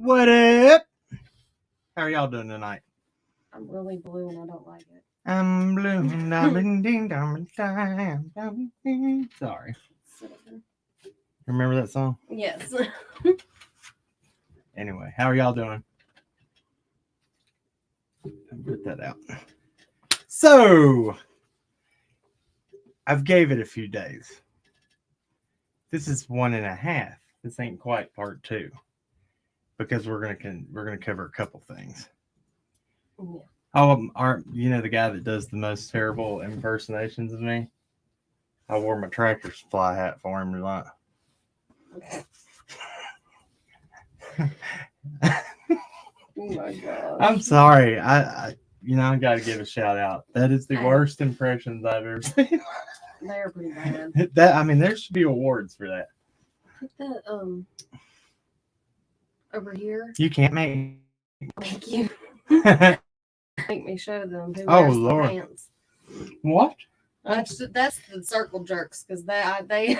What up? How are y'all doing tonight? I'm really blue and I don't like it. I'm blue and I've been ding dong. Sorry. Remember that song? Yes. Anyway, how are y'all doing? Put that out. So, I've gave it a few days. This is 1.5. This ain't quite part 2 because we're gonna cover a couple things. Yeah. Oh, you know the guy that does the most terrible impersonations of me? I wore my tractor supply hat for him tonight. Oh my gosh. I'm sorry. I got to give a shout out. That is the worst impressions I've ever seen. They're pretty bad. There should be awards for that. Put that over here. You can't make. Thank you. Make me show them who Oh wears Lord. the pants. What? That's the circle jerks because they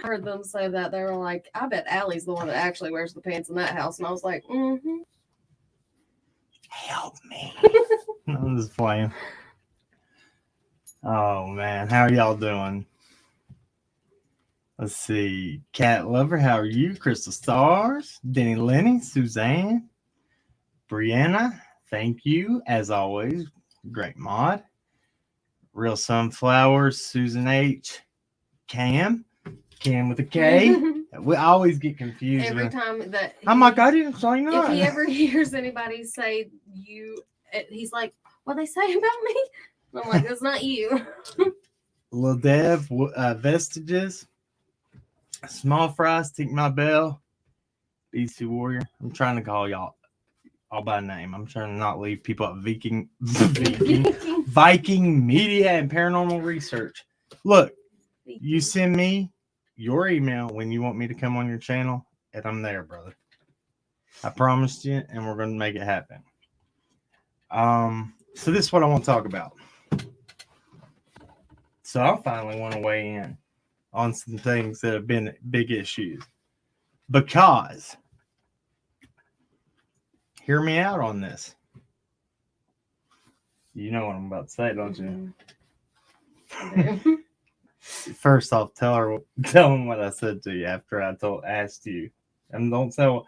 heard them say that. They were like, I bet Allie's the one that actually wears the pants in that house. And I was like, mm-hmm. Help me. I'm just playing. Oh man, how are y'all doing? Let's see. Cat Lover, how are you? Crystal Stars, Denny Lenny, Suzanne, Brianna, thank you as always. Great mod. Real Sunflowers, Susan H, Cam with a K. We always get confused. Every time that I'm like, I didn't say no. If he ever hears anybody say you, he's like, what they say about me? And I'm like, that's not you. Lil Dev, Vestiges, Small Fry, Stick My Bell, BC Warrior. I'm trying to call y'all all by name. I'm trying to not leave people at Viking Media and Paranormal Research. Look, you send me your email when you want me to come on your channel, and I'm there, brother. I promised you, and we're going to make it happen. So this is what I want to talk about. So I finally want to weigh in on some things that have been big issues. Because, hear me out on this. You know what I'm about to say, don't you? Mm-hmm. First off, tell them what I said to you after I asked you. And don't tell.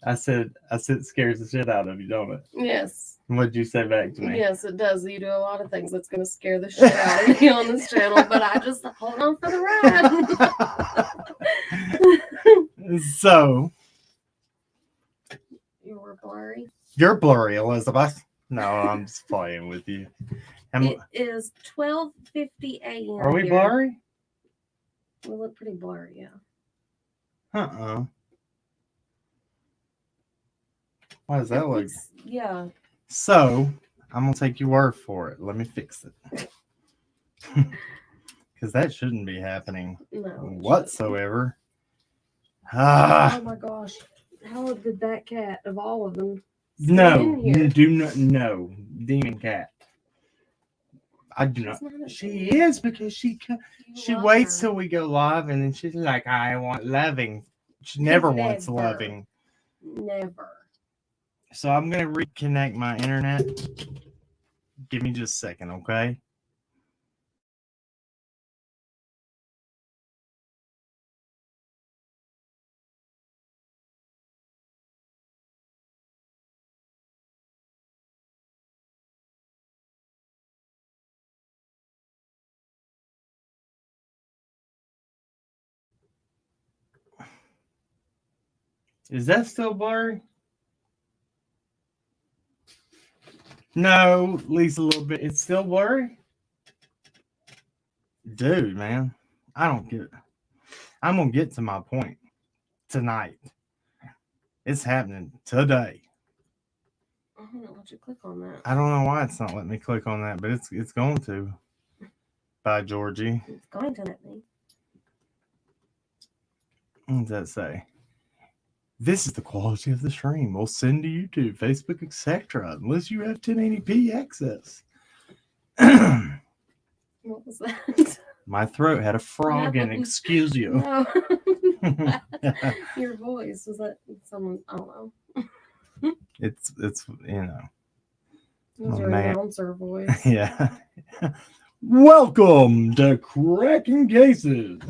I said it scares the shit out of you, don't it? Yes. What'd you say back to me? Yes, it does. You do a lot of things that's going to scare the shit out of you on this channel, but I just hold on for the ride. So. You were blurry. You're blurry, Elizabeth. No, I'm just playing with you. It is 12:50 a.m. Are we blurry? We look pretty blurry, yeah. Why does that look? Yeah. So, I'm going to take your word for it. Let me fix it. Because that shouldn't be happening whatsoever. Oh my gosh. How did that cat, of all of them, no, demon cat. I do not. She is because she waits till we go live and then she's like, I want loving. She never wants loving. Never. So I'm going to reconnect my internet. Give me just a second, okay? Is that still blurry? No, at least a little bit. It's still blurry? Dude, man. I don't get it. I'm going to get to my point tonight. It's happening today. I'm going to let you click on that. I don't know why it's not letting me click on that, but it's going to. By Georgie. It's going to let me. What does that say? This is the quality of the stream. We'll send to YouTube, Facebook, etc. Unless you have 1080p access. What was that? My throat had a frog in. Excuse you. No. Your voice was that someone? I don't know. it's you know, It was oh, your man. announcer voice. Yeah. Welcome to Cracking Cases.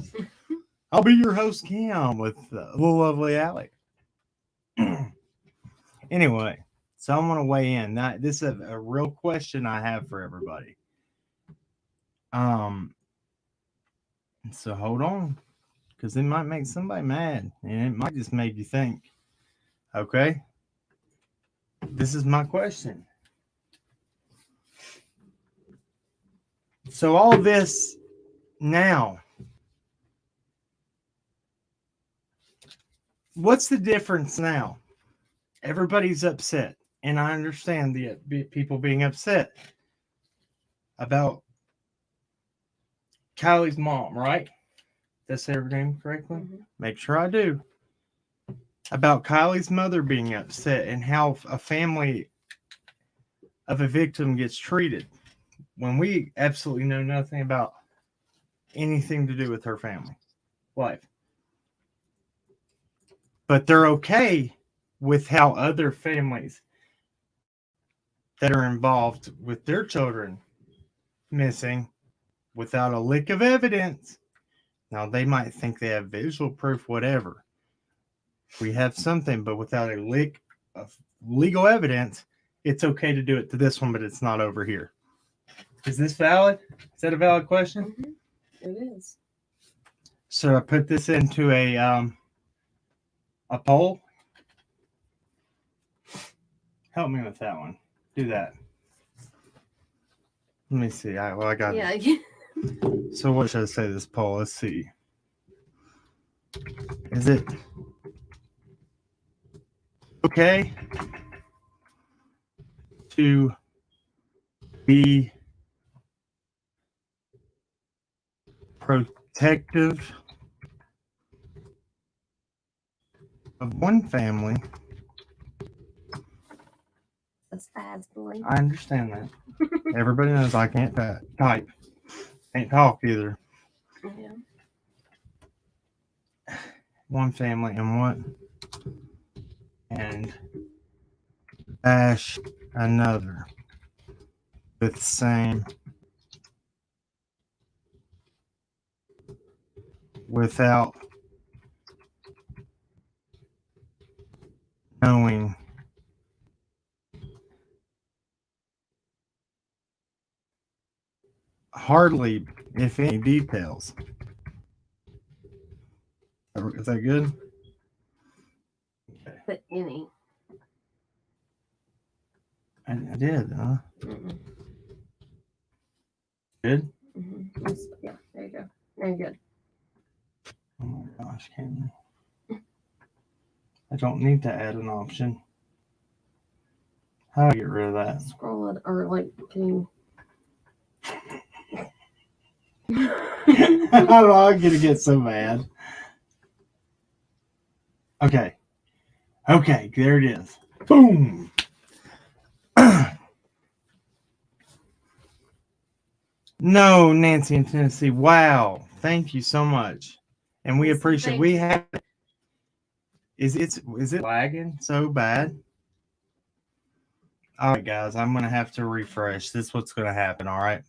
I'll be your host, Cam, with the lovely Allie. Anyway, so I'm going to weigh in. Now, this is a real question I have for everybody. So hold on, because it might make somebody mad, and it might just make you think. Okay? This is my question. So all this now, what's the difference now? Everybody's upset, and I understand the people being upset about Kylie's mom, right? Did I say her name correctly? Mm-hmm. Make sure I do. About Kylie's mother being upset and how a family of a victim gets treated when we absolutely know nothing about anything to do with her family life. But they're okay with how other families that are involved with their children missing without a lick of evidence. Now, they might think they have visual proof, whatever. We have something, but without a lick of legal evidence, it's okay to do it to this one, but it's not over here. Is this valid? Is that a valid question? Mm-hmm. It is. So I put this into a poll. Help me with that one. Do that. Let me see. I got Yeah. it. So what should I say this poll? Let's see. Is it okay to be protective of one family? That's fast, boy. I understand that. Everybody knows I can't type. Can't talk either. Yeah. One family and what? And bash another with same without knowing hardly, if any, details. Is that good? But any. I did, huh? Mm-mm. Good? Mm-hmm. Yeah, there you go. Very good. Oh my gosh, can I don't need to add an option. How do I get rid of that? Scroll it, or like, can you? How do I get so mad? Okay. Okay, there it is. Boom. No, Nancy in Tennessee. Wow. Thank you so much. And we Yes, appreciate thank we you. have is it lagging so bad? All right, guys, I'm gonna have to refresh. This is what's gonna happen, all right?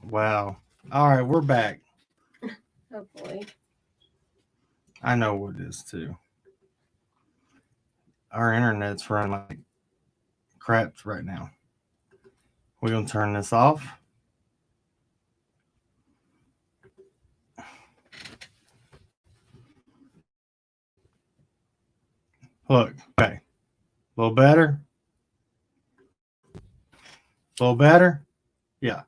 Wow. All right, we're back. Hopefully. I know what it is too. Our internet's running like crap right now. We're gonna turn this off. Look, okay. A little better. A little better. Yeah.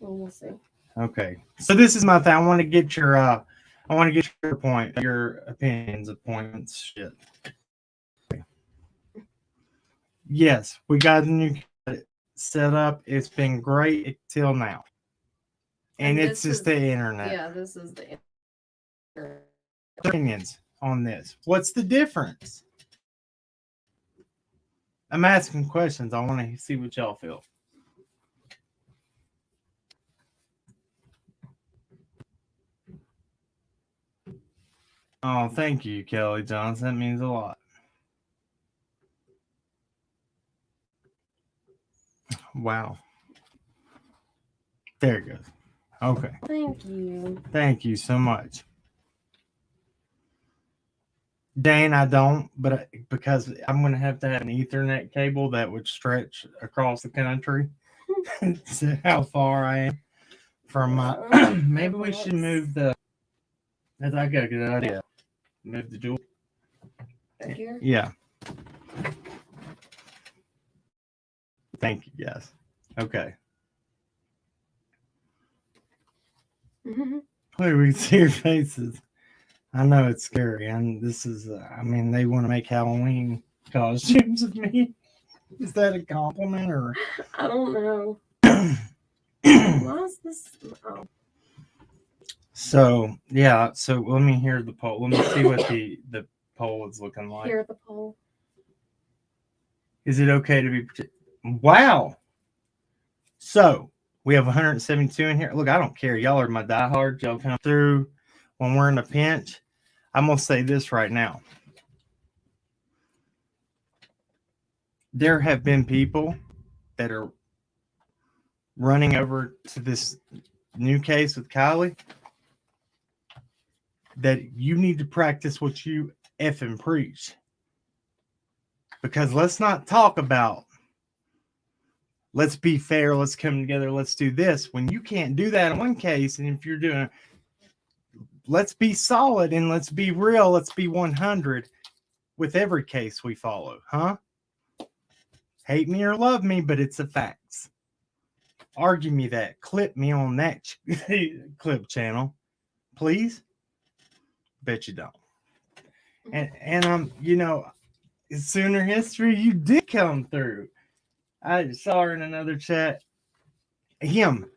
Well, we'll see. Okay. So this is my thing. I want to get your point, your opinions, appointments, shit. Yes, we got the new set up. It's been great till now. And it's just the internet. Yeah, this is the internet. Opinions on this. What's the difference? I'm asking questions. I want to see what y'all feel. Oh, thank you, Kelly Johnson. That means a lot. Wow. There it goes. Okay. Thank you. Thank you so much. Dane, I don't, but because I'm going to have an Ethernet cable that would stretch across the country. To how far I am from my. Maybe we should move the. I got a good idea. Move the jewel. Back here? Yeah. Thank you, guys. Okay. Mm-hmm. Wait, we can see your faces. I know it's scary, and this is. I mean, they want to make Halloween costumes of me. Is that a compliment or? I don't know. Why is this? Oh. So yeah. So let me hear the poll. Let me see what the poll is looking like. Here at the poll. Is it okay to be? Wow. So we have 172 in here. Look, I don't care. Y'all are my diehards. Y'all come through when we're in a pinch. I'm gonna say this right now. There have been people that are running over to this new case with Kylie that you need to practice what you effing preach. Because let's not talk about let's be fair, let's come together, let's do this. When you can't do that in one case, and if you're doing let's be solid and let's be real, let's be 100 with every case we follow, huh? Hate me or love me, but it's the facts. Argue me that. Clip me on that clip channel, please. Bet you don't. And you know, Sooner history, you did come through. I saw her in another chat. Him.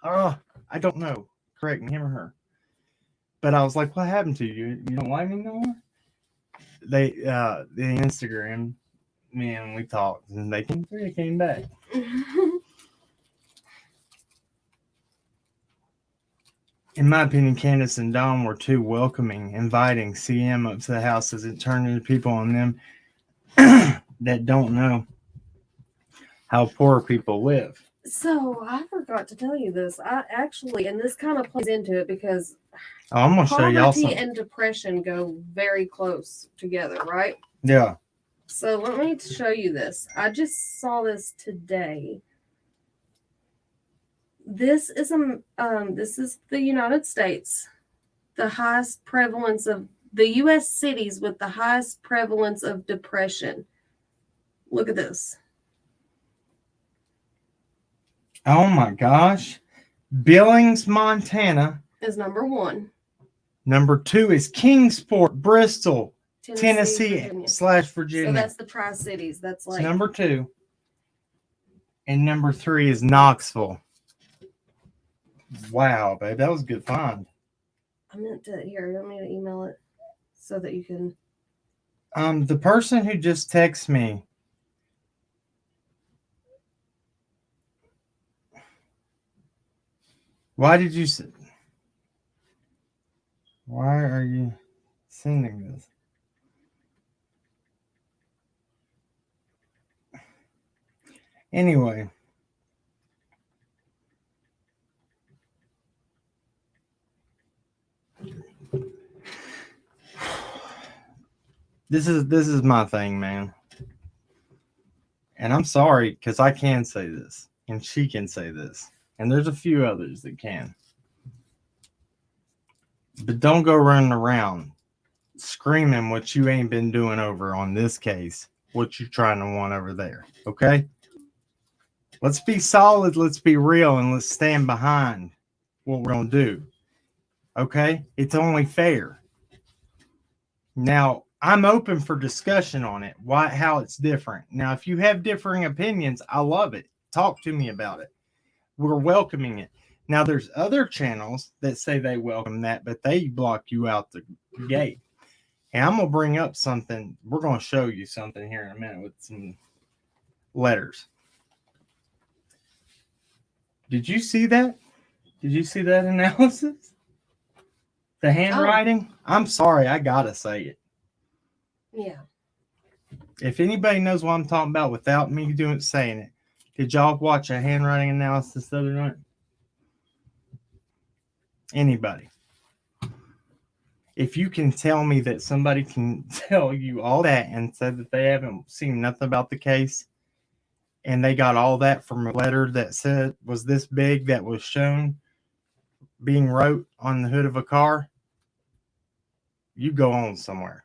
Oh, I don't know. Correct me, him or her. But I was like, what happened to you? You don't like me no more? They the Instagram, man, we talked and they came back. In my opinion, Candace and Dom were too welcoming, inviting CM up to the house as it turned into people on them that don't know how poor people live. So I forgot to tell you this. I actually, and this kind of plays into it because I'm gonna show y'all poverty something. and depression go very close together, right? Yeah. So let me show you this. I just saw this today. This is the United States, the highest prevalence of the U.S. cities with the highest prevalence of depression. Look at this. Oh my gosh. Billings, Montana Is number 1. Number 2 is Kingsport, Bristol, Tennessee Virginia. /Virginia. So that's the Tri-Cities. That's like number 2. And number 3 is Knoxville. Wow, babe, that was a good find. I meant to here. You want me to email it so that you can. The person who just texted me. Why are you sending this? Anyway, This is my thing, man. And I'm sorry because I can say this, and she can say this, and there's a few others that can. But don't go running around screaming what you ain't been doing over on this case, what you trying to want over there. Okay? Let's be solid, let's be real, and let's stand behind what we're gonna do. Okay? It's only fair. Now, I'm open for discussion on it, how it's different. Now, if you have differing opinions, I love it. Talk to me about it. We're welcoming it. Now, there's other channels that say they welcome that, but they block you out the gate. And I'm going to bring up something. We're going to show you something here in a minute with some letters. Did you see that? Did you see that analysis? The handwriting? Oh. I'm sorry, I got to say it. Yeah. If anybody knows what I'm talking about without me saying it, did y'all watch a handwriting analysis the other night? Anybody? If you can tell me that somebody can tell you all that and say that they haven't seen nothing about the case and they got all that from a letter that said was this big that was shown being wrote on the hood of a car, you go on somewhere.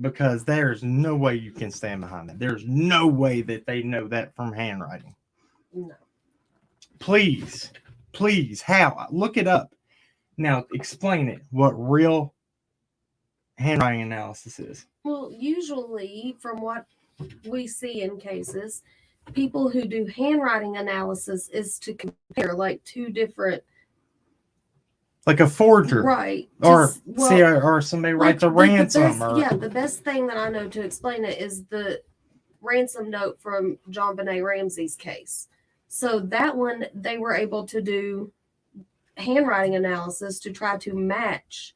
Because there's no way you can stand behind that. There's no way that they know that from handwriting. No. Please, how? Look it up. Now, explain it, what real handwriting analysis is. Well, usually, from what we see in cases, people who do handwriting analysis is to compare like two different... Like a forger. Right. Or somebody writes a ransom. The best thing that I know to explain it is the ransom note from John Benet Ramsey's case. So that one, they were able to do handwriting analysis to try to match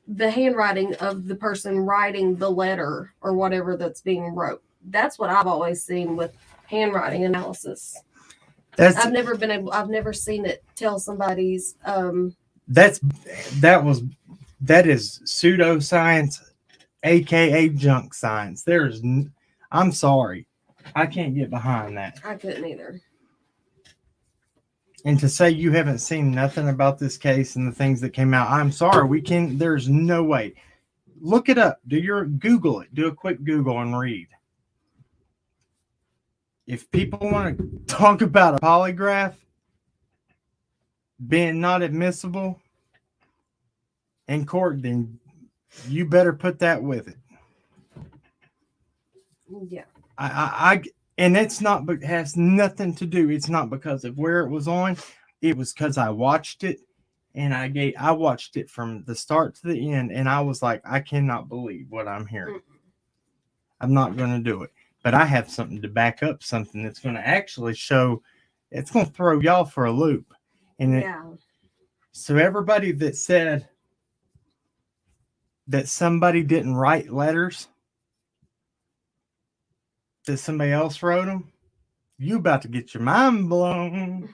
the handwriting of the person writing the letter or whatever that's being wrote. That's what I've always seen with handwriting analysis. I've never seen it tell somebody's that is pseudoscience, aka junk science. I'm sorry, I can't get behind that. I couldn't either. And to say you haven't seen nothing about this case and the things that came out, I'm sorry, there's no way. Look it up. Google it. Do a quick Google and read. If people want to talk about a polygraph being not admissible in court, then you better put that with it. Yeah. And it's not, but has nothing to do. It's not because of where it was on. It was because I watched it, and I watched it from the start to the end, and I was like, I cannot believe what I'm hearing. I'm not going to do it. But I have something to back up something that's going to actually show, it's going to throw y'all for a loop. And so everybody that said that somebody didn't write letters, that somebody else wrote them, you about to get your mind blown.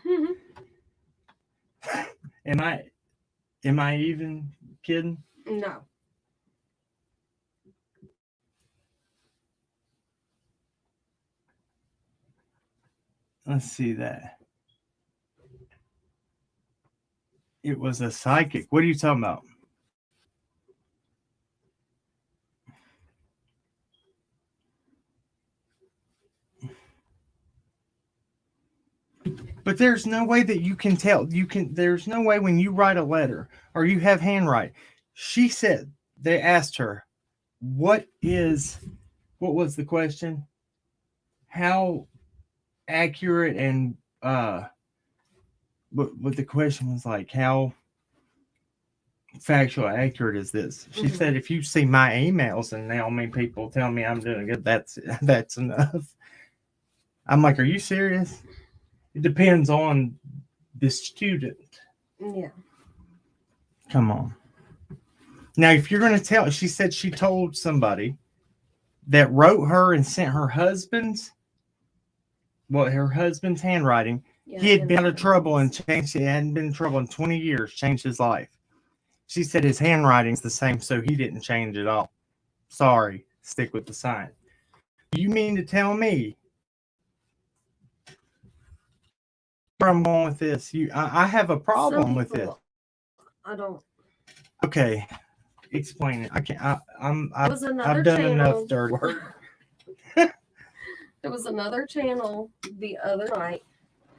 Am I even kidding? No. Let's see that. It was a psychic. What are you talking about? But there's no way that you can tell. There's no way when you write a letter or you have handwriting. She said, they asked her, what was the question? How accurate and what the question was like, how factual accurate is this? She said, if you see my emails and now many people tell me I'm doing good, that's enough. I'm like, are you serious? It depends on the student. Yeah. Come on. Now, if you're going to tell, she said she told somebody that wrote her and sent her husband's handwriting. Yeah, he had been out of trouble and changed. He hadn't been in trouble in 20 years, changed his life. She said his handwriting's the same, so he didn't change at all. Sorry, stick with the science. You mean to tell me where I'm going with this? I have a problem with this. I don't. Okay, explain it. I can't. I've done enough dirty work. There was another channel the other night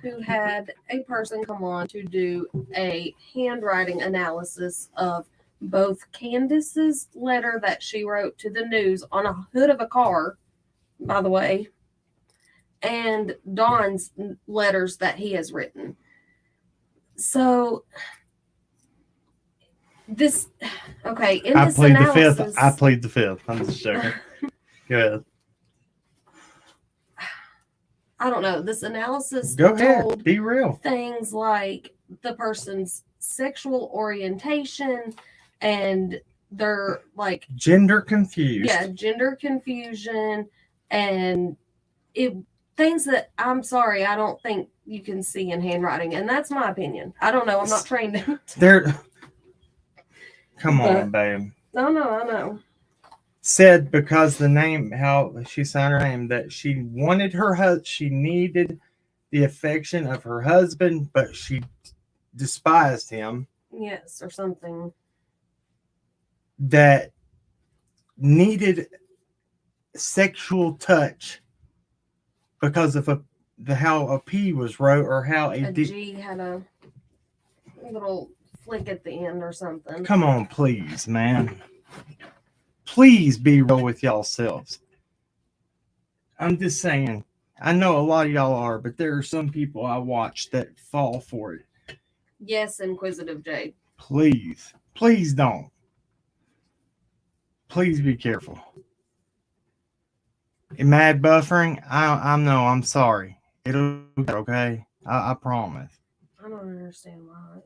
who had a person come on to do a handwriting analysis of both Candace's letter that she wrote to the news on a hood of a car, by the way, and Don's letters that he has written. So this, okay, in this analysis, I plead the fifth. I'm just joking. Go ahead. I don't know. This analysis Go ahead. told Be real. things like the person's sexual orientation and their like Gender confused. yeah, gender confusion and things that I'm sorry, I don't think you can see in handwriting, and that's my opinion. I don't know. I'm not trained in it. There. Come on, babe. No, I know. Said because the name, how she signed her name, that she wanted she needed the affection of her husband, but she despised him. Yes, or something. That needed sexual touch because of how a P was wrote, or how a G had a little flick at the end or something. Come on, please, man. Please be real with y'all selves. I'm just saying, I know a lot of y'all are, but there are some people I watch that fall for it. Yes, Inquisitive Jade. Please. Please don't. Please be careful. Mad buffering, I'm sorry. It'll be okay. I promise. I don't understand why.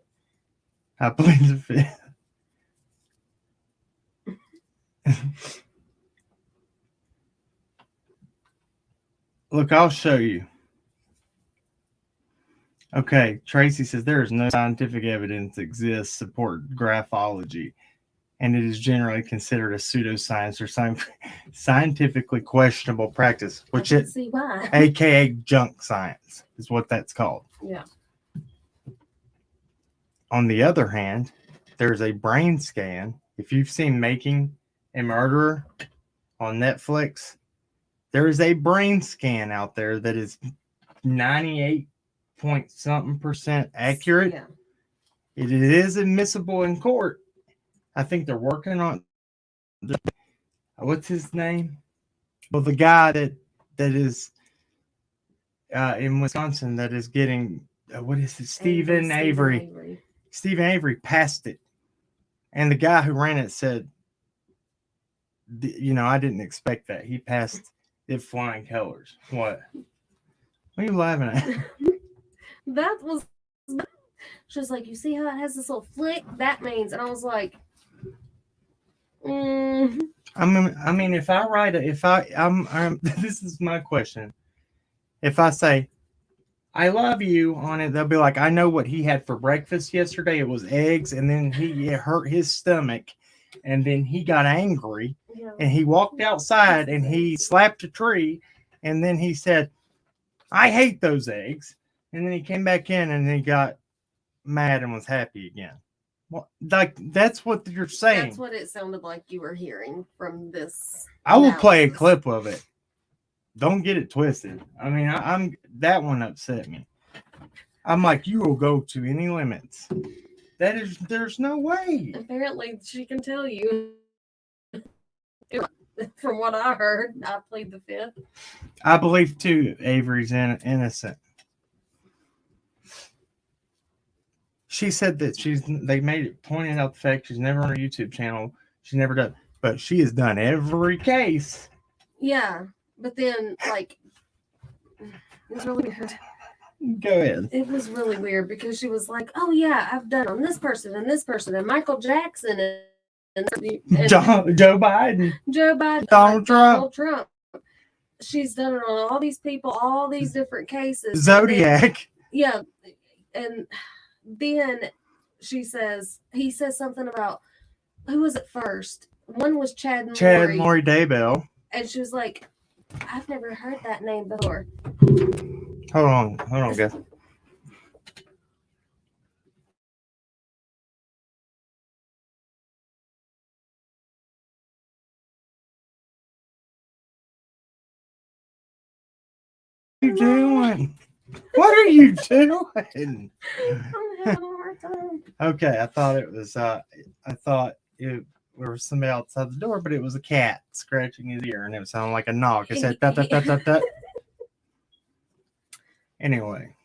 I plead the fifth. Look, I'll show you. Okay, Tracy says there is no scientific evidence exists support graphology, and it is generally considered a pseudoscience or scientifically questionable practice, which it, see why. aka junk science, is what that's called. Yeah. On the other hand, there's a brain scan. If you've seen Making a Murderer on Netflix, there is a brain scan out there that is 98-point-something% accurate. Yeah. It is admissible in court. I think they're working on. What's his name? Well, the guy that is in Wisconsin that is getting what is it? Stephen Avery. Stephen Avery passed it, and the guy who ran it said, I didn't expect that. He passed it flying colors. What are you laughing at? That was. She was like, you see how it has this little flick? That means, and I was like, I mean, if I write this is my question. If I say, I love you on it, they'll be like, I know what he had for breakfast yesterday. It was eggs, and then it hurt his stomach, and then he got angry, and he walked outside, and he slapped a tree, and then he said, I hate those eggs, and then he came back in, and he got mad and was happy again. Well, like, that's what you're saying. That's what it sounded like you were hearing from this. I will play a clip of it. Don't get it twisted. I mean, I'm that one upset me. I'm like, you will go to any limits. There's no way. Apparently, she can tell you. From what I heard, I plead the fifth. I believe too, Avery's innocent. She said that they made it, pointed out the fact she's never on her YouTube channel. She never does, but she has done every case. Yeah. But then, like, it was really weird. Go ahead. It was really weird because she was like, oh, yeah, I've done on this person and this person and Michael Jackson and Joe Biden. Donald Trump. She's done it on all these people, all these different cases. Zodiac. Yeah. And then he says something about, who was it first? one was Chad and Chad Lori, Lori Daybell. and she was like, "I've never heard that name before." Hold on, guys. What are you doing? What are you doing? I'm having a hard time. Okay, I thought it was there was somebody outside the door, but it was a cat scratching his ear, and it sounded like a knock. It said that that. Anyway,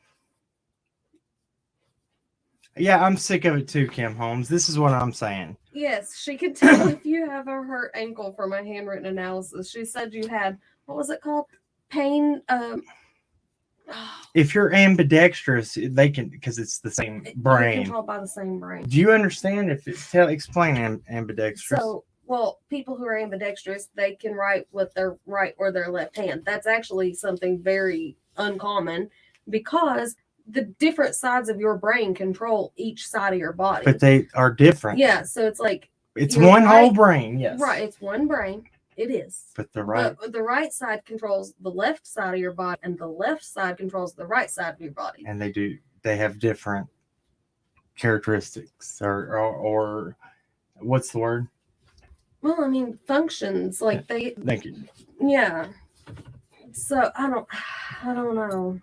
yeah, I'm sick of it too, Kim Holmes. This is what I'm saying. Yes, she could tell if you have a hurt ankle from a handwritten analysis. She said you had, what was it called? Pain. If you're ambidextrous, they can, because it's the same brain. Controlled by the same brain. Do you understand? Explain ambidextrous. So, well, people who are ambidextrous, they can write with their right or their left hand. That's actually something very uncommon because the different sides of your brain control each side of your body. But they are different. Yeah, so it's like it's one whole brain. Yes. Right, it's one brain. It is. But the right side controls the left side of your body, and the left side controls the right side of your body. And they have different characteristics, or what's the word? Well, I mean, functions like they. Thank you. Yeah. So I don't know.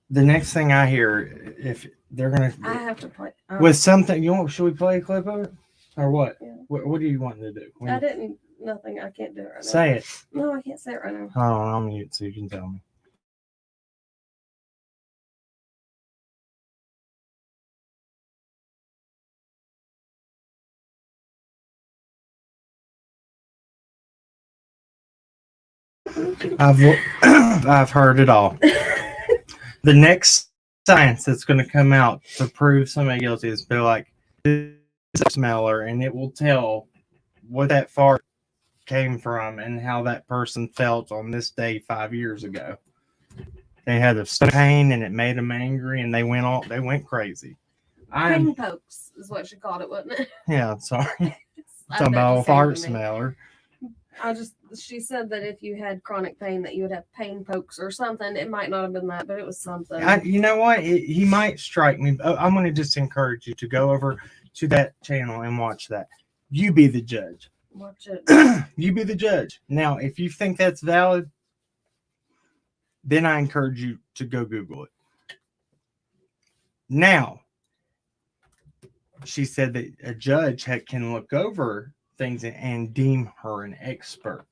The next thing I hear, if they're gonna, I have to play with something. Should we play a clip of it, or what? Yeah. What do you want to do? I didn't. Nothing. I can't do it right now. Say it. No, I can't say it right now. Hold on, I'll mute so you can tell me. I've heard it all. The next science that's going to come out to prove somebody guilty is be like this smeller, and it will tell what that fart came from and how that person felt on this day 5 years ago. They had a stomach pain and it made them angry, and they went crazy. Pain pokes is what she called it, wasn't it? Yeah, sorry. Talking about a fart smeller. She said that if you had chronic pain that you would have pain pokes or something. It might not have been that, but it was something. You know what? He might strike me. I'm going to just encourage you to go over to that channel and watch that. You be the judge. Watch it. You be the judge. Now, if you think that's valid, then I encourage you to go Google it. Now, she said that a judge can look over things and deem her an expert,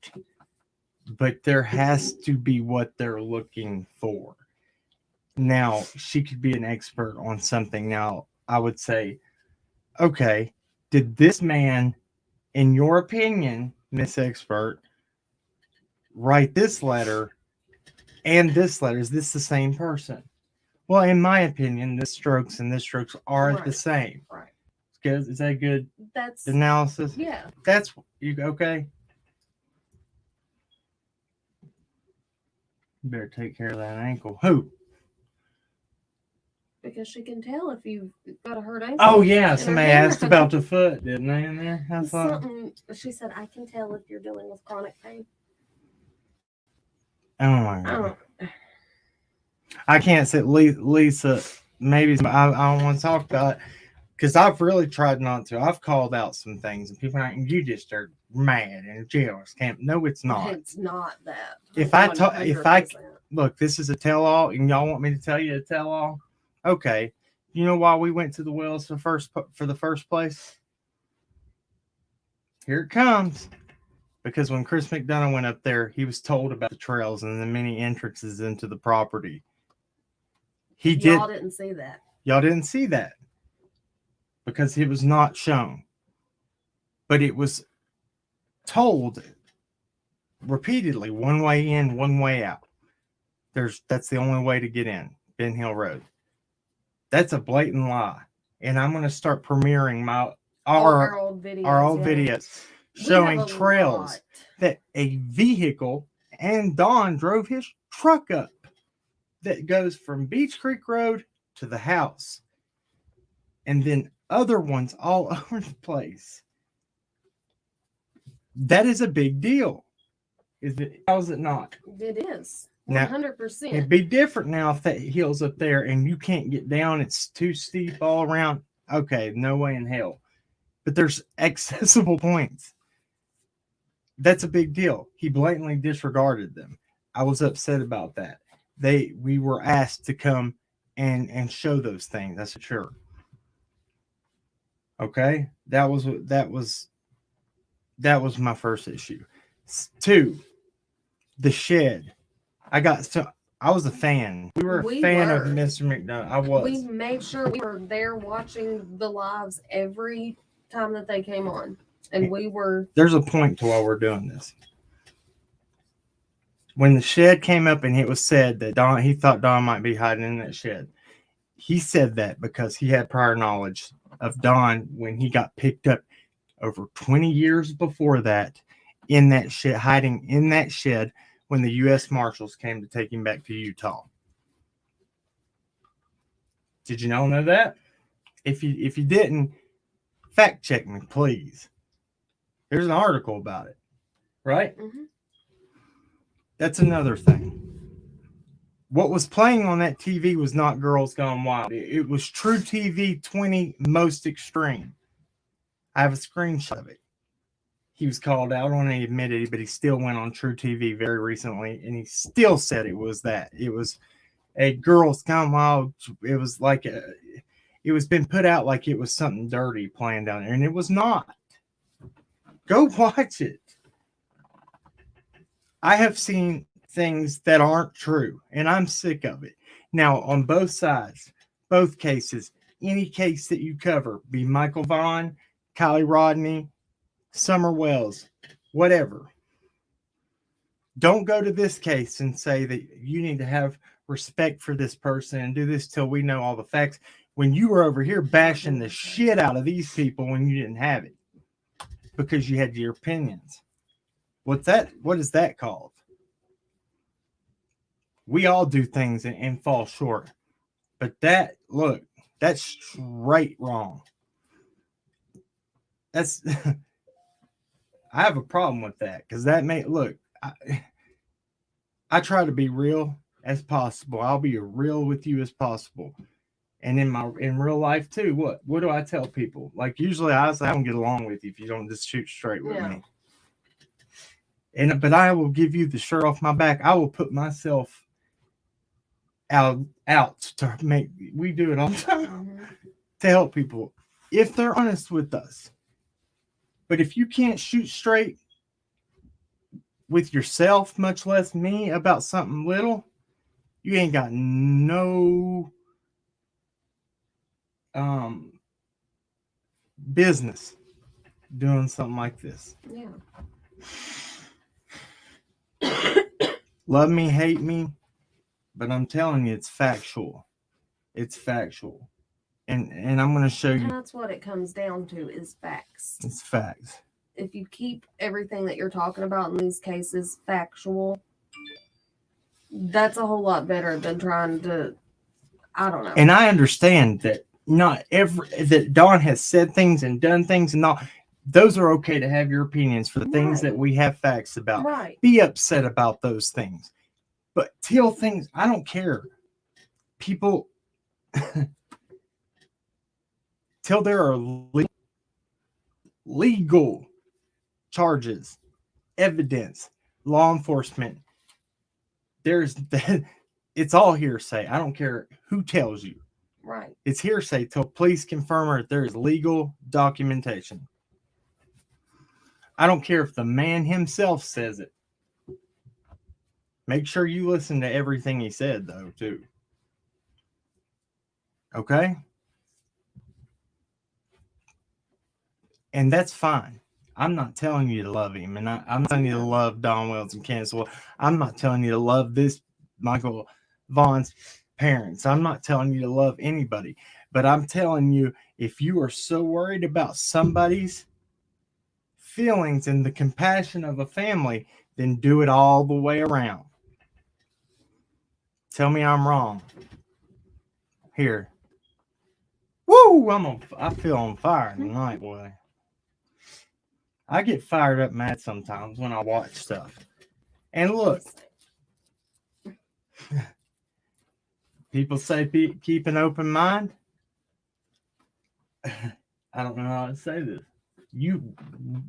but there has to be what they're looking for. Now, she could be an expert on something. Now, I would say, okay, did this man, in your opinion, Miss Expert, write this letter and this letter? Is this the same person? Well, in my opinion, this strokes and this strokes are the same. Right. Is that good? That's analysis? Yeah. That's you okay? You better take care of that ankle. Who? Because she can tell if you've got a hurt ankle. Oh yeah, somebody asked about the foot, didn't they? In there, I thought. She said, "I can tell if you're dealing with chronic pain." Oh my god! I can't say Lisa. Maybe I don't want to talk about it because I've really tried not to. I've called out some things, and people are like, "You just are mad and jealous." No, it's not. It's not that. If I look, this is a tell-all, and y'all want me to tell you a tell-all. Okay, you know why we went to the wells for the first place? Here it comes. Because when Chris McDonough went up there, he was told about the trails and the many entrances into the property. Y'all didn't see that. Y'all didn't see that because it was not shown. But it was told repeatedly, one way in, one way out. That's the only way to get in, Ben Hill Road. That's a blatant lie. And I'm going to start premiering our old videos showing trails that a vehicle and Don drove his truck up that goes from Beach Creek Road to the house. And then other ones all over the place. That is a big deal. Is it? How is it not? It is Now, 100%. it'd be different now if that hill's up there and you can't get down. It's too steep all around. Okay, no way in hell. But there's accessible points. That's a big deal. He blatantly disregarded them. I was upset about that. We were asked to come and show those things. That's for sure. Okay, that was my first issue. Two, the shed. I was a fan. We were a fan of Mr. McDonough. I was. We made sure we were there watching the lives every time that they came on. And we were. There's a point to why we're doing this. When the shed came up and it was said that he thought Don might be hiding in that shed. He said that because he had prior knowledge of Don when he got picked up over 20 years before that in that shed, hiding in that shed when the U.S. Marshals came to take him back to Utah. Did you know that? If you didn't, fact check me, please. There's an article about it, right? Mm-hmm. That's another thing. What was playing on that TV was not Girls Gone Wild. It was True TV 20 Most Extreme. I have a screenshot of it. He was called out on it, he admitted it, but he still went on True TV very recently, and he still said it was that. It was a Girls Gone Wild. It was like it was been put out like it was something dirty playing down there, and it was not. Go watch it. I have seen things that aren't true, and I'm sick of it. Now, on both sides, both cases, any case that you cover, be Michael Vaughn, Kylie Rodney, Summer Wells, whatever. Don't go to this case and say that you need to have respect for this person and do this till we know all the facts when you were over here bashing the shit out of these people when you didn't have it because you had your opinions. What's that? What is that called? We all do things and fall short. But that's straight wrong. That's I have a problem with that because that I try to be real as possible. I'll be as real with you as possible. And in real life too, what do I tell people? Like usually I don't get along with you if you don't just shoot straight with me. But I will give you the shirt off my back. I will put myself out to make. We do it all the time to help people if they're honest with us. But if you can't shoot straight with yourself, much less me, about something little, you ain't got no business doing something like this. Yeah. Love me, hate me, but I'm telling you, it's factual. It's factual. And I'm going to show you. And that's what it comes down to is facts. It's facts. If you keep everything that you're talking about in these cases factual, that's a whole lot better than trying to, I don't know. And I understand that that Don has said things and done things and not. Those are okay to have your opinions for the things that we have facts about. Right. Be upset about those things. But till things, I don't care. People, till there are legal charges, evidence, law enforcement, it's all hearsay. I don't care who tells you. Right. It's hearsay till police confirm or there is legal documentation. I don't care if the man himself says it. Make sure you listen to everything he said, though, too. Okay? And that's fine. I'm not telling you to love him, and I'm telling you to love Don Wells and Cancel. I'm not telling you to love this Michael Vaughn's parents. I'm not telling you to love anybody. But I'm telling you, if you are so worried about somebody's feelings and the compassion of a family, then do it all the way around. Tell me I'm wrong. Here. Woo! I feel on fire tonight, boy. I get fired up mad sometimes when I watch stuff. And look, people say keep an open mind. I don't know how to say this.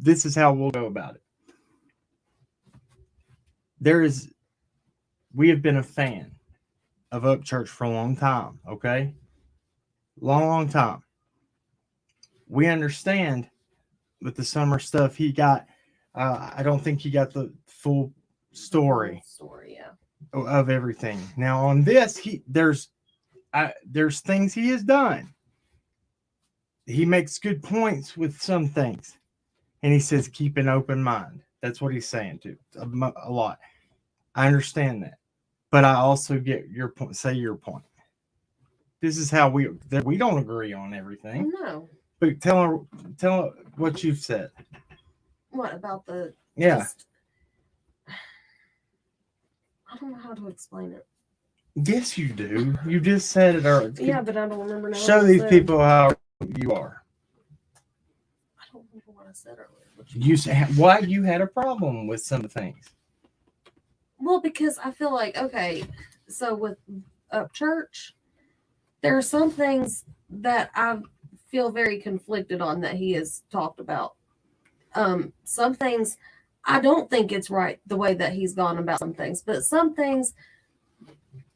This is how we'll go about it. We have been a fan of Up Church for a long time, okay? Long time. We understand with the summer stuff he got. I don't think he got the full story of everything. Now on this, there's things he has done. He makes good points with some things, and he says keep an open mind. That's what he's saying too a lot. I understand that, but I also get your point. Say your point. This is how we don't agree on everything. No. But tell her what you've said. What about the? Yeah. I don't know how to explain it. Yes, you do. You just said it earlier. Yeah, but I don't remember now. Show these people how you are. I don't remember what I said earlier. You said why you had a problem with some things. Well, because I feel like, okay, so with Up Church, there are some things that I feel very conflicted on that he has talked about. Some things I don't think it's right the way that he's gone about some things, but some things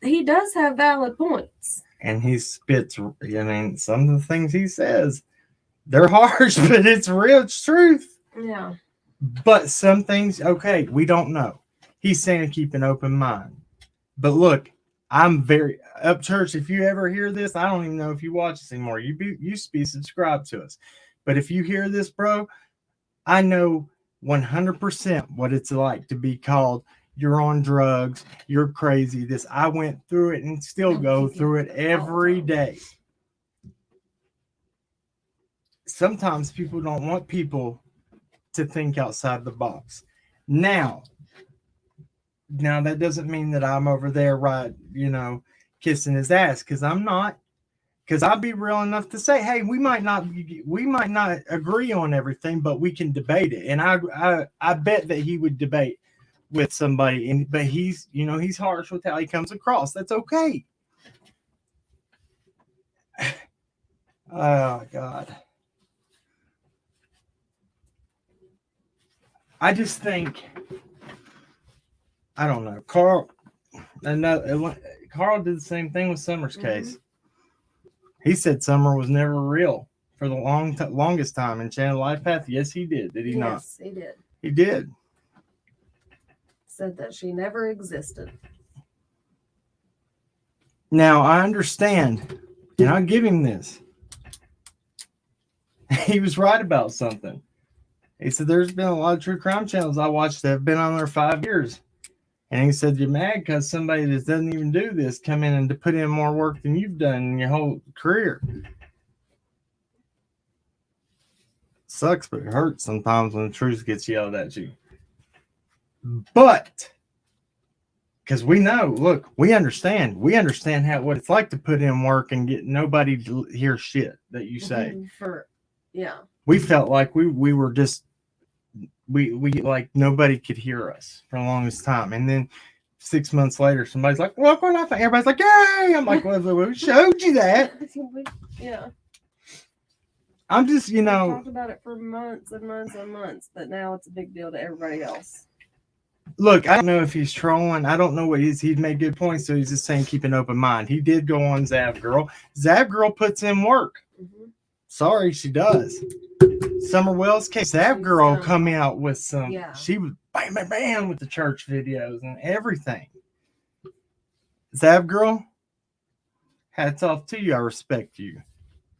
he does have valid points. And he spits. I mean, some of the things he says, they're harsh, but it's real. It's truth. Yeah. But some things, okay, we don't know. He's saying keep an open mind. But look, I'm very Up Church. If you ever hear this, I don't even know if you watch this anymore. You used to be subscribed to us. But if you hear this, bro, I know 100% what it's like to be called you're on drugs, you're crazy. This I went through it and still go through it every day. Sometimes people don't want people to think outside the box. Now that doesn't mean that I'm over there, right, kissing his ass, because I'm not. Because I'll be real enough to say, hey, we might not agree on everything, but we can debate it. And I bet that he would debate with somebody, but he's harsh with how he comes across. That's okay. Oh God. I just think, I don't know. Carl did the same thing with Summer's case. He said Summer was never real for the longest time in Channel Life Path. Yes, he did. Did he not? Yes, he did. He did. Said that she never existed. Now, I understand, and I'll give him this. He was right about something. He said there's been a lot of true crime channels I watched that have been on there 5 years. And he said, you're mad because somebody that doesn't even do this come in and to put in more work than you've done in your whole career. Sucks, but it hurts sometimes when the truth gets yelled at you. But, because we know, look, we understand what it's like to put in work and get nobody to hear shit that you say. We felt like we were just, we like nobody could hear us for the longest time. And then 6 months later, somebody's like, look what I found. Everybody's like, yay! I'm like, well, we showed you that. Yeah. I'm just, We talked about it for months and months and months, but now it's a big deal to everybody else. Look, I don't know if he's trolling. I don't know what he's made good points, so he's just saying keep an open mind. He did go on Zav Girl. Zav Girl puts in work. Mm-hmm. Sorry, she does. Summer Wells case, Zav Girl come out with some, she was bam, bam, bam with the church videos and everything. Zav Girl, hats off to you. I respect you.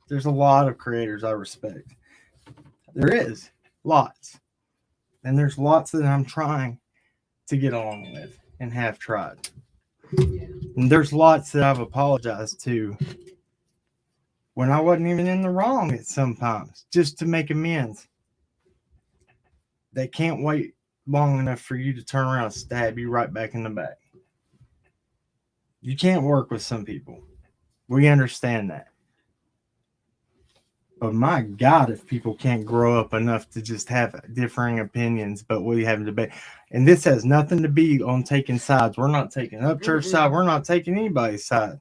There's a lot of creators I respect. There is. Lots. And there's lots that I'm trying to get along with and have tried. And there's lots that I've apologized to when I wasn't even in the wrong at sometimes, just to make amends. They can't wait long enough for you to turn around and stab you right back in the back. You can't work with some people. We understand that. But my God, if people can't grow up enough to just have differing opinions, but we have a debate. And this has nothing to be on taking sides. We're not taking up church side. We're not taking anybody's side.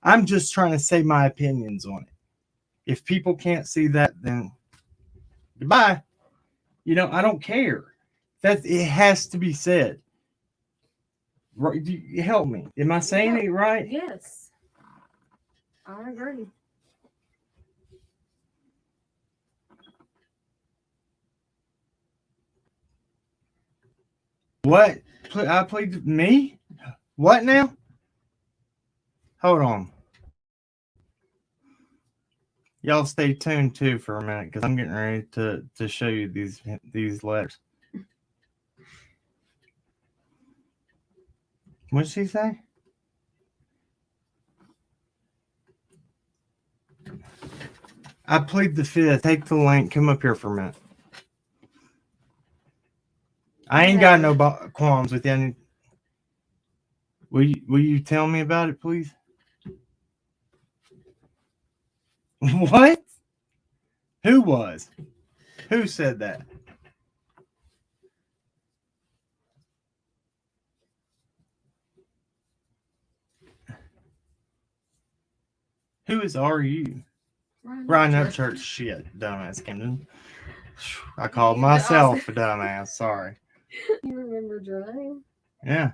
I'm just trying to say my opinions on it. If people can't see that, then goodbye. You know, I don't care. That it has to be said. Right? Help me. Am I saying it right? Yes. I agree. What? I played me? What now? Hold on. Y'all stay tuned too for a minute because I'm getting ready to show you these letters. What did she say? I plead the fifth. Take the link. Come up here for a minute. I ain't got no qualms with you. Will you tell me about it, please? What? Who was? Who said that? Who is RU? Ryan Upchurch. Shit, dumbass Camden. I called myself a dumbass. Sorry. You remembered your name? Yeah.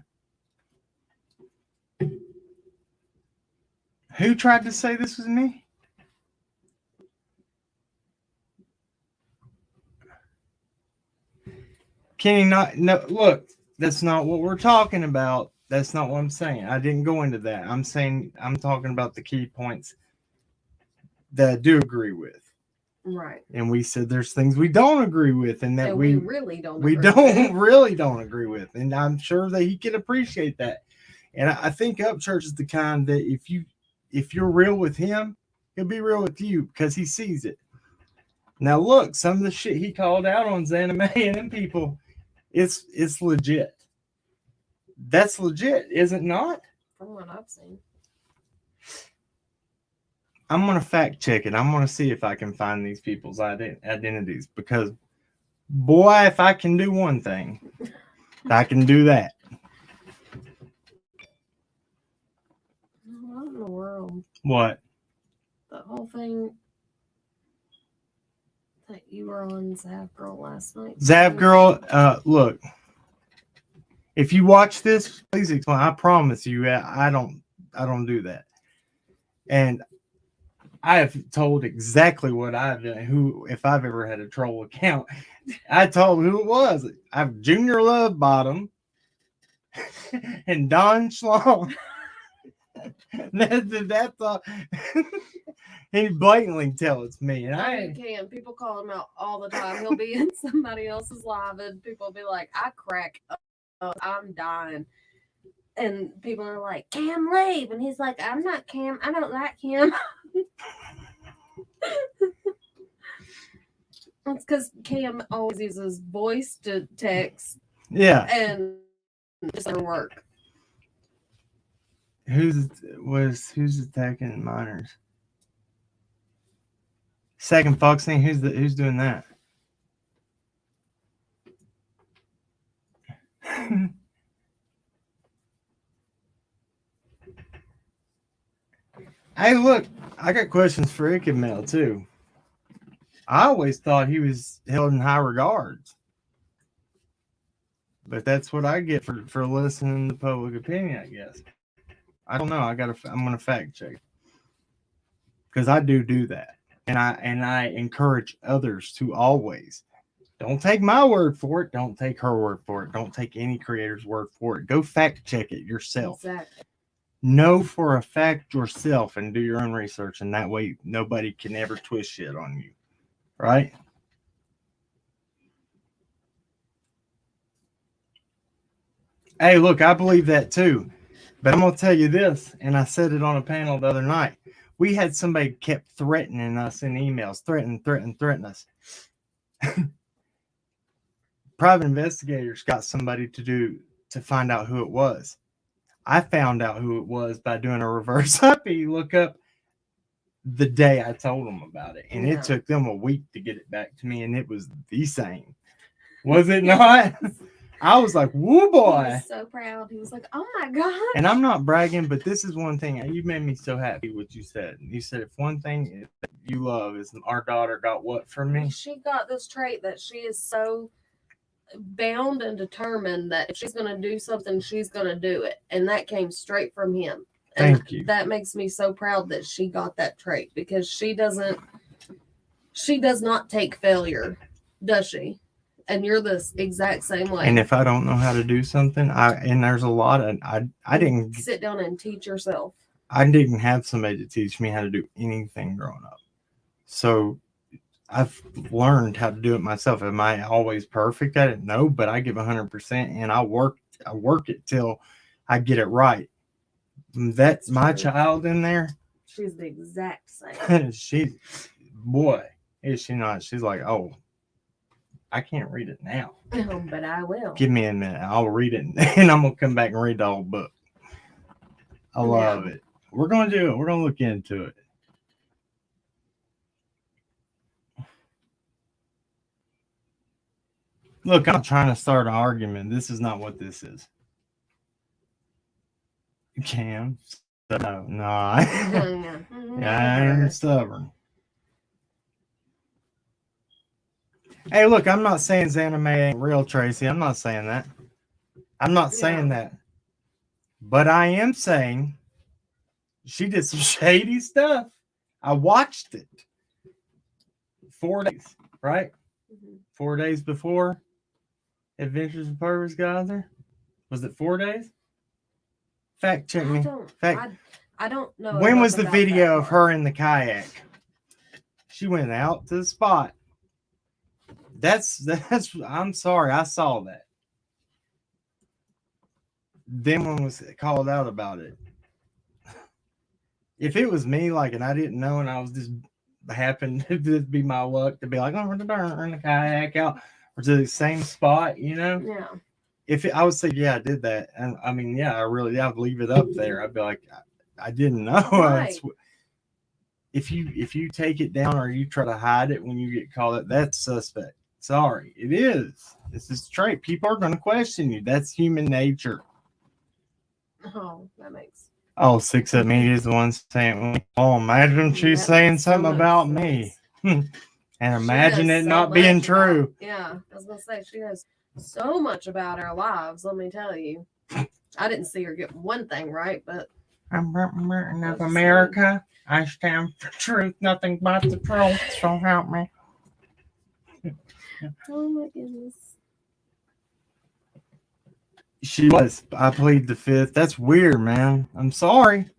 Who tried to say this was me? Kenny, no, look, that's not what we're talking about. That's not what I'm saying. I didn't go into that. I'm talking about the key points that I do agree with. Right. And we said there's things we don't agree with, and that we really don't. We really don't agree with, and I'm sure that he can appreciate that. And I think Upchurch is the kind that if you're real with him, he'll be real with you because he sees it. Now look, some of the shit he called out on Xana May and them people, it's legit. That's legit, is it not? From what I've seen. I'm going to fact check it. I'm going to see if I can find these people's identities because, boy, if I can do one thing, I can do that. What in the world? What? The whole thing that you were on Zap Girl last night. Zap Girl, look. If you watch this, please explain. I promise you, I don't do that. And I have told exactly what if I've ever had a troll account, I told who it was. I've Junior Love Bottom and Don Schlong. that's all. He blatantly tell it's me. And I can. People call him out all the time. He'll be in somebody else's live and people will be like, I crack up. I'm dying. And people are like, Cam, leave. And he's like, I'm not Cam. I don't like him. It's because Cam always uses voice to text. Yeah. And it doesn't work. Who's attacking minors? Second Foxing, who's doing that? Hey, look, I got questions for Icky Mail too. I always thought he was held in high regards, but that's what I get for listening to public opinion, I guess. I don't know. I'm gonna fact check because I do that, and I encourage others to always. Don't take my word for it. Don't take her word for it. Don't take any creator's word for it. Go fact check it yourself. Exactly. Know for a fact yourself and do your own research, and that way nobody can ever twist shit on you. Right? Hey, look, I believe that too. But I'm going to tell you this, and I said it on a panel the other night. We had somebody kept threatening us in emails, threaten us. Private investigators got somebody to find out who it was. I found out who it was by doing a reverse IP lookup the day I told them about it. And Yeah. it took them a week to get it back to me. And it was the same. Was it not? I was like, woo He boy. was so proud. He was like, "Oh my god!" And I'm not bragging, but this is one thing. You made me so happy what you said. You said if one thing you love is our daughter got what from me? She got this trait that she is so bound and determined that if she's going to do something, she's going to do it. And that came straight from him. And Thank you. that makes me so proud that she got that trait, because she does not take failure, does she? And you're the exact same way. And if I don't know how to do something, there's a lot of I didn't sit down and teach yourself. I didn't have somebody to teach me how to do anything growing up. So I've learned how to do it myself. Am I always perfect at it? No, but I give 100%, and I work it till I get it right. That's my true. child in there. She's the exact same. Boy, is she not? She's like, oh, I can't read it now. No, but I will. Give me a minute. I'll read it, and I'm going to come back and read the whole book. I love it. We're going to do it. We're going to look into it. Look, I'm trying to start an argument. This is not what this is. Cam. No. I'm stubborn. Hey, look, I'm not saying Xaname ain't real, Tracy. I'm not saying that. I'm not saying that. But I am saying she did some shady stuff. I watched it. 4 days, right? 4 days before Adventures of Purvis got there. Was it 4 days? Fact check me. I don't know. When was the video of her in the kayak? She went out to the spot. That's I'm sorry, I saw that. Then one was called out about it. If it was me, like, and I didn't know, and I was just happened to just be my luck to be like, oh, we're in the kayak out or to the same spot, you know? Yeah. I would say, yeah, I did that. And I mean, yeah, I'd leave it up there. I'd be like, I didn't know. Right. If you take it down or you try to hide it when you get called out, that's suspect. Sorry, it is. It's a trait. People are going to question you. That's human nature. Oh, that makes. Oh, 6 Up Media is the one saying, oh, imagine she's saying something about me. And imagine it not being true. Yeah, I was going to say, she knows so much about our lives, let me tell you. I didn't see her get one thing right, but. I'm of America. I stand for truth, nothing but the truth, so help me. Oh my goodness. She was. I plead the fifth. That's weird, man. I'm sorry.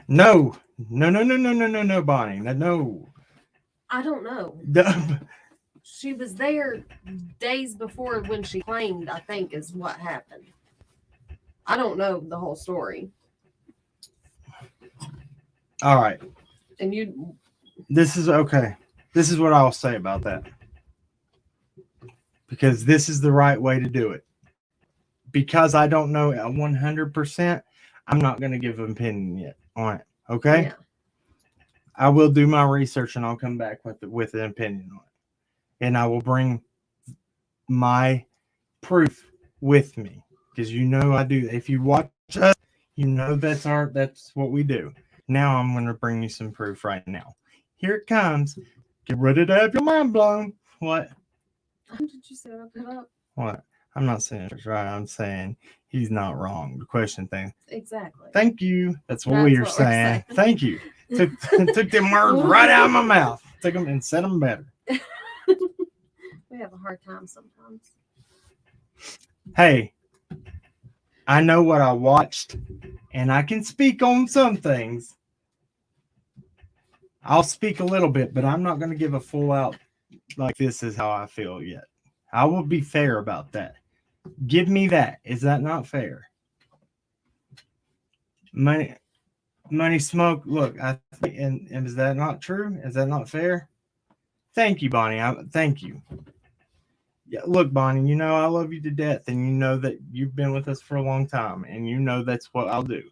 No, Bonnie. No. I don't know. She was there days before when she claimed, I think, is what happened. I don't know the whole story. All right. And you. This is okay. This is what I'll say about that. Because this is the right way to do it. Because I don't know 100%, I'm not going to give an opinion yet on it. Okay? Yeah. I will do my research and I'll come back with an opinion on it. And I will bring my proof with me. Because you know I do. If you watch us, you know that's what we do. Now I'm going to bring you some proof right now. Here it comes. Get ready to have your mind blown. What? Did you say I put up? What? I'm not saying it's right. I'm saying he's not wrong. The question thing. Exactly. Thank you. That's what we're saying. Thank you. Took them words right out of my mouth. Took them and said them better. We have a hard time sometimes. Hey, I know what I watched, and I can speak on some things. I'll speak a little bit, but I'm not going to give a full out like this is how I feel yet. I will be fair about that. Give me that. Is that not fair? Money Smoke. Look, and is that not true? Is that not fair? Thank you, Bonnie. Thank you. Yeah, look, Bonnie, you know I love you to death, and you know that you've been with us for a long time, and you know that's what I'll do.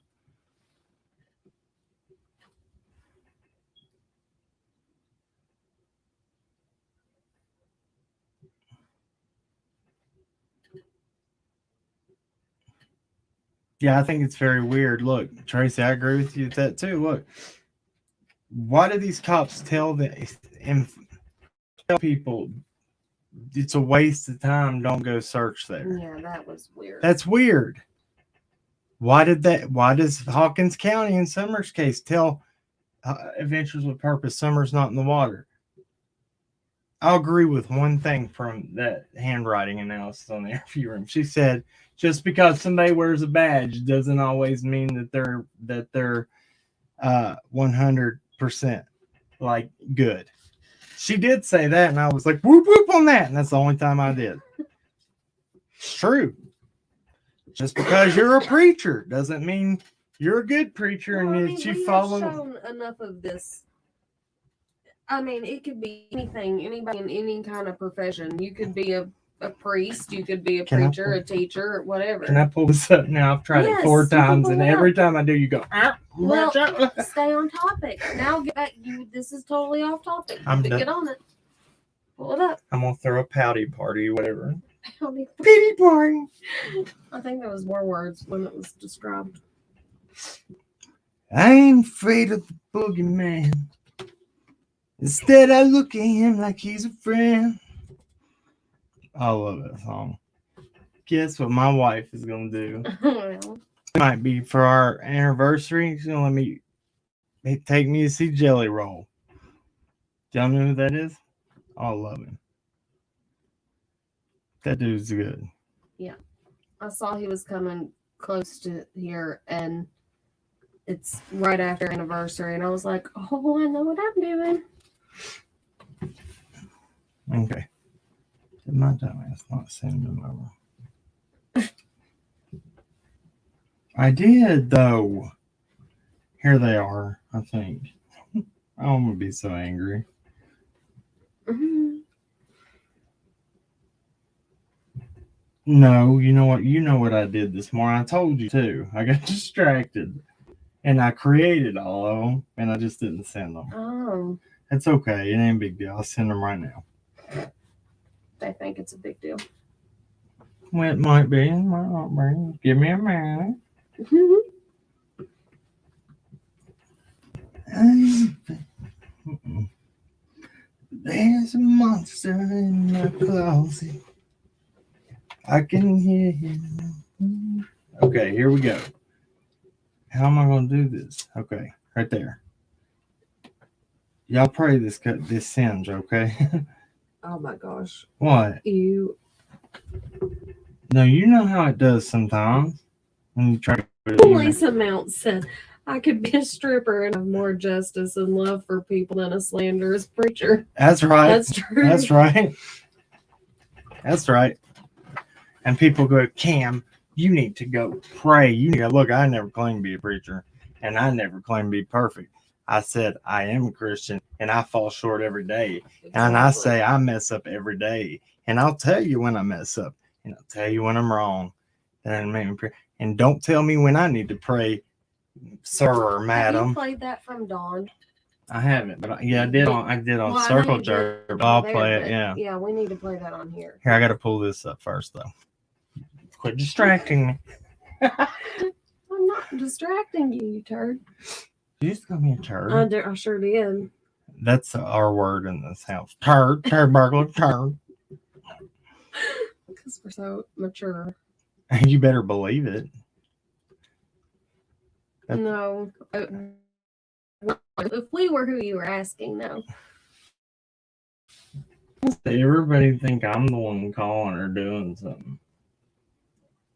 Yeah, I think it's very weird. Look, Tracy, I agree with you with that too. Look, why do these cops and tell people it's a waste of time? Don't go search there. Yeah, that was weird. That's weird. Why does Hawkins County in Summer's case tell Adventures with Purpose Summer's not in the water? I'll agree with one thing from that handwriting analysis on the interview room. She said, just because somebody wears a badge doesn't always mean that they're 100% like good. She did say that, and I was like, whoop whoop on that, and that's the only time I did. It's true. Just because you're a preacher doesn't mean you're a good preacher, Well, and I that mean, you we follow. have shown enough of this. I mean, it could be anything, anybody in any kind of profession. You could be a priest, you could be a preacher, a teacher, or whatever. Can I pull this up now? I've tried it 4 times, and every time I do, you go. Well, stay on topic. Now get back. This is totally off topic. Get on it. Pull it up. I'm gonna throw a pouty party, whatever. Pity party. I think there was more words when it was described. I ain't afraid of the boogeyman. Instead, I look at him like he's a friend. I love that song. Guess what my wife is gonna do? Well. It might be for our anniversary. She's gonna let me take me to see Jelly Roll. Do y'all know who that is? I love him. That dude's good. Yeah. I saw he was coming close to here, and it's right after anniversary, and I was like, oh, I know what I'm doing. Okay. My time is not sending them over. I did, though. Here they are, I think. I'm going to be so angry. Mm-hmm. No, you know what? You know what I did this morning. I told you, too. I got distracted. And I created all of them, and I just didn't send them. Oh. It's okay. It ain't a big deal. I'll send them right now. They think it's a big deal. Well, it might be. It might not be. Give me a minute. There's a monster in my closet. I can hear him. Okay, here we go. How am I going to do this? Okay, right there. Y'all pray this sends, okay? Oh my gosh. What? No, you know how it does sometimes. When you try to Lisa Mount said, I could be a stripper and have more justice and love for people than a slanderous preacher. That's right. That's true. That's right. That's right. And people go, Cam, you need to go pray. You need to look, I never claimed to be a preacher, and I never claimed to be perfect. I said I am a Christian, and I fall short every day. Exactly. And I say I mess up every day. And I'll tell you when I mess up, and I'll tell you when I'm wrong. And don't tell me when I need to pray, sir or madam. Have you played that from Dawn? I haven't, but yeah, I did on Circle Jerk. I'll play it, yeah. Yeah, we need to play that on here. Here, I got to pull this up first, though. Quit distracting me. I'm not distracting you, you turd. You just call me a turd. I sure did. That's our word in this house. Turd, burglar, turd. Because we're so mature. You better believe it. No. If we were who you were asking, no. Everybody think I'm the one calling or doing something.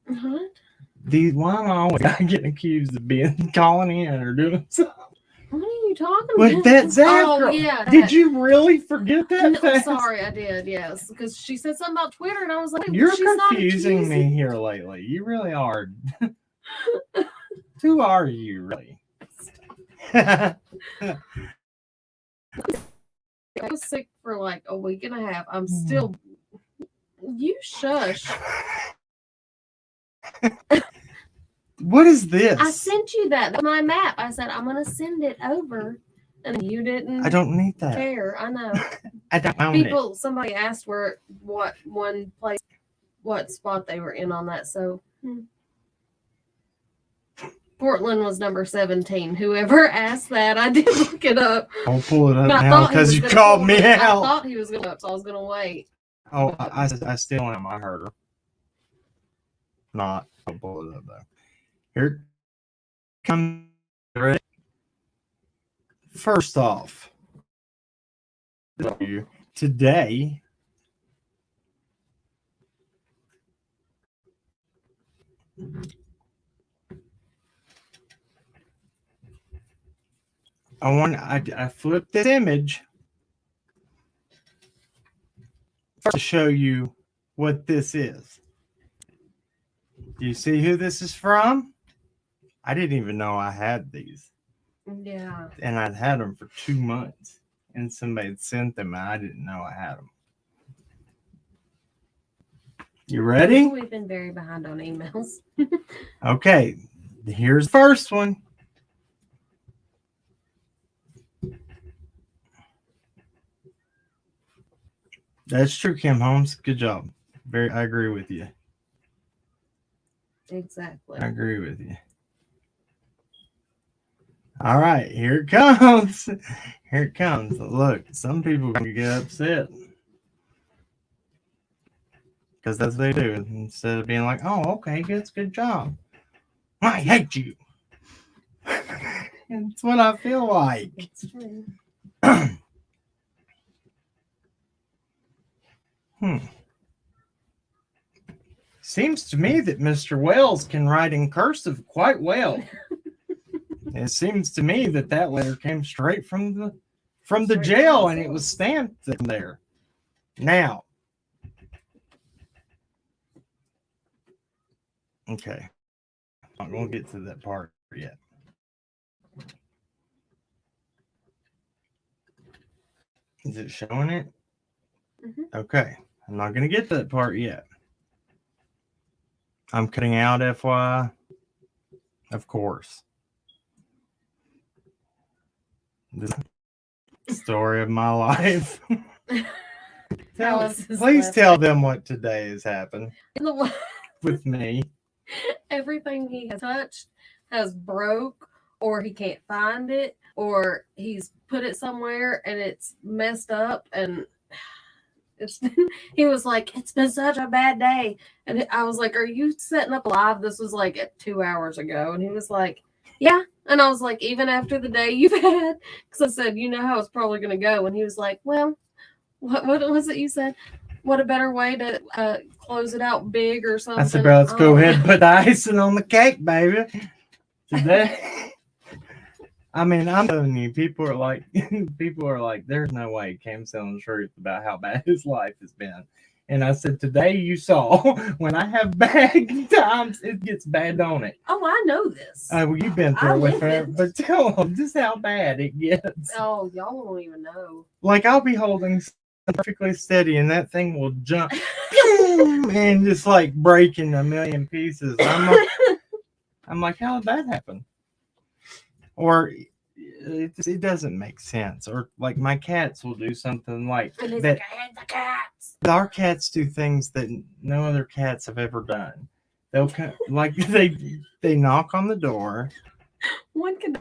What? Why am I always getting accused of being calling in or doing something? What are you talking With about? that Zach Oh, girl. yeah. Did you really forget that? No, sorry, I did, yes. Because she said something about Twitter, and I was like, you're confusing me here lately. You really are. Who are you, really? I was sick for like a week and a half. I'm still. You shush. What is this? I sent you that. That's my map. I said I'm gonna send it over, and you didn't. I don't need that. Care. I know. I don't own it. People. Somebody asked what spot they were in on that. So. Portland was number 17. Whoever asked that, I did look it up. I'll pull it up now because you called me out. I thought he was going to, so I was going to wait. Oh, I still am. I heard her. Not. I'll pull it up though. Here comes. First off, today. I flipped this image to show you what this is. Do you see who this is from? I didn't even know I had these. Yeah. And I'd had them for 2 months. And somebody had sent them and I didn't know I had them. You ready? We've been very behind on emails. Okay. Here's the first one. That's true, Kim Holmes. Good job. I agree with you. Exactly. I agree with you. All right, here it comes. Here it comes. Look, some people can get upset because that's what they do. Instead of being like, "Oh, okay, good job," I hate you. That's what I feel like. It's true. Seems to me that Mr. Wells can write in cursive quite well. It seems to me that letter came straight from the jail and it was stamped there. Now, okay, I'm not going to get to that part yet. Is it showing it? Mm-hmm. Okay, I'm not going to get to that part yet. I'm cutting out FY, of course. This story of my life. Please tell them what today has happened with me. Everything he has touched has broke, or he can't find it, or he's put it somewhere and it's messed up, and he was like, "It's been such a bad day," and I was like, "Are you setting up live?" This was like 2 hours ago, and he was like, "Yeah." And I was like, "Even after the day you've had?" Because I said, "You know how it's probably going to go." And he was like, "Well, what was it you said? What a better way to close it out big or something?" I said, "Bro, let's go ahead and put the icing on the cake, baby." Today, I mean, I'm telling you, people are like, "There's no way Cam's telling the truth about how bad his life has been." And I said, "Today you saw when I have bad times, it gets bad, don't it?" Oh, I know this. Well, you've been through it with her, but tell them just how bad it gets. Oh, y'all won't even know. Like, I'll be holding perfectly steady, and that thing will jump and just like break in a million pieces. I'm like, how did that happen? Or it doesn't make sense. Or like my cats will do something like that. Like, I hate the cats. Our cats do things that no other cats have ever done. They'll like they knock on the door. One can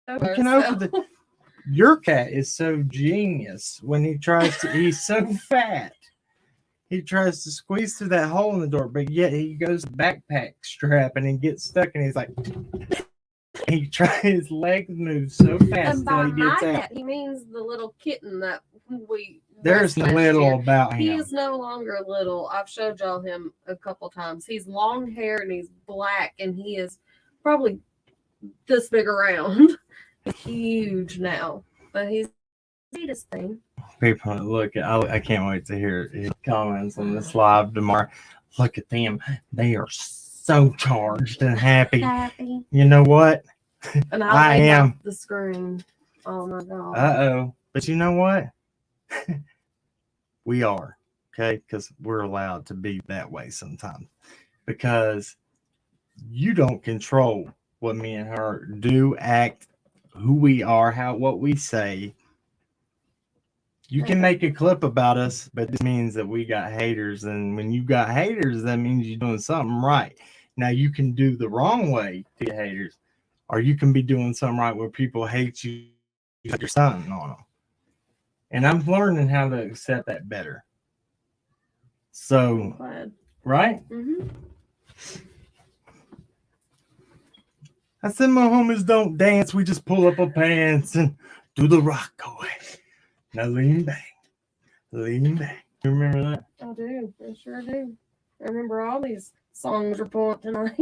open the. Your cat is so genius when he tries to. He's so fat. He tries to squeeze through that hole in the door, but yet he goes to the backpack strap and he gets stuck, and he's like. He tries. His legs move so fast until he gets out. He means the little kitten that we. There's no little about him. He is no longer little. I've showed y'all him a couple times. He's long hair and he's black, and he is probably this big around. Huge now, but he's the sweetest thing. People, look, I can't wait to hear his comments on this live tomorrow. Look at them. They are so charged and happy. You know what? And I laid am. off the screen. Oh my god. Uh-oh. But you know what? We are. Okay? Because we're allowed to be that way sometimes. Because you don't control what me and her do, act, who we are, what we say. You can make a clip about us, but this means that we got haters. And when you got haters, that means you're doing something right. Now, you can do the wrong way to get haters, or you can be doing something right where people hate you, like you're something on them. And I'm learning how to accept that better. So, right? Mm-hmm. I said, my homies don't dance. We just pull up our pants and do the rock away. Now lean back. Lean back. You remember that? I do. I sure do. I remember all these songs are pulling tonight.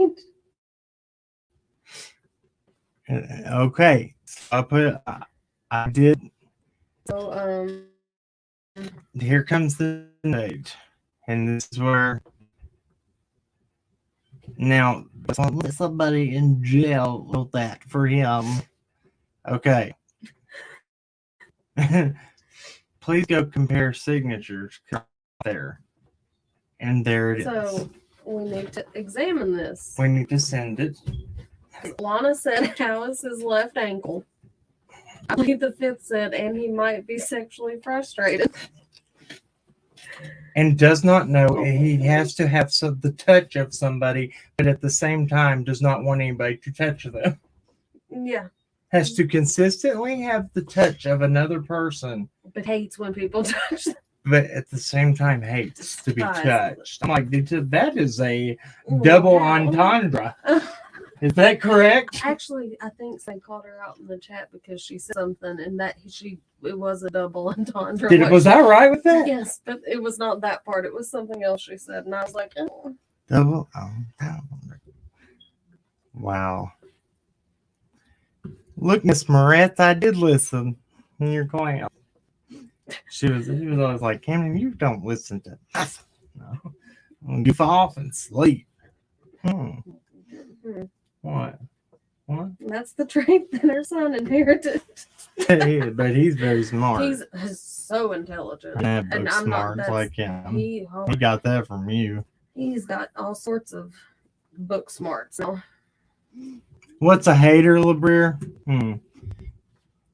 Okay. I did. So, Here comes the page. And this is where. Now, somebody in jail wrote that for him. Okay. Please go compare signatures there. And there it is. So we need to examine this. We need to send it. Lana said, how is his left ankle? I believe the fifth said, and he might be sexually frustrated. And does not know he has to have the touch of somebody, but at the same time does not want anybody to touch them. Yeah. Has to consistently have the touch of another person, but hates when people touch them. But at the same time hates to be touched. I'm like, that is a Ooh, double wow. entendre. Is that correct? Actually, I think they called her out in the chat because she said something, and that it was a double entendre. Was I right with that? Yes, but it was not that part. It was something else she said, and I was like, oh. Double entendre. Wow. Look, Miss Moretz, I did listen in your class. She was always like, Camden, you don't listen to nothing. No. You fall off and sleep. What? That's the trait that her son inherited. But he's very smart. He's so intelligent. Yeah, and I'm smart like him. He got that from you. He's got all sorts of book smarts. So. What's a hater, LeBrier?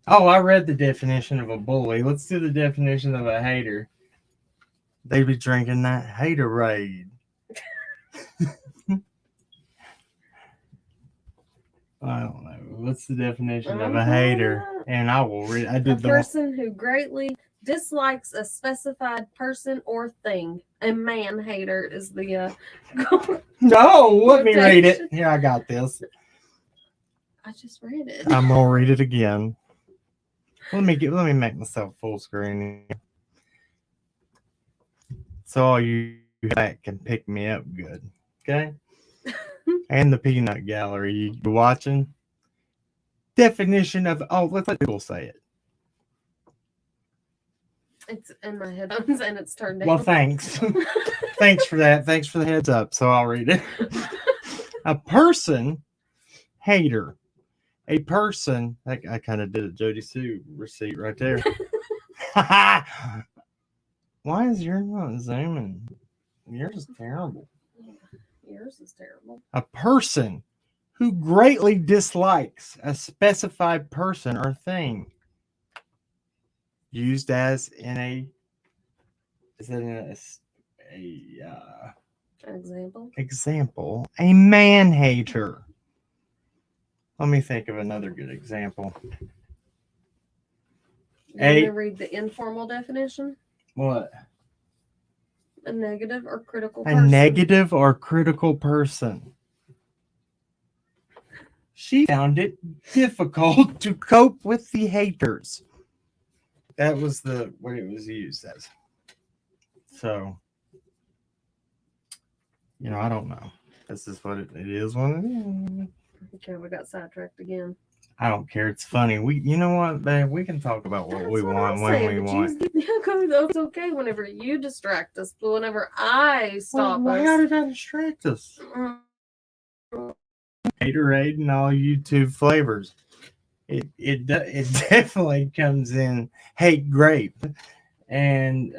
Oh, I read the definition of a bully. Let's do the definition of a hater. They be drinking that haterade. I don't know. What's the definition of a hater? And I will read. I did a person who greatly dislikes a specified person or thing. A man hater is the. No, let me read it. Here, I got this. I just read it. I'm gonna read it again. Let me make myself full screen here. So all you that can pick me up good. Okay? And the peanut gallery you watching. Definition of let's let people say it. It's in my headphones and it's turned down. Well, thanks. Thanks for that. Thanks for the heads up. So I'll read it. A person hater. A person, I kind of did a Jody Sue receipt right there. Why is yours not zooming? Yours is terrible. Yeah, yours is terrible. A person who greatly dislikes a specified person or thing. Used as in a, is it an example? Example. A man hater. Let me think of another good example. You want to read the informal definition? What? A negative or critical person. A negative or critical person. She found it difficult to cope with the haters. That was what it was used as. So, I don't know. This is what it is. What it is. Okay, we got sidetracked again. I don't care. It's funny. You know what, babe? We can talk about what we want when we want. It's okay whenever you distract us, but whenever I stop us. How did I distract us? Gatorade and all YouTube flavors. It definitely comes in hate grape and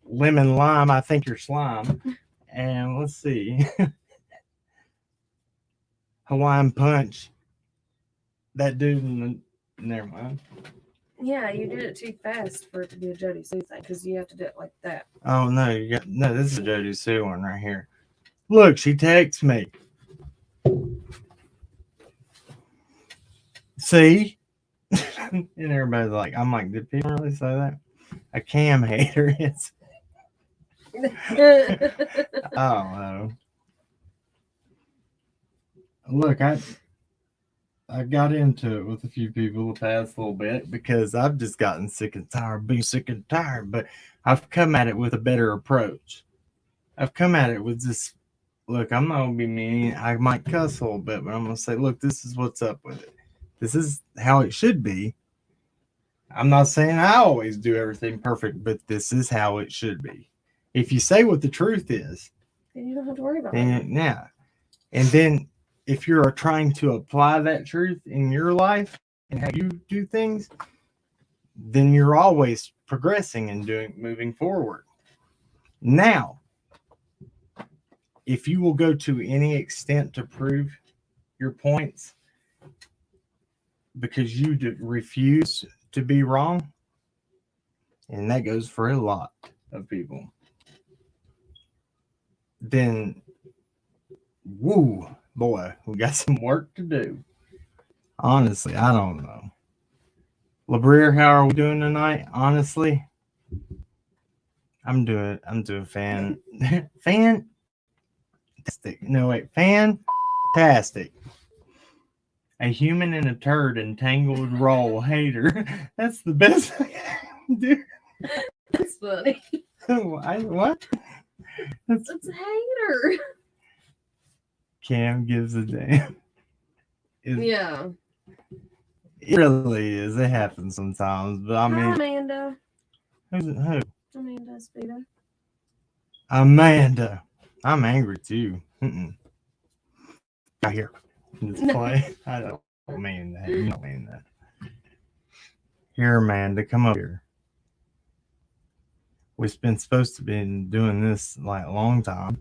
lemon lime. I think you're slime. And let's see, Hawaiian punch. That dude in the never mind. Yeah, you did it too fast for it to be a Jody Sue thing because you have to do it like that. Oh no, no. This is a Jody Sue one right here. Look, she texts me. See, and everybody's like, I'm like, did people really say that? A cam hater is. I don't know. Look, I got into it with a few people the past little bit because I've just gotten sick and tired of being sick and tired, but I've come at it with a better approach. I've come at it with this, look, I'm not going to be mean. I might cuss a little bit, but I'm going to say, look, this is what's up with it. This is how it should be. I'm not saying I always do everything perfect, but this is how it should be. If you say what the truth is, then you don't have to worry about then, it. Yeah. And then if you're trying to apply that truth in your life and how you do things, then you're always progressing and moving forward. Now, if you will go to any extent to prove your points because you refuse to be wrong, and that goes for a lot of people, then, woo, boy, we got some work to do. Honestly, I don't know. LeBrier, how are we doing tonight? Honestly, I'm doing fantastic. No, wait, fantastic. A human and a turd entangled roll hater. That's the best thing I can do. That's funny. What? It's a hater. Cam gives a damn. Yeah. It really is. It happens sometimes, but I mean, Hi, Amanda. Who? Amanda Speedo. Amanda. I'm angry too. Out here. Let's play. I don't mean that. You don't mean that. Here, Amanda, come up here. We've been supposed to be doing this like a long time.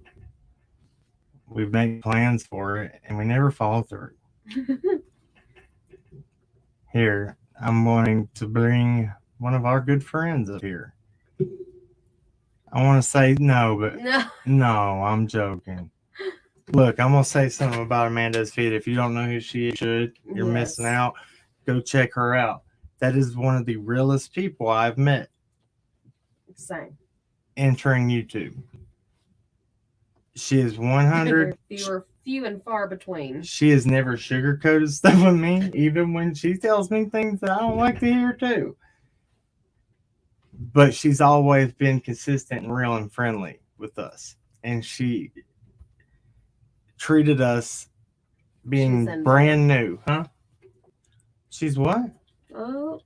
We've made plans for it, and we never follow through. Here, I'm wanting to bring one of our good friends up here. I want to say no, but no, I'm joking. Look, I'm going to say something about Amanda's feet. If you don't know who she is, you're missing out. Go check her out. That is one of the realest people I've met. Same. Entering YouTube. She is 100. Few and far between. She has never sugarcoated stuff with me, even when she tells me things that I don't like to hear too. But she's always been consistent and real and friendly with us. And she treated us being brand new. Huh? She's what? Oh.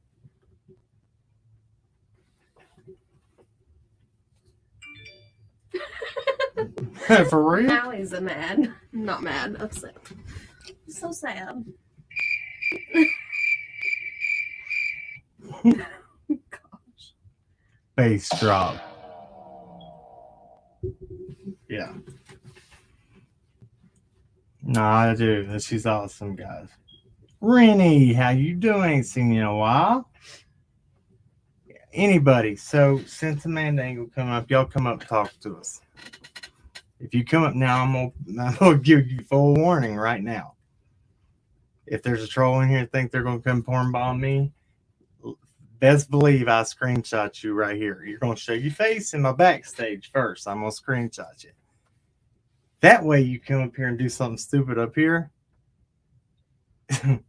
For real? Now he's mad. Not mad, upset. So sad. Gosh. Bass drop. Yeah. No, I do. She's awesome, guys. Rennie, how you doing? Ain't seen you in a while. Anybody. So since Amanda ain't gonna come up, y'all come up and talk to us. If you come up now, I'm gonna give you full warning right now. If there's a troll in here that think they're gonna come porn bomb me, best believe I screenshot you right here. You're gonna show your face in my backstage first. I'm gonna screenshot you. That way you come up here and do something stupid up here. I'm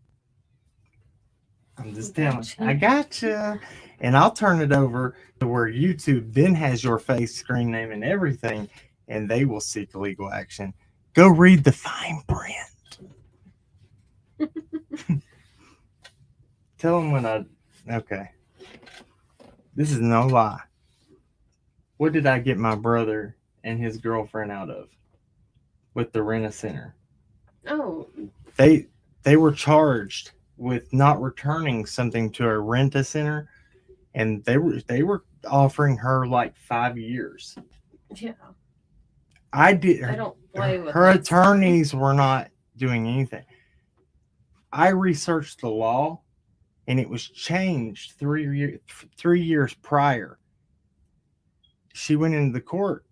just telling you. I gotcha. And I'll turn it over to where YouTube then has your face, screen name, and everything, and they will seek legal action. Go read the fine print. Tell them when okay. This is no lie. What did I get my brother and his girlfriend out of with the rent a center? Oh, They were charged with not returning something to a rent-a-center, and they were offering her like 5 years. yeah. I did. I don't play with Her that stuff. attorneys were not doing anything. I researched the law, and it was changed 3 years prior. She went into the court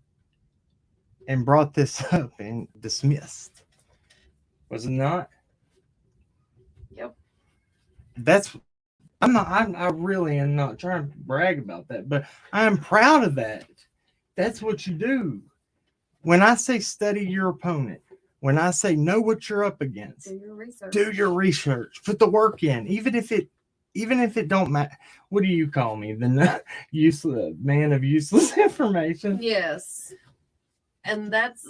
and brought this up and dismissed. Was it not? Yep. That's I really am not trying to brag about that, but I am proud of that. That's what you do. When I say study your opponent, when I say know what you're up against, Do your research. put the work in, even if it don't matter. What do you call me? The useless man of useless information. Yes, and that's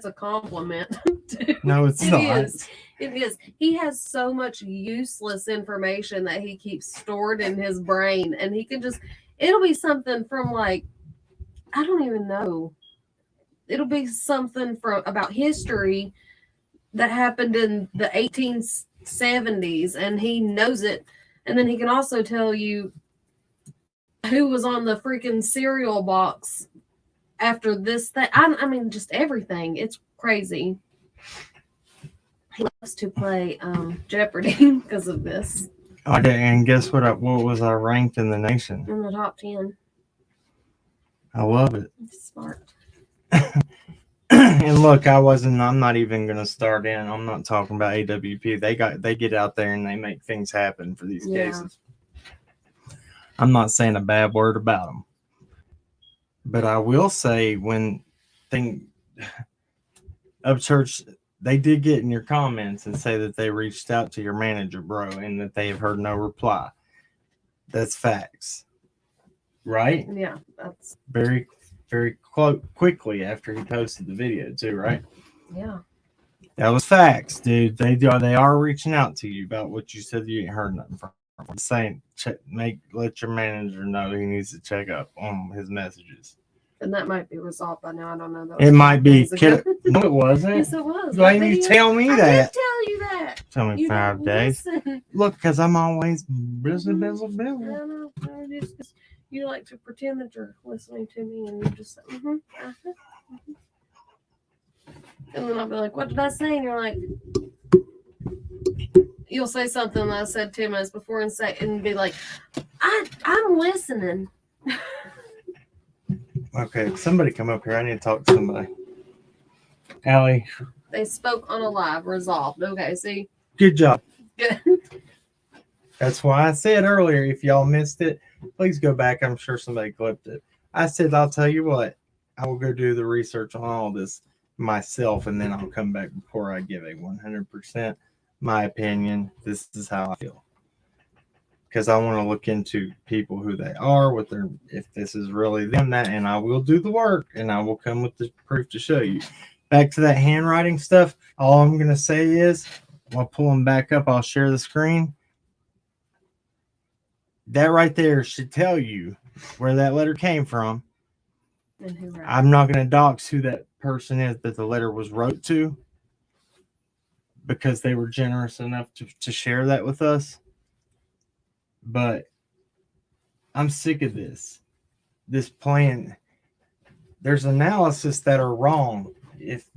a compliment. No, it's It not. is. It is. He has so much useless information that he keeps stored in his brain, and he can just. It'll be something from like I don't even know. It'll be something from about history that happened in the 1870s, and he knows it. And then he can also tell you who was on the freaking cereal box after this thing. I mean, just everything. It's crazy. He loves to play Jeopardy because of this. Okay, and guess what? What was I ranked in the nation? In the top 10. I love it. It's smart. And look, I'm not even gonna start in. I'm not talking about AWP. They get out there and they make things happen for these cases. I'm not saying a bad word about them, but I will say when Upchurch, they did get in your comments and say that they reached out to your manager, bro, and that they have heard no reply. That's facts, right? Yeah, that's very, very quickly after he posted the video too, right? Yeah. That was facts, dude. They are reaching out to you about what you said you ain't heard nothing from. I'm saying let your manager know he needs to check up on his messages. And that might be resolved by now. I don't know. It might be. No, it wasn't. Yes, it was. Why didn't you tell me I that? did tell you that. Tell me You 5 don't days. listen. Look, because I'm always busy. I know. You like to pretend that you're listening to me, and you just say, and then I'll be like, "What did I say?" And you're like, you'll say something that I said 2 minutes before, and be like, "I'm listening." Okay, somebody come up here. I need to talk to somebody. Allie. They spoke on a live. Resolved. Okay, see? Good job. Good. That's why I said earlier, if y'all missed it, please go back. I'm sure somebody clipped it. I said, I'll tell you what, I will go do the research on all this myself, and then I'll come back before I give a 100% my opinion. This is how I feel. Because I want to look into people, who they are, if this is really them, and I will do the work, and I will come with the proof to show you. Back to that handwriting stuff, all I'm going to say is, I'll pull them back up, I'll share the screen. That right there should tell you where that letter came from. And who wrote it. I'm not going to dox who that person is that the letter was wrote to, because they were generous enough to share that with us. But I'm sick of this plan. There's analysis that are wrong. If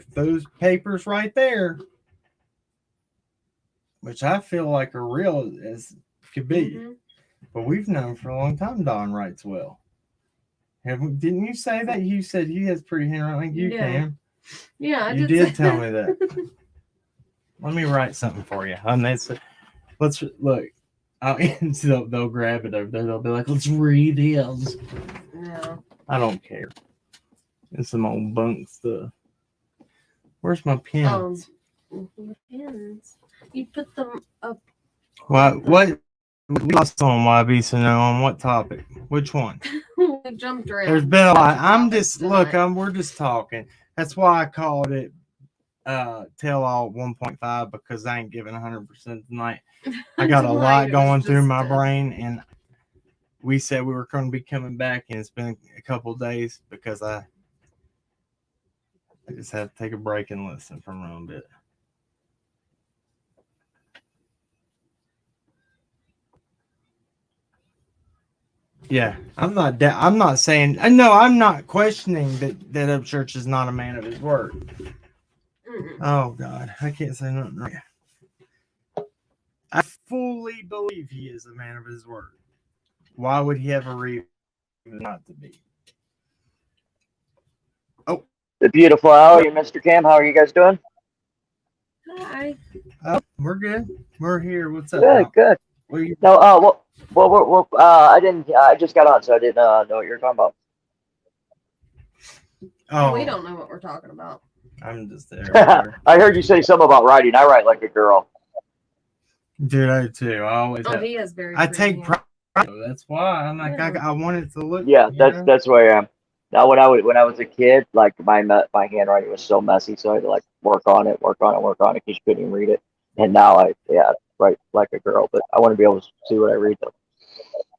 those papers right there, which I feel like are real as could be, but we've known for a long time Don writes well. Didn't you say that? You said he has pretty handwriting. You can. Yeah, you did tell me that. Let me write something for you. Let's look. They'll grab it over there. They'll be like, "Let's read his." No. I don't care. It's some old bunk stuff. Where's my pens? Pens. You put them up. What? We lost on YB, so now on what topic? Which one? We jumped around. There's been a lot. We're just talking. That's why I called it Tell All 1.5, because I ain't giving 100% tonight. I got a lot going through my brain, and we said we were going to be coming back, and it's been a couple days because I just have to take a break and listen for a little bit. Yeah, I'm not saying. No, I'm not questioning that Upchurch is not a man of his word. Oh God, I can't say nothing right. I fully believe he is a man of his word. Why would he have a reason not to be? Oh, The beautiful Allie and Mr. Cam, how are you guys doing? Hi. we're good. We're here. What's up? Good, good. What are you? No, I didn't. I just got on, so I didn't know what you were talking about. Oh, we don't know what we're talking about. I'm just there. I heard you say something about writing. I write like a girl. Dude, I do too. I always. He is very. I take pride. That's why I'm like I want it to look. Yeah, that's where I am. Now, when I was a kid, like my handwriting was so messy, so I had to like work on it, because you couldn't even read it. And now I write like a girl, but I want to be able to see what I read though,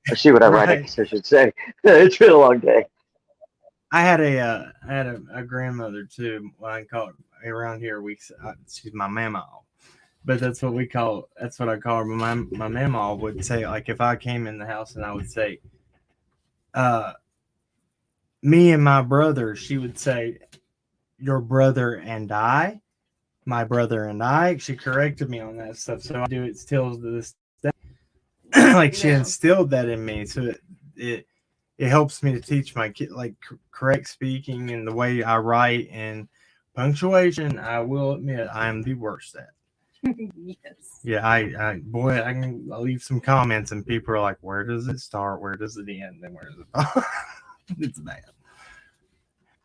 or see what I write. I guess I should say. It's been a long day. I had a grandmother too. When I call her around here, she's my mama, but that's what we call. That's what I call her. My mama would say, like, if I came in the house and I would say, me and my brother, she would say, your brother and I, my brother and I. She corrected me on that stuff, so I do it still to this day. Like she instilled that in me, so it helps me to teach my kid like correct speaking and the way I write and punctuation. I will admit I am the worst at. Yes. Yeah, I can leave some comments and people are like, where does it start? Where does it end? And where does it? It's bad.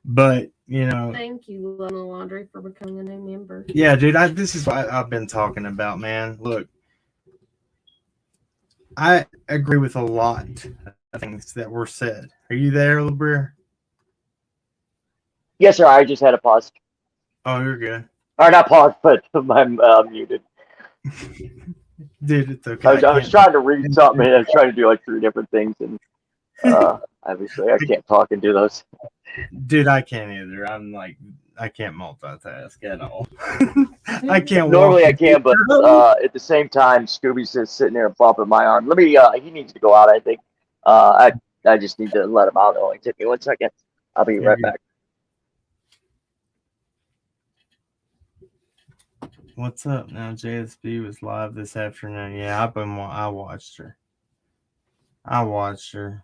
But thank you, Lana Laundry, for becoming a new member. Yeah, dude, this is what I've been talking about, man. Look, I agree with a lot of things that were said. Are you there, LeBreer? Yes, sir. I just had a pause. Oh, you're good. Or not pause, but I'm muted. Dude, it's okay. I was trying to read something, and I was trying to do like 3 different things, and obviously I can't talk and do those. Dude, I can't either. I can't multitask at all. I can't. Normally I can, but at the same time, Scooby's just sitting there bumping my arm. Let me. He needs to go out. I think. I just need to let him out. It'll only take me 1 second. I'll be right back. What's up now? JSB was live this afternoon. Yeah, I watched her.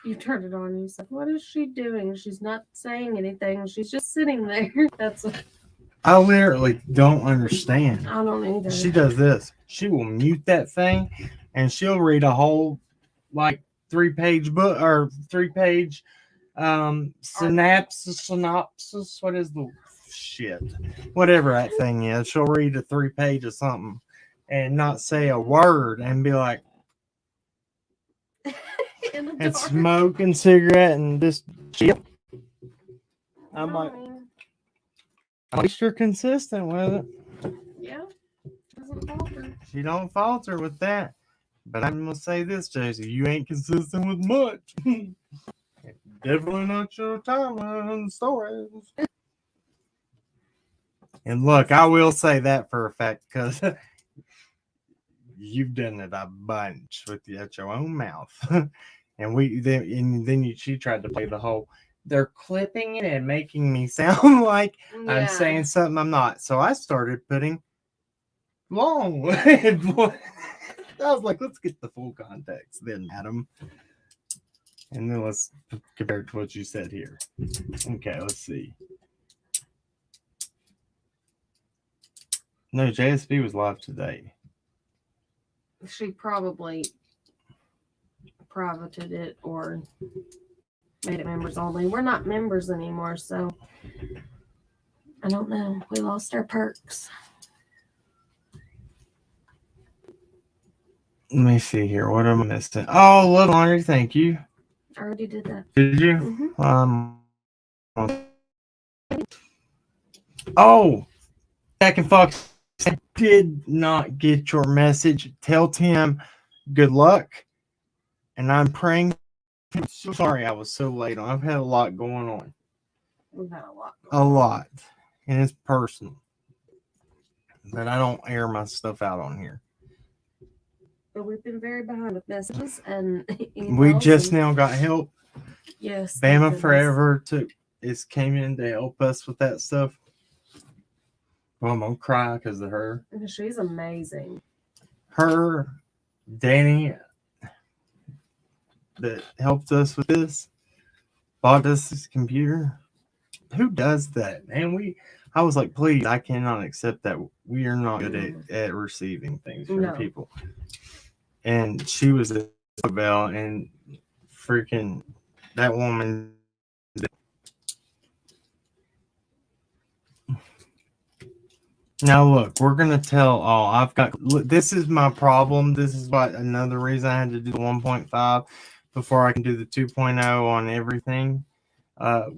You turned it on and you said, what is she doing? She's not saying anything. She's just sitting there. I literally don't understand. I don't either. She does this. She will mute that thing and she'll read a whole 3-page book or 3-page synopsis. What is the shit? Whatever that thing is. She'll read a 3-page of something and not say a word and be like, and smoking cigarette and just shit. I'm like, at least you're consistent with it. Yeah. Doesn't falter. She don't falter with that. But I'm gonna say this, Jason, you ain't consistent with much. Definitely not your timeline stories. And look, I will say that for a fact because you've done it a bunch with at your own mouth. And she tried to play the whole, they're clipping it and making me sound like I'm saying something I'm not. So I started putting long. I was like, let's get the full context then, Adam. And then let's compare it to what you said here. Okay, let's see. No, JSB was live today. She probably privated it or made it members only. We're not members anymore, so I don't know. We lost our perks. Let me see here. What am I missing? Oh, Love Laundry, thank you. I already did that. Did you? Mm-hmm. Oh, Jack and Fox, I did not get your message. Tell Tim good luck. And I'm praying. I'm so sorry I was so late on. I've had a lot going on. We've had a lot. A lot. And it's personal. But I don't air my stuff out on here. But we've been very behind with messages and emails. We just now got help. Yes. thank Bama goodness. Forever came in to help us with that stuff. Well, I'm gonna cry because of her. She's amazing. Her, Danny, that helped us with this, bought us this computer. Who does that, man? I was like, please, I cannot accept that. We are not good at receiving things from people. And she was a bell, and freaking that woman. Now look, we're gonna tell all. This is my problem. This is another reason I had to do the 1.5 before I can do the 2.0 on everything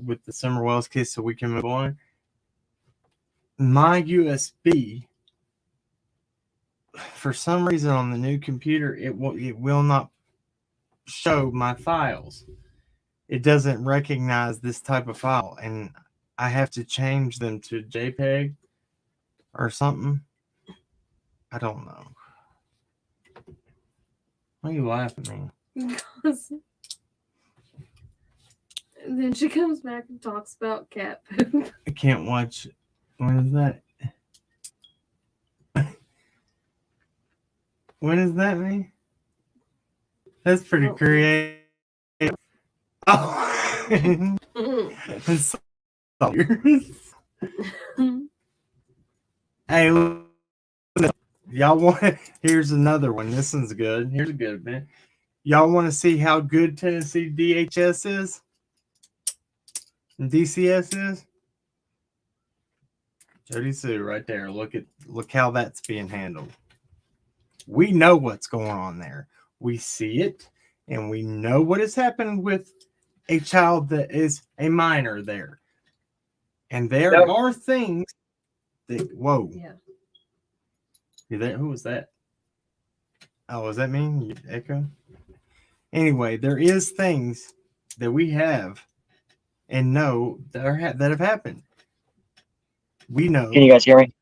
with the Summer Wells kit, so we can move on. My USB, for some reason on the new computer, it will not show my files. It doesn't recognize this type of file, and I have to change them to JPEG or something. I don't know. Why are you laughing at me? And then she comes back and talks about cat poop. I can't watch. What is that? What does that mean? That's pretty creative. Oh, it's so weird. Hey, y'all want? Here's another one. This one's good. Here's a good bit. Y'all want to see how good Tennessee DHS is? And DCS is? Jody Sue, right there. Look how that's being handled. We know what's going on there. We see it, and we know what has happened with a child that is a minor there. And there are things that, whoa. Yeah. Who was that? Oh, was that me? Echo? Anyway, there is things that we have and know that have happened. We know. Can you guys hear me?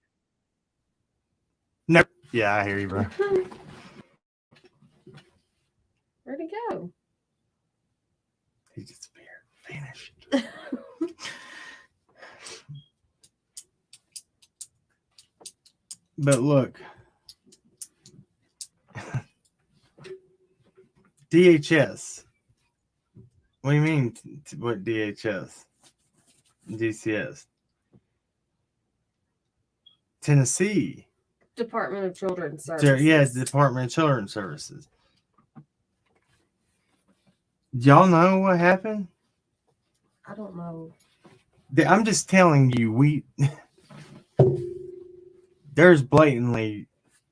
No. Yeah, I hear you, bro. Where'd he go? He disappeared. Vanished. But look. DHS. What do you mean? What DHS? DCS. Tennessee. Department of Children's Services. Yes, Department of Children's Services. Y'all know what happened? I don't know. I'm just telling you, there's blatantly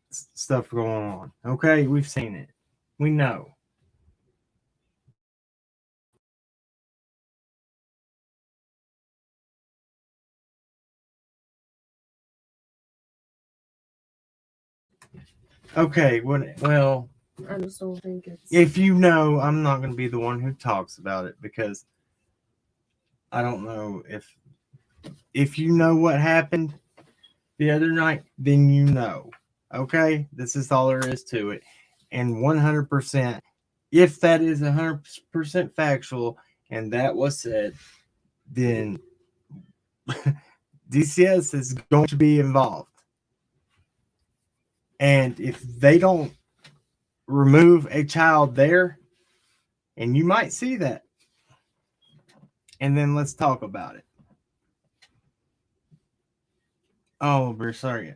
stuff going on. Okay, we've seen it. We know. Okay, well, I just don't think it's. If you know, I'm not going to be the one who talks about it because I don't know if you know what happened the other night, then you know. Okay, this is all there is to it, and 100%. If that is 100% factual and that was said, then DCS is going to be involved. And if they don't remove a child there, and you might see that, and then let's talk about it. Oh, we're sorry.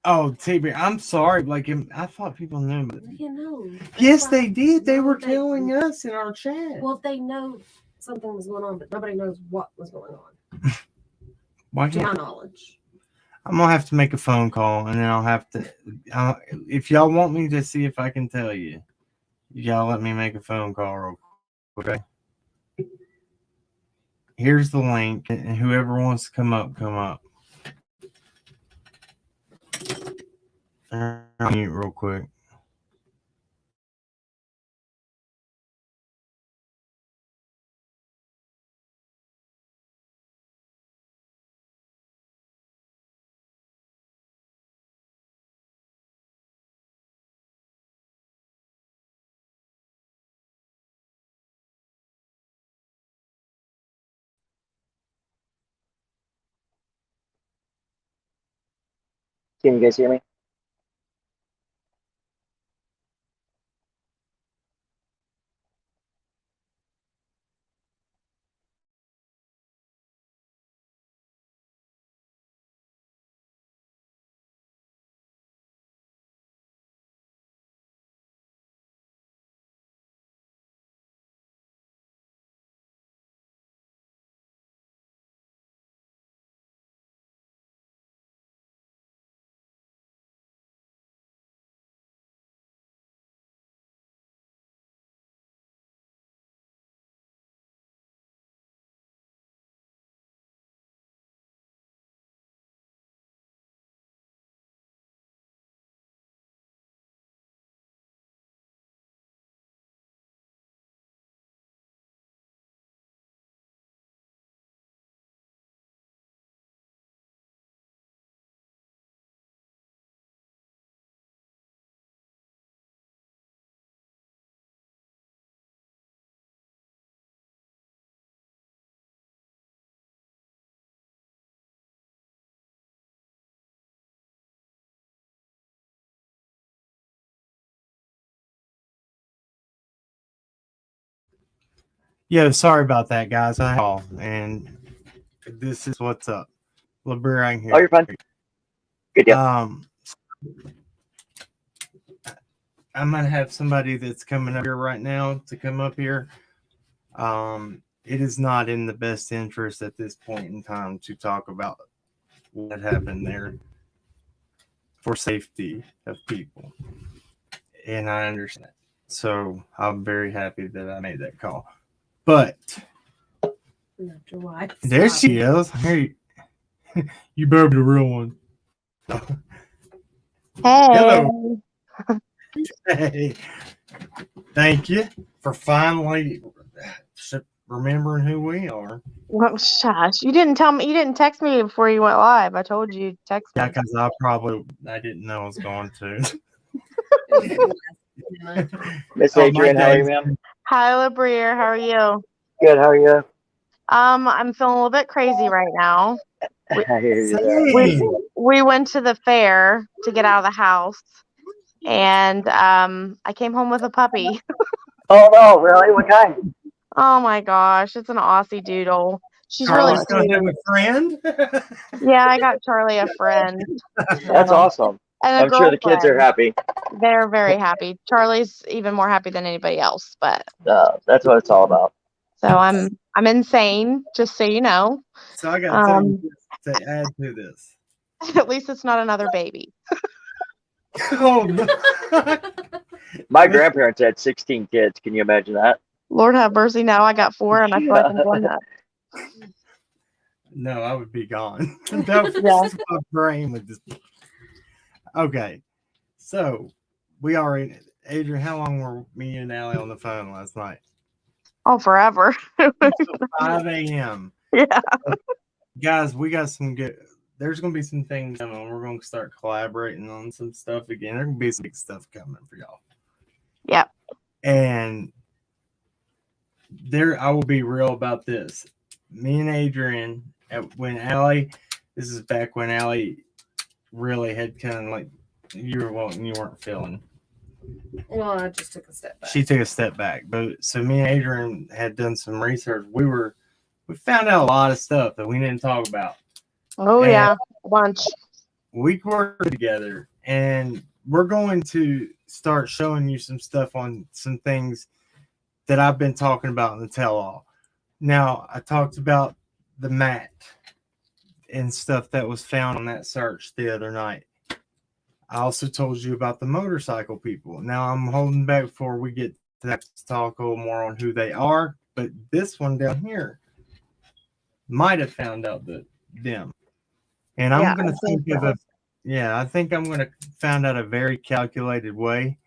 Oh, T-Bear, I'm sorry. Like, I thought people knew. But You know. yes, they did. They were telling us in our chat. Well, they know something was going on, but nobody knows what was going on. Why To can't my knowledge. I'm gonna have to make a phone call, and then I'll have to. If y'all want me to see if I can tell you, y'all let me make a phone call real quick. Okay. Here's the link, and whoever wants to come up, come up. I'll mute real quick. Can you guys hear me? Yeah, sorry about that, guys. And this is what's up. Librarian here. Oh, you're fine. Good deal. I'm gonna have somebody that's coming up here right now to come up here. It is not in the best interest at this point in time to talk about what happened there for safety of people, and I understand. So I'm very happy that I made that call. But there she is. Hey, you better be the real one. Hey. Hello. Hey. Thank you for finally remembering who we are. Well, shush. You didn't tell me. You didn't text me before you went live. I told you to text me. Yeah, because I didn't know I was going to. Miss Adrian, how are you, ma'am? Hi, Labrier. How are you? Good. How are you? I'm feeling a little bit crazy right now. I hear you there. We went to the fair to get out of the house, and I came home with a puppy. Oh no, really? What kind? Oh my gosh, it's an Aussie Doodle. She's Charlie's really gonna cute. have a friend. Yeah, I got Charlie a friend. That's awesome. And a I'm sure the kids are happy. They're very happy. Charlie's even more happy than anybody else. But that's what it's all about. So I'm insane, just so you know. So I got something to add to this. At least it's not another baby. Oh no. My grandparents had 16 kids. Can you imagine that? Lord have mercy. Now I got 4, and I feel like I'm going nuts. No, I would be gone. My brain would just. Okay, so we already. Adrian, how long were me and Allie on the phone last night? Oh, forever. 5 a.m. Yeah. Guys, we got some good. There's going to be some things coming. We're going to start collaborating on some stuff again. There's going to be some big stuff coming for y'all. Yep. And I will be real about this. Me and Adrian, when Allie, this is back when Allie really had kind of like, you weren't feeling. Well, I just took a step back. She took a step back. But so me and Adrian had done some research. We found out a lot of stuff that we didn't talk about. Oh, yeah. A bunch. We worked together, and we're going to start showing you some stuff on some things that I've been talking about in the tell-all. Now, I talked about the mat and stuff that was found on that search the other night. I also told you about the motorcycle people. Now, I'm holding back before we get to that to talk a little more on who they are, but this one down here might have found out them. And I'm going to think of I think I'm going to find out a very calculated way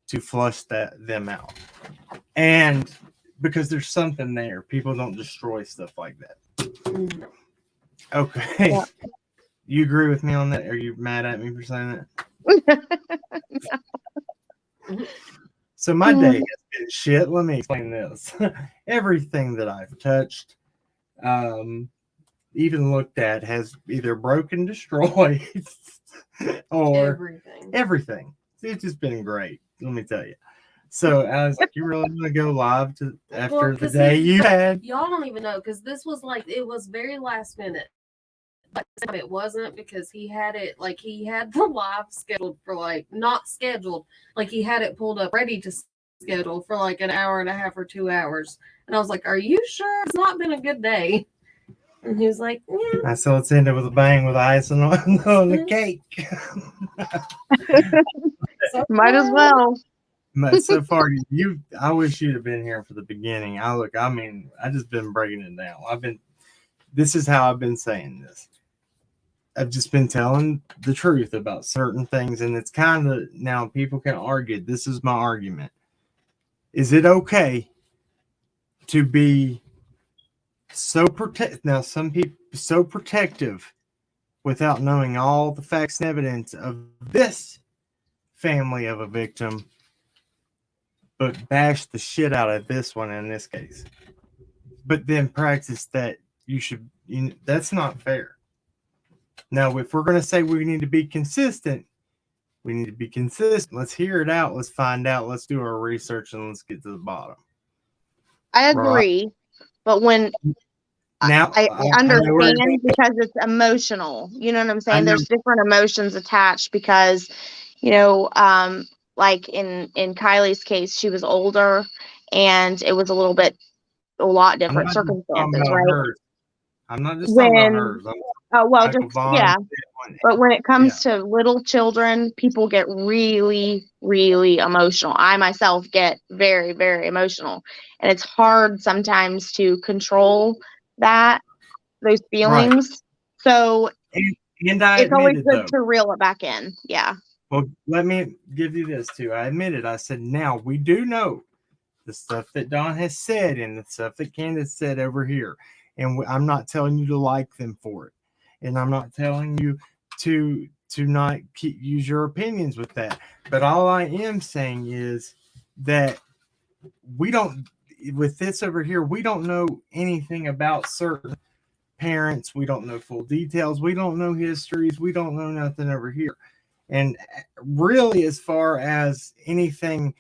to flush them out. And because there's something there, people don't destroy stuff like that. Okay. Yeah. You agree with me on that? Are you mad at me for saying that? So my day has been shit. Let me explain this. Everything that I've touched, even looked at has either broken, destroyed, or everything. It's just been great. Let me tell you. So I was like, you really want to go live after the day you had? Y'all don't even know, because this was like, it was very last minute. But it wasn't, because he had it, like, he had the live scheduled for, like, not scheduled. Like, he had it pulled up ready to schedule for like an hour and a half or 2 hours. And I was like, are you sure it's not been a good day? And he was like, yeah. I said, let's end it with a bang with icing on the cake. Might as well. But so far, I wish you'd have been here for the beginning. I just been breaking it down. This is how I've been saying this. I've just been telling the truth about certain things, and it's kind of, now people can argue. This is my argument. Is it okay to be so some people so protective without knowing all the facts and evidence of this family of a victim, but bash the shit out of this one in this case, but then practice that that's not fair. Now, if we're going to say we need to be consistent, we need to be consistent. Let's hear it out. Let's find out. Let's do our research, and let's get to the bottom. I agree, but when now I understand, because it's emotional. You know what I'm saying? There's different emotions attached, because, like in Kylie's case, she was older, and it was a lot different circumstances, right? Hers. I'm not just talking about hers. But when it comes to little children, people get really, really emotional. I myself get very, very emotional, and it's hard sometimes to control those feelings. Right. So it's always good to reel it back in. Yeah. Well, let me give you this too. I admitted. I said, now we do know the stuff that Don has said and the stuff that Candace said over here. And I'm not telling you to like them for it. And I'm not telling you to not use your opinions with that. But all I am saying is that with this over here, we don't know anything about certain parents. We don't know full details. We don't know histories. We don't know nothing over here. And really, as far as anything,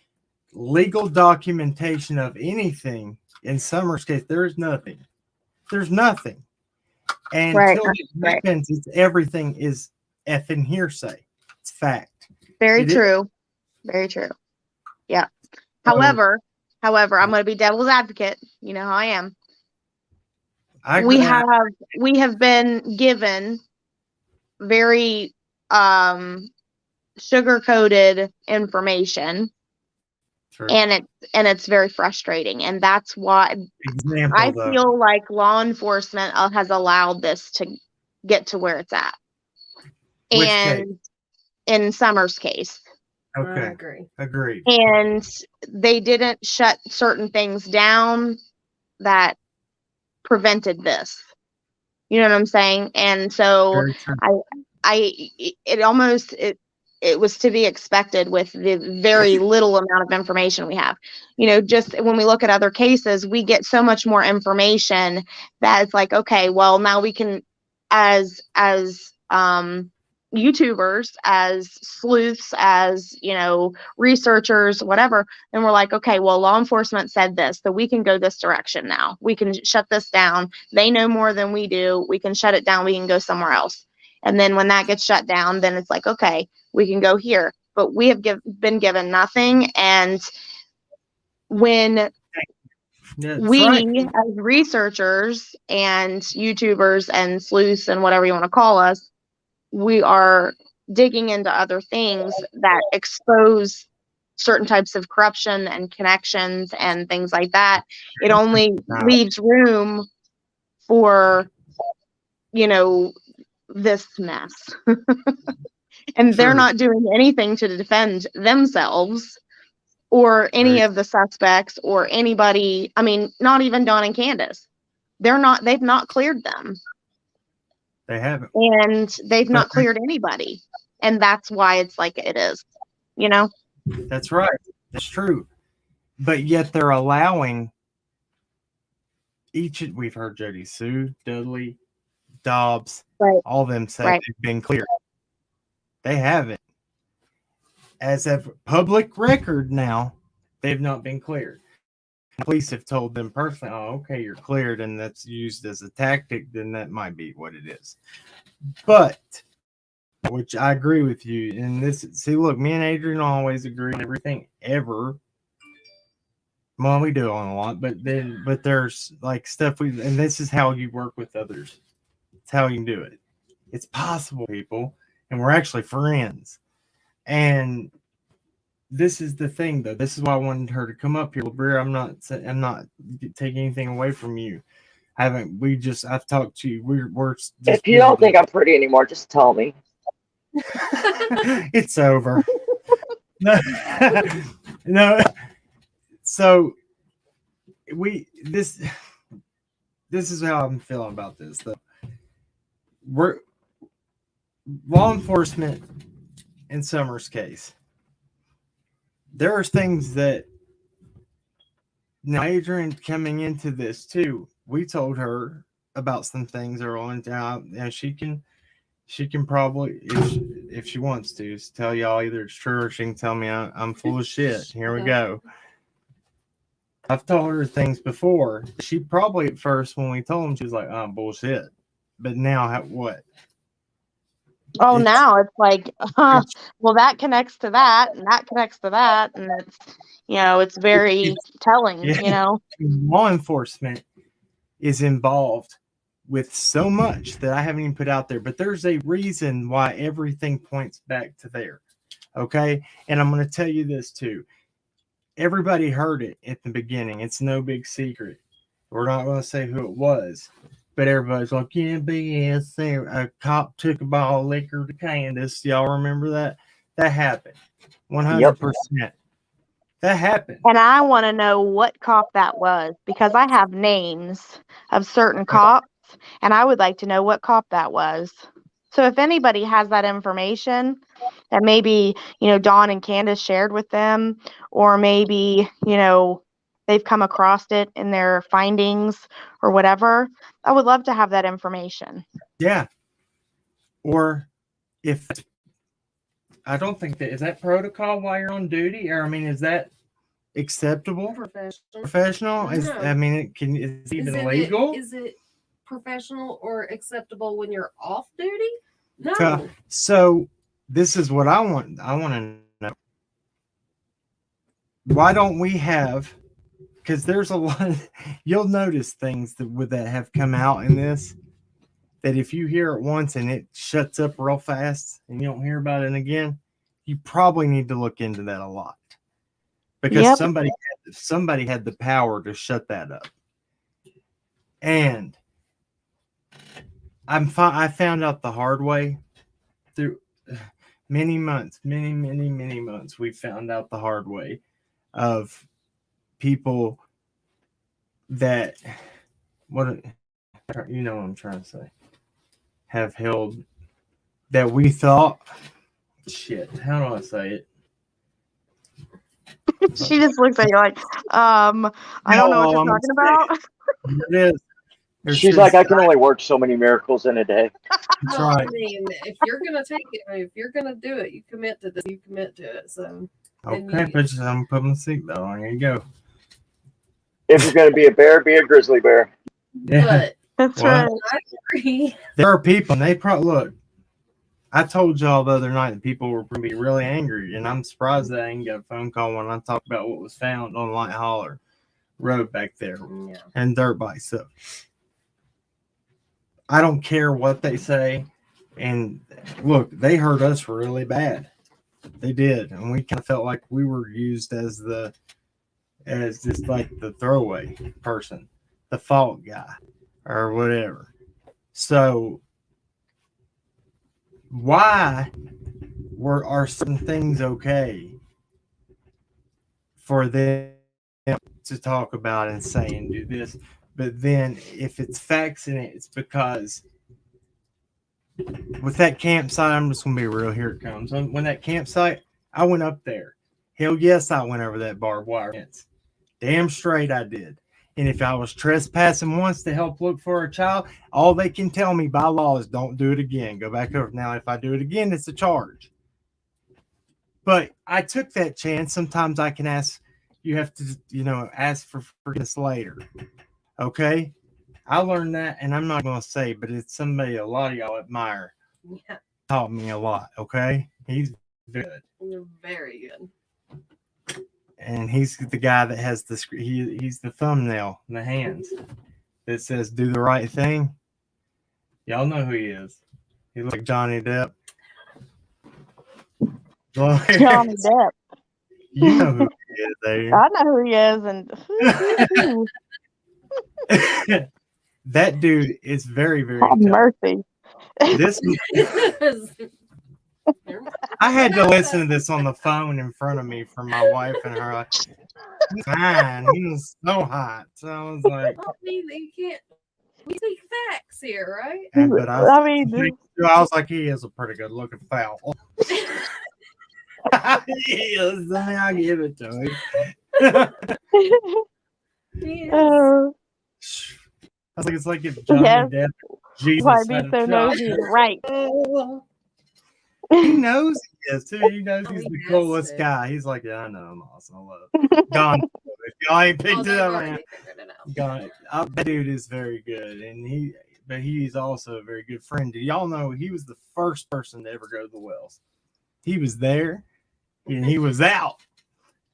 legal documentation of anything in Summer's case, there's nothing. There's nothing. And until it happens, everything is effing hearsay. It's fact. Very true. Very true. Yeah. However, I'm going to be devil's advocate. You know how I am. We have been given very sugar-coated information. True. And it's very frustrating, and that's why I feel like law enforcement has allowed this to get to where it's at. And in Summer's case, okay, agreed. And they didn't shut certain things down that prevented this. You know what I'm saying? And so it was to be expected with the very little amount of information we have. Just when we look at other cases, we get so much more information that it's like, okay, well, now we can, as YouTubers, as sleuths, as, researchers, whatever. And we're like, okay, well, law enforcement said this, so we can go this direction now. We can shut this down. They know more than we do. We can shut it down. We can go somewhere else. And then when that gets shut down, then it's like, okay, we can go here. But we have been given nothing. And when as researchers and YouTubers and sleuths and whatever you want to call us, we are digging into other things that expose certain types of corruption and connections and things like that, it only leaves room for, this mess. And they're not doing anything to defend themselves or any of the suspects or anybody. I mean, not even Dawn and Candace. They've not cleared them. They haven't. And they've not cleared anybody. And that's why it's like it is, That's right. That's true. But yet they're allowing we've heard Jody Sue, Dudley, Dobbs, Right. all of them say Right. they've been cleared. They haven't. As a public record now, they've not been cleared. Police have told them personally, oh, okay, you're cleared, and that's used as a tactic, then that might be what it is. But, which I agree with you, and this, see, look, me and Adrian always agree on everything ever. Well, we do on a lot, but there's like stuff and this is how you work with others. It's how you can do it. It's possible, people, and we're actually friends. And this is the thing, though. This is why I wanted her to come up here. Bria, I'm not taking anything away from you. I've talked to you. We're just If you don't think I'm pretty anymore, just tell me. It's over. No. So this is how I'm feeling about this, though. We're law enforcement in Summer's case. There are things that now Adrian coming into this too. We told her about some things early on, and she can probably, if she wants to, tell y'all either it's true or she can tell me I'm full of shit. Here we go. I've told her things before. She probably at first when we told him she was like, "Oh, bullshit," but now what? Oh, now it's like, well, that connects to that, and that connects to that, and it's, it's very telling, Law enforcement is involved with so much that I haven't even put out there, but there's a reason why everything points back to there. Okay. And I'm going to tell you this too. Everybody heard it at the beginning. It's no big secret. We're not going to say who it was, but everybody's like, yeah, BS. A cop took a bottle of liquor to Candace. Y'all remember that? That happened. 100%. Yep. That happened. And I want to know what cop that was, because I have names of certain cops, and I would like to know what cop that was. So if anybody has that information that maybe, Dawn and Candace shared with them, or maybe, they've come across it in their findings or whatever, I would love to have that information. Yeah. Or if I don't think is that protocol while you're on duty, or I mean, is that acceptable? Professional? Is even legal? Is it professional or acceptable when you're off duty? No. So this is what I want. I want to know. Why don't we have? Because there's a lot. You'll notice things that have come out in this. That if you hear it once and it shuts up real fast and you don't hear about it again, you probably need to look into that a lot, because somebody had the power to shut that up. And I found out the hard way through many months. We found out the hard way of people that what I'm trying to say. Have held that we thought shit. How do I say it? She just looks at you like, I don't know what you're talking about. It is. She's like, I can only work so many miracles in a day. That's right. I mean, if you're gonna take it, if you're gonna do it, you commit to this. You commit to it. So okay, I'm putting the seatbelt on. Here you go. If you're gonna be a bear, be a grizzly bear. Yeah. But that's right. I agree. There are people, and they probably look. I told y'all the other night that people were going to be really angry, and I'm surprised that I didn't get a phone call when I talked about what was found on Light Holler Road back there and dirt bikes. So I don't care what they say, and look, they hurt us really bad. They did, and we kind of felt like we were used as just like the throwaway person, the fault guy, or whatever. So why are some things okay for them to talk about and say and do this, but then if it's facts in it, it's because with that campsite, I'm just gonna be real, here it comes. When that campsite, I went up there. Hell yes, I went over that barbed wire fence. Damn straight I did. And if I was trespassing once to help look for a child, all they can tell me by law is don't do it again. Go back over. Now, if I do it again, it's a charge. But I took that chance. Sometimes I can ask, you have to, ask for forgiveness later. Okay? I learned that, and I'm not going to say, but it's somebody a lot of y'all admire. Yeah, Taught me a lot. Okay? He's good. you're very good. And he's the guy that has he's the thumbnail in the hands that says do the right thing. Y'all know who he is. He looks like Johnny Depp. Johnny Depp. You know who he is, Dave. I know who he is, and That dude is very, very have tough. mercy. This I had to listen to this on the phone in front of me from my wife and her. Like, he's fine. He was so hot. So I was like, I mean, you can't. We see facts here, right? but I was like, he is a pretty good looking fowl. He is. I mean, I give it to him. Yes. Oh, I was like, it's like if Johnny Yes. Depp, Jesus why be had a so child. nosy? Right. He knows he is too. He knows Oh, he's he the has coolest to. guy. He's like, yeah, I know, I'm awesome. I love it. Gone. If y'all ain't Oh, picked it they've up, man. already figured it out. Gone. That dude is very good, and he's also a very good friend. Do y'all know he was the first person to ever go to the wells? He was there, and he was out,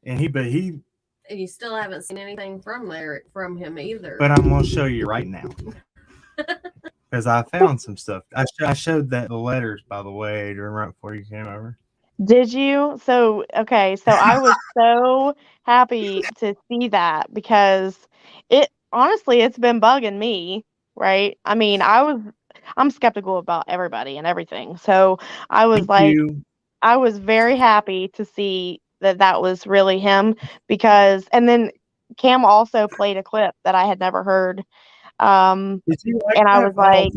and he. And you still haven't seen anything from him either. But I'm gonna show you right now. Because I found some stuff. I showed the letters, by the way, Adrian, right before you came over. Did you? So, okay. So I was so happy to see that because honestly, it's been bugging me, right? I mean, I'm skeptical about everybody and everything. So I was like, I was very happy to see that was really him and then Cam also played a clip that I had never heard. Did you like And I that? was like,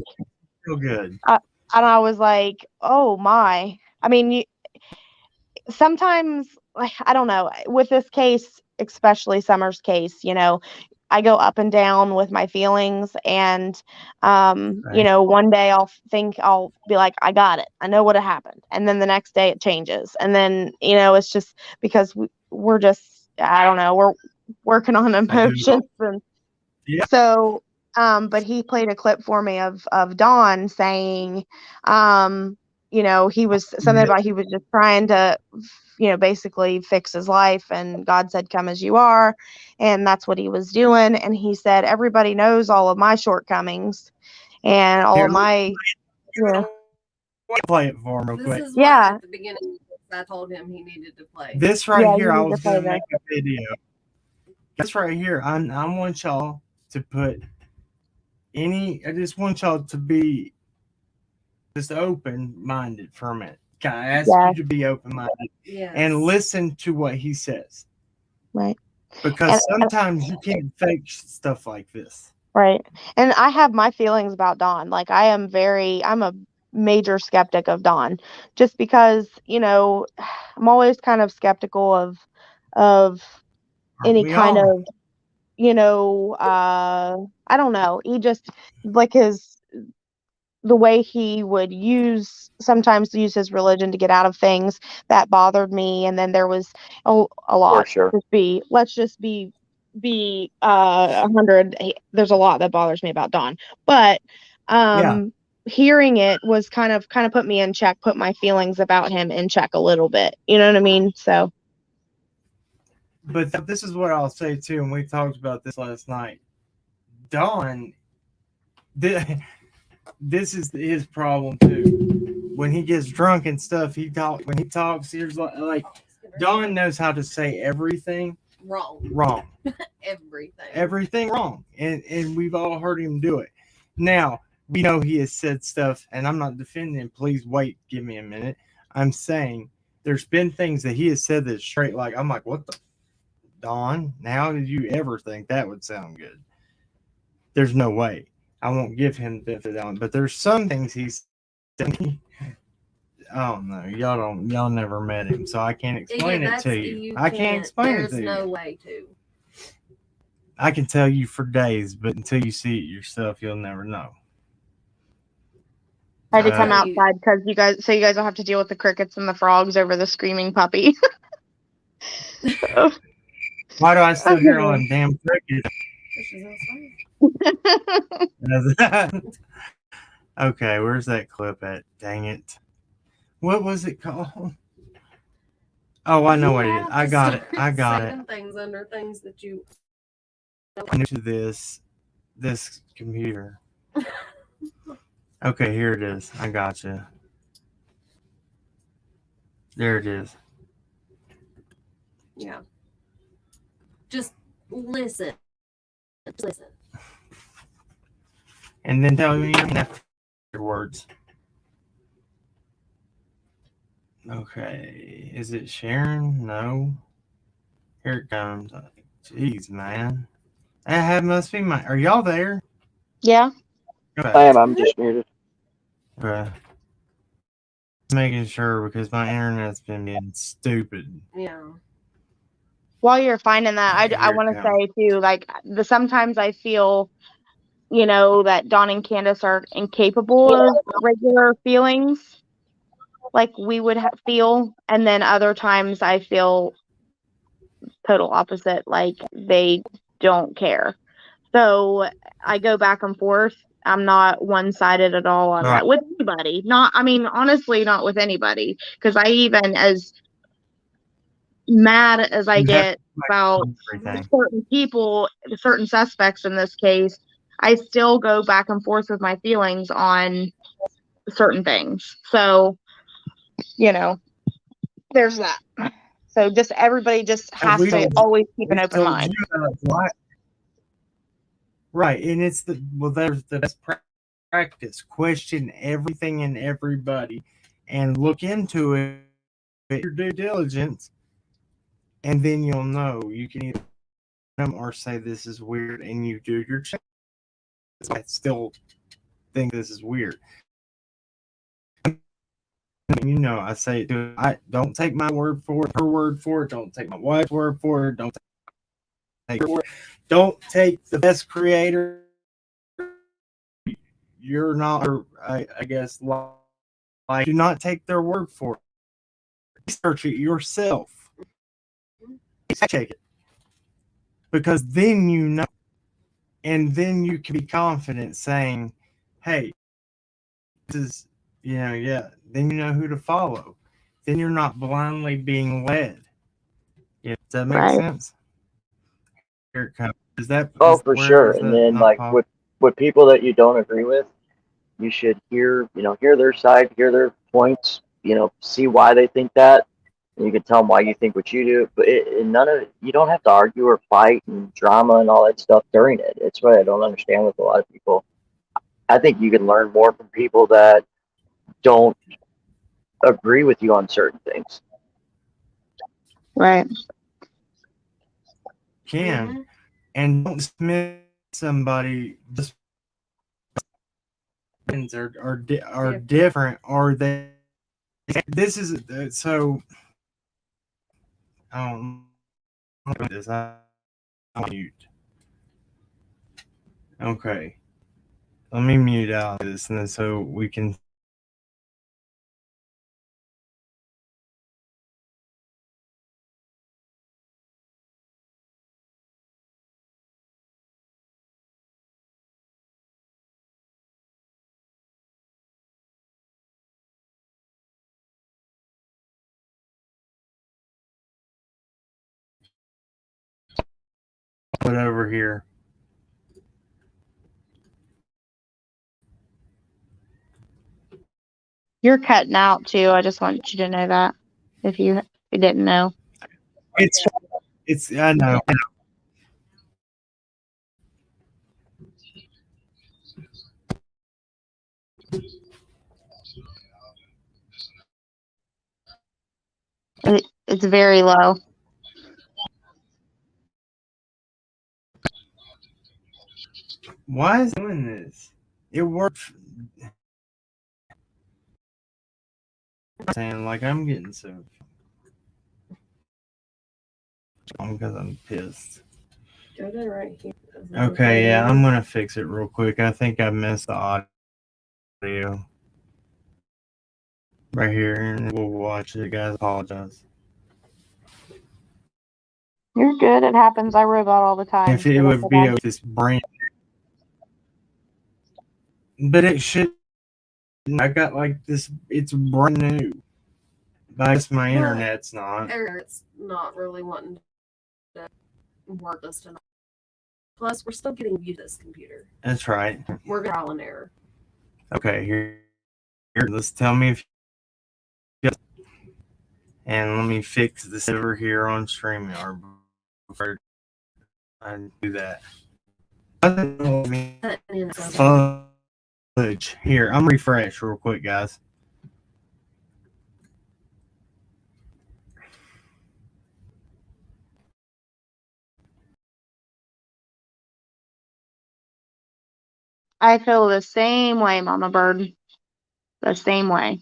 so good. and I was like, oh my. I mean, sometimes, like, I don't know, with this case, especially Summer's case, I go up and down with my feelings, and Right. one day I'll be like, I got it, I know what happened, and then the next day it changes, and then it's just because we're just, I don't know, we're working on emotions, and Yeah. so but he played a clip for me of Dawn saying he was something about he was just trying to basically fix his life, and God said, come as you are, and that's what he was doing. And he said, everybody knows all of my shortcomings and all of my Play it for him real This quick. is what Yeah. at the beginning I told him he needed to play. This right Yeah, here, you I need was to play going to this. make a video. This right here, I want y'all to put I just want y'all to be just open-minded for a minute. Can I ask you to be open-minded and listen to what he says? Right. Because sometimes you can't fake stuff like this. Right. And I have my feelings about Dawn. Like, I'm a major skeptic of Dawn, just because, I'm always kind of skeptical of any kind of, I don't know. He just, like, the way he would sometimes use his religion to get out of things that bothered me. And then there was a lot. For sure. Let's just be 100. There's a lot that bothers me about Dawn, but hearing it was kind of put me in check, put my feelings about him in check a little bit. You know what I mean? So. But this is what I'll say too, and we talked about this last night. Dawn, this is his problem too. When he gets drunk and stuff, when he talks, here's like Dawn knows how to say everything wrong. Everything wrong. And we've all heard him do it. Now, we know he has said stuff, and I'm not defending him. Please wait, give me a minute. I'm saying there's been things that he has said that's straight, like, I'm like, what the Dawn? How did you ever think that would sound good? There's no way. I won't give him the benefit of that one, but there's some things he's said. I don't know. Y'all never met him, so I can't explain it to you. I can't explain it to you. There's no way to. I can tell you for days, but until you see it yourself, you'll never know. I had to come Uh, outside because you guys don't have to deal with the crickets and the frogs over the screaming puppy. So, Why do I still hear all okay. them damn crickets? She's outside. Okay, where's that clip at? Dang it. What was it called? Oh, I know You what it is. have I to got it. start I got it. saving things under things that you. New to this computer. Okay, here it is. I got you. There it is. Yeah. Just listen. Just listen. And then tell me afterwards. Okay, is it Sharon? No. Here it comes. Jeez, man. That must be my. Are y'all there? Yeah. I Okay. am. I'm just muted. Okay. Making sure because my internet's been being stupid. Yeah. While you're finding that, I Here it want to comes. say too, like sometimes I feel, that Dawn and Candace are incapable of regular feelings like we would feel, and then other times I feel total opposite, like they don't care. So I go back and forth. I'm not one-sided at all on Right. that with anybody. Honestly, not with anybody. Because I even, as mad as I You have get about everything. certain people, certain suspects in this case, I still go back and forth with my feelings on certain things. So, there's that. So just everybody just And has to always keep an we open told mind. you that, right? And it's there's the best practice. Question everything and everybody, and look into it. Your due diligence, and then you'll know. You can either them or say this is weird, and you do your check. I still think this is weird. I say, I don't take my word for it, her word for it. Don't take my wife's word for it. Don't take the best creator. You're not, or I guess, like, do not take their word for it. Research it yourself. Check it, because then you know, and then you can be confident saying, "Hey, this is, yeah." Then you know who to follow. Then you're not blindly being led. Yeah, does that make Right. sense? Here it comes. Oh, for Where sure. is And that then not like pop? with people that you don't agree with, you should hear their side, hear their points, see why they think that. And you can tell them why you think what you do. But none of it, you don't have to argue or fight and drama and all that stuff during it. It's what I don't understand with a lot of people. I think you can learn more from people that don't agree with you on certain things. Right. Can Mm-hmm. and don't dismiss somebody just are different, or they. This is so. I don't know this. I'm mute. Okay, let me mute out this, and then so we can. Put over here. You're cutting out too. I just want you to know that if you didn't know. It's. I know. It's very low. Why is it doing this? It works. Saying like I'm getting so. Because I'm pissed. Go to right here. Okay, yeah, I'm gonna fix it real quick. I think I missed the audio right here, and we'll watch it, guys. Apologize. You're good. It happens. I robot all the time. If it would be this brand, but it should. I got like this. It's brand new. But I guess my internet's not. It's not really wanting to work this tonight. Plus, we're still getting used to this computer. That's right. We're trial and error. Okay, here. Let's tell me if. And let me fix this over here on StreamYard before I do that. Fudge. Here, I'm refresh real quick, guys. I feel the same way, Mama Bird. The same way.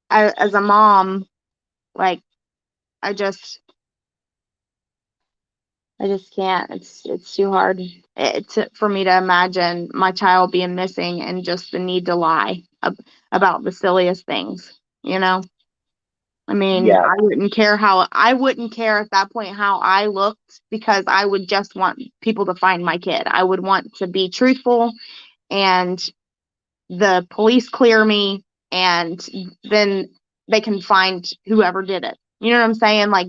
As a mom, like, I just can't. It's too hard. It's for me to imagine my child being missing and just the need to lie about the silliest things, you know? I mean, Yeah. I wouldn't care at that point how I looked, because I would just want people to find my kid. I would want to be truthful, and the police clear me, and then they can find whoever did it. You know what I'm saying? Like,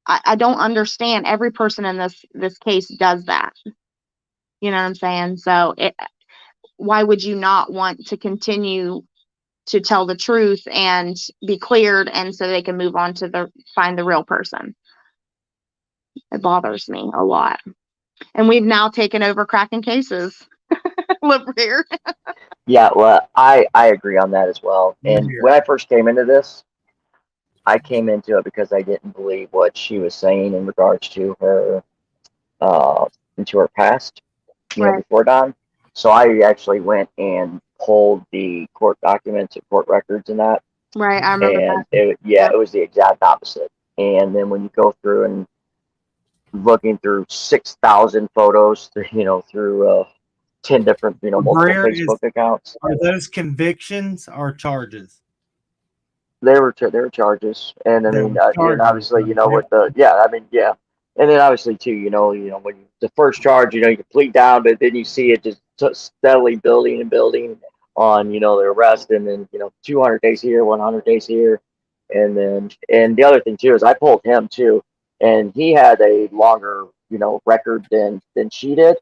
I don't understand. Every person in this case does that. You know what I'm saying? So why would you not want to continue to tell the truth and be cleared, and so they can move on to find the real person? It bothers me a lot. And we've now taken over cracking cases over here. Yeah, well, I agree on that as well. And when I first came into this, I came into it because I didn't believe what she was saying in regards to her into her past, Right. before Don. So I actually went and pulled the court documents and court records and that. Right, I remember And that. it was the exact opposite. And then when you go through and looking through 6,000 photos, through 10 different, multiple Facebook accounts. Are those convictions or charges? They were charges, and I mean, and obviously, with and then obviously too, when the first charge, you plead down, but then you see it just steadily building and building on, the arrest, and then 200 days here, 100 days here, and the other thing too is I pulled him too, and he had a longer, record than she did,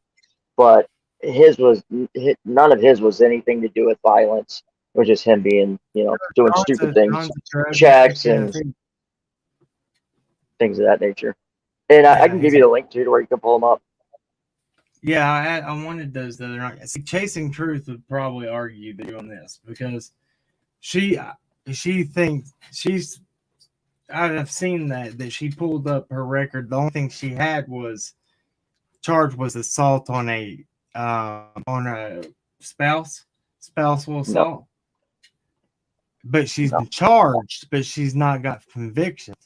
but none of his was anything to do with violence. It was just him being, doing stupid things, checks and things of that nature. And I can give you the link too to where you can pull them up. Yeah, I wanted those the other night. See, Chasing Truth would probably argue that on this, because she thinks she's. I've seen that she pulled up her record. The only thing she had was charged was assault on a spousal assault. No. But she's been charged, but she's not got convictions.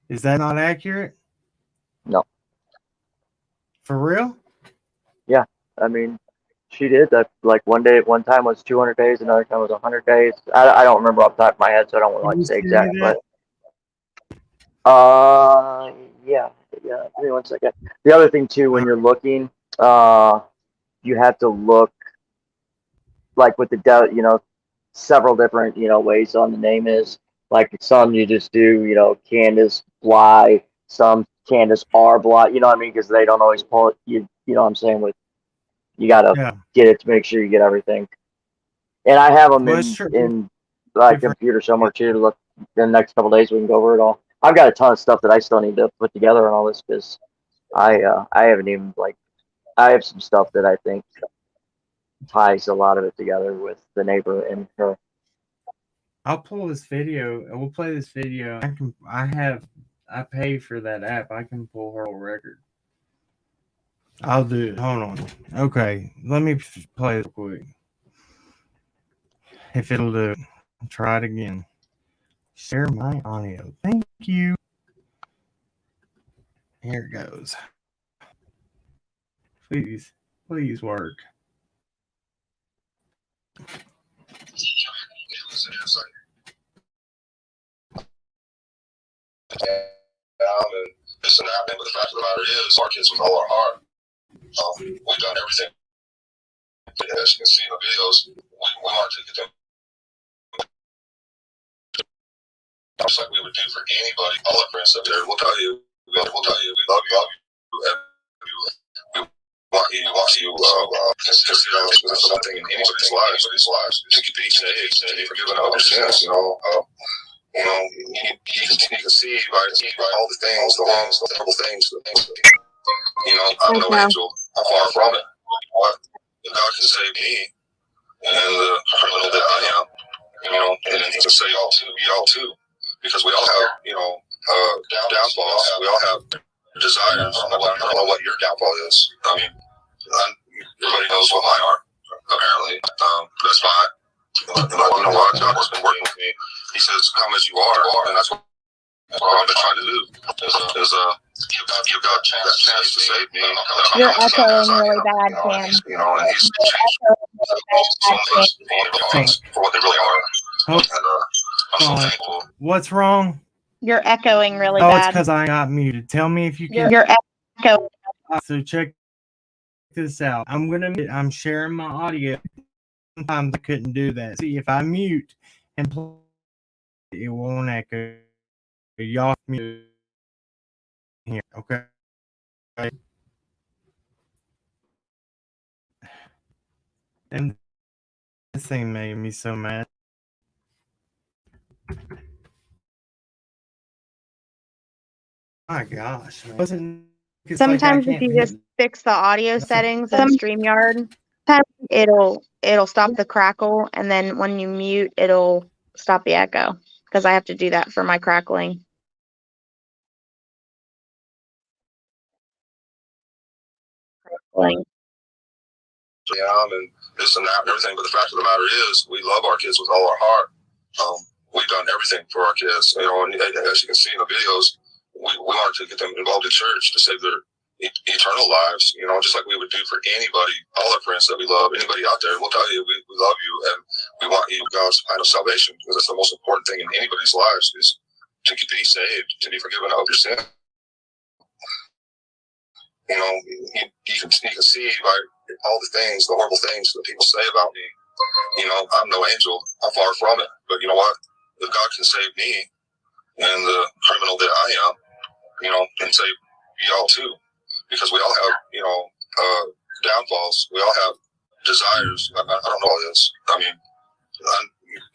Is that not accurate? No. For real? Yeah. I mean, she did that. Like one time was 200 days, another time was 100 days. I don't remember off the top of my head, so I don't want to say exact. But yeah. Give me 1 second. The other thing too, when you're looking, you have to look like with the several different ways on the name is. Like some you just do Candace Bly, some Candace R Bly, you know what I mean, because they don't always pull it. You know what I'm saying, with you gotta get it to make sure you get everything. And I have them in my computer somewhere too to look. In the next couple of days we can go over it all. I've got a ton of stuff that I still need to put together and all this, because I haven't even I have some stuff that I think ties a lot of it together with the neighbor and her. I'll pull this video and we'll play this video. I pay for that app. I can pull her whole record. I'll do it. Hold on. Okay. Let me play it quick. If it'll do it. I'll try it again. Share my audio. Thank you. Here it goes. Please work. And this and that, but the fact of the matter is, our kids with all our heart. We've done everything. As you can see in the videos, we want to get them just like we would do for anybody. All our friends up there will tell you, we love you, and we want you consider something in anybody's lives to be saved, to be forgiven of their sins. You can see by all the things, the horrible things. I'm no angel. I'm far from it. What God can save me and the criminal that I am, and He can save y'all too, because we all have, downfalls. We all have desires. I don't know what your downfall is. I mean, everybody knows what mine are. Apparently, that's fine. You know what? God has been working with me. He says, "Come as you are," and that's what I've been trying to do. Is give God that chance to save me. You're echoing really bad, Cam. And He's changed so much for what they really are. Oh. And I'm so thankful. What's wrong? You're echoing really Oh, it's bad. because I got muted. Tell me if you can. You're echoing. So check this out. I'm sharing my audio. Sometimes I couldn't do that. See, if I mute and play, it won't echo. Y'all mute here, okay? And this thing made me so mad. My gosh, man. Sometimes if you just fix the audio settings in StreamYard, it'll stop the crackle, and then when you mute, it'll stop the echo, because I have to do that for my crackling. And this and that and everything, but the fact of the matter is, we love our kids with all our heart. We've done everything for our kids, and as you can see in the videos, we wanted to get them involved in church to save their eternal lives, just like we would do for anybody, all our friends that we love, anybody out there. We'll tell you, we love you, and we want you God's plan of salvation, because that's the most important thing in anybody's lives, is to be saved, to be forgiven of your sin. You can see by all the things, the horrible things that people say about me. I'm no angel. I'm far from it. But you know what? If God can save me and the criminal that I am, and save y'all too, because we all have, downfalls. We all have desires. I don't know all this. I mean,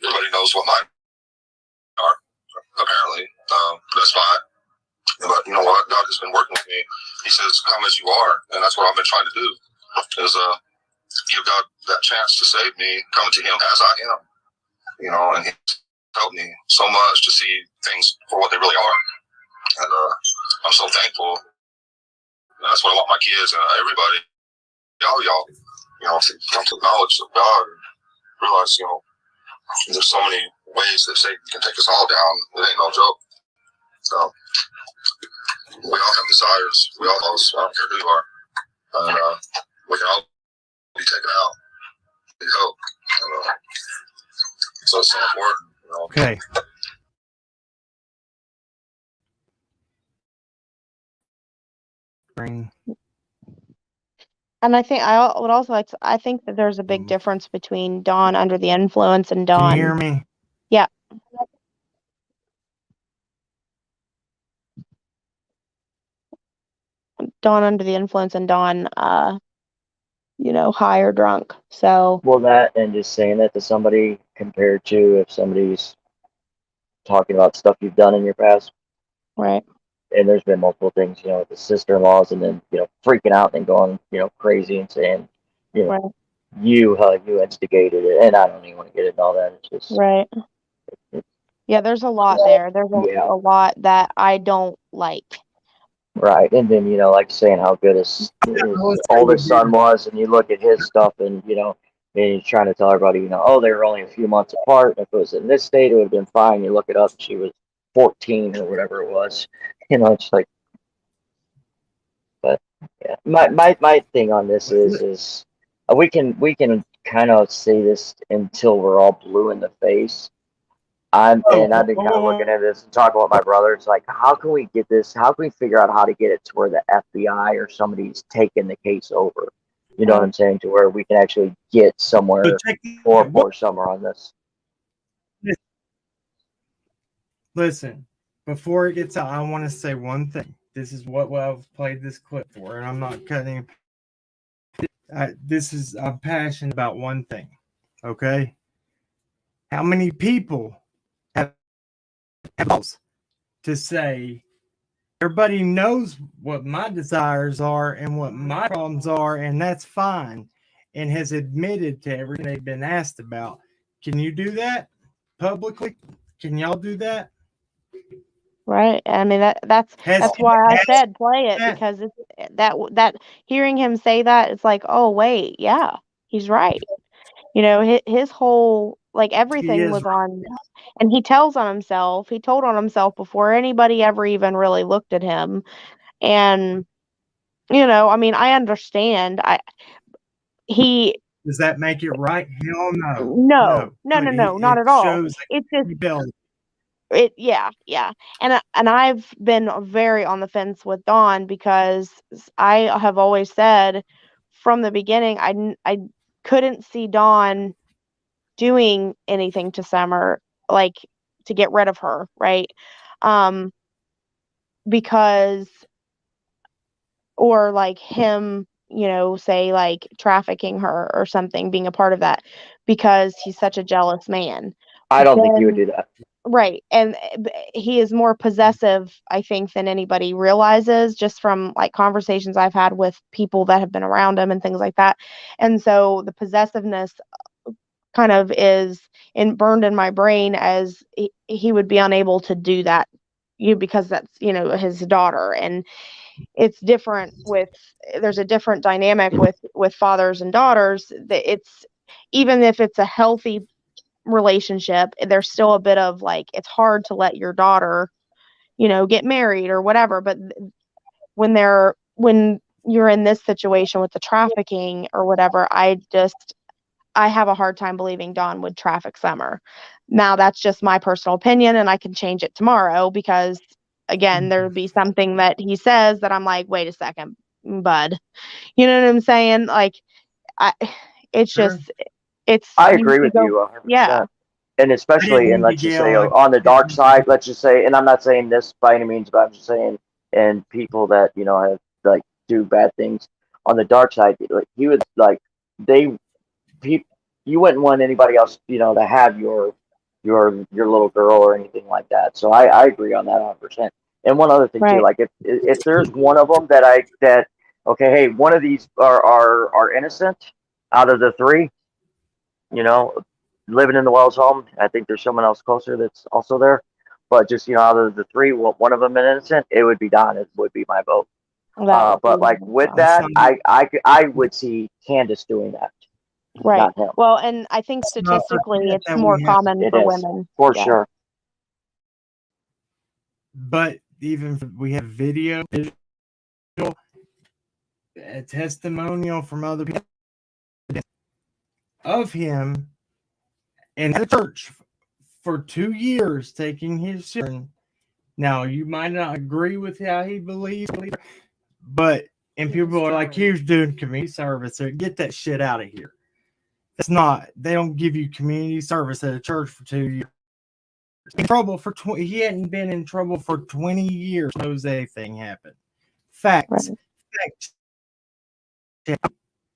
everybody knows what mine are, apparently. That's fine. But you know what? God has been working with me. He says, "Come as you are," and that's what I've been trying to do. Is give God that chance to save me, coming to Him as I am. And He's helped me so much to see things for what they really are. And I'm so thankful. And that's what I want my kids and everybody, y'all, to come to the knowledge of God and realize, there's so many ways that Satan can take us all down. It ain't no joke. So we all have desires. We all know. I don't care who you are. And we can all be taken out. We hope. So it's so important. Okay. And I think I would also like to, I think that there's a big difference between Dawn under the influence and Dawn. Can you hear me? Yeah. Dawn under the influence and Dawn, high or drunk. So. Well, that and just saying that to somebody compared to if somebody's talking about stuff you've done in your past. Right. And there's been multiple things, with the sister-in-laws, and then, freaking out and going, crazy and saying, right. you instigated it, and I don't even want to get into all that. It's just right. Yeah, there's a lot there. There's a lot that I don't like. Right, and then like saying how good his oldest son was, and you look at his stuff, and and he's trying to tell everybody, oh, they were only a few months apart. If it was in this state, it would have been fine. You look it up, she was 14 or whatever it was. It's like, Yeah. My thing on this is we can kind of say this until we're all blue in the face. I've been kind of looking at this and talking with my brother. It's like, how can we get this? How can we figure out how to get it to where the FBI or somebody's taking the case over? You know what I'm saying? To where we can actually get somewhere or somewhere on this. Listen, before it gets out, I want to say one thing. This is what I've played this clip for, and I'm not cutting. I'm passionate about one thing. Okay, how many people have to say? Everybody knows what my desires are and what my problems are, and that's fine, and has admitted to everything they've been asked about. Can you do that publicly? Can y'all do that? Right. I mean that's why I said play it, because it's that hearing him say that, it's like, oh wait, yeah, he's right. You know, his whole, like, everything was on, and he told on himself before anybody ever even really looked at him. And you know, I mean, I understand. Does that make it right? Hell no, not at all. It's just yeah. And I've been very on the fence with Dawn, because I have always said from the beginning I couldn't see Dawn doing anything to Summer, like, to get rid of her, right? Because, or like him, you know, say like trafficking her or something, being a part of that, because he's such a jealous man. I don't think he would do that. Right. And he is more possessive, I think, than anybody realizes, just from like conversations I've had with people that have been around him and things like that. And so the possessiveness kind of is burned in my brain, as he would be unable to do that, because that's, you know, his daughter. And it's different there's a different dynamic with fathers and daughters, that it's, even if it's a healthy relationship, there's still a bit of like, it's hard to let your daughter, you know, get married or whatever. But when you're in this situation with the trafficking or whatever, I have a hard time believing Dawn would traffic Summer. Now, that's just my personal opinion, and I can change it tomorrow, because again, there would be something that he says that I'm like, wait a second, bud. You know what I'm saying? Like, it's just, I agree with you 100%. Yeah. And especially, and let's just say on the dark side, let's just say, and I'm not saying this by any means, but I'm just saying, and people that, you know, have like do bad things on the dark side, like he would like, you wouldn't want anybody else, you know, to have your little girl or anything like that. So I agree on that 100%. And one other thing too, like if there's one of them that okay, hey, one of these are innocent out of the three, you know, living in the Wells home. I think there's someone else closer that's also there. But just, you know, out of the three, one of them innocent, it would be Don. It would be my vote. But like with that, I would see Candace doing that. Right. Not him. Well, and I think statistically it's more common for women. For sure. But even we have video, a testimonial from other people of him in the church for 2 years taking his children. Now, you might not agree with how he believes, but people are like, he's doing community service. So get that shit out of here. That's not, they don't give you community service at a church for 2 years. In trouble for he hadn't been in trouble for 20 years. Jose thing happened. Facts.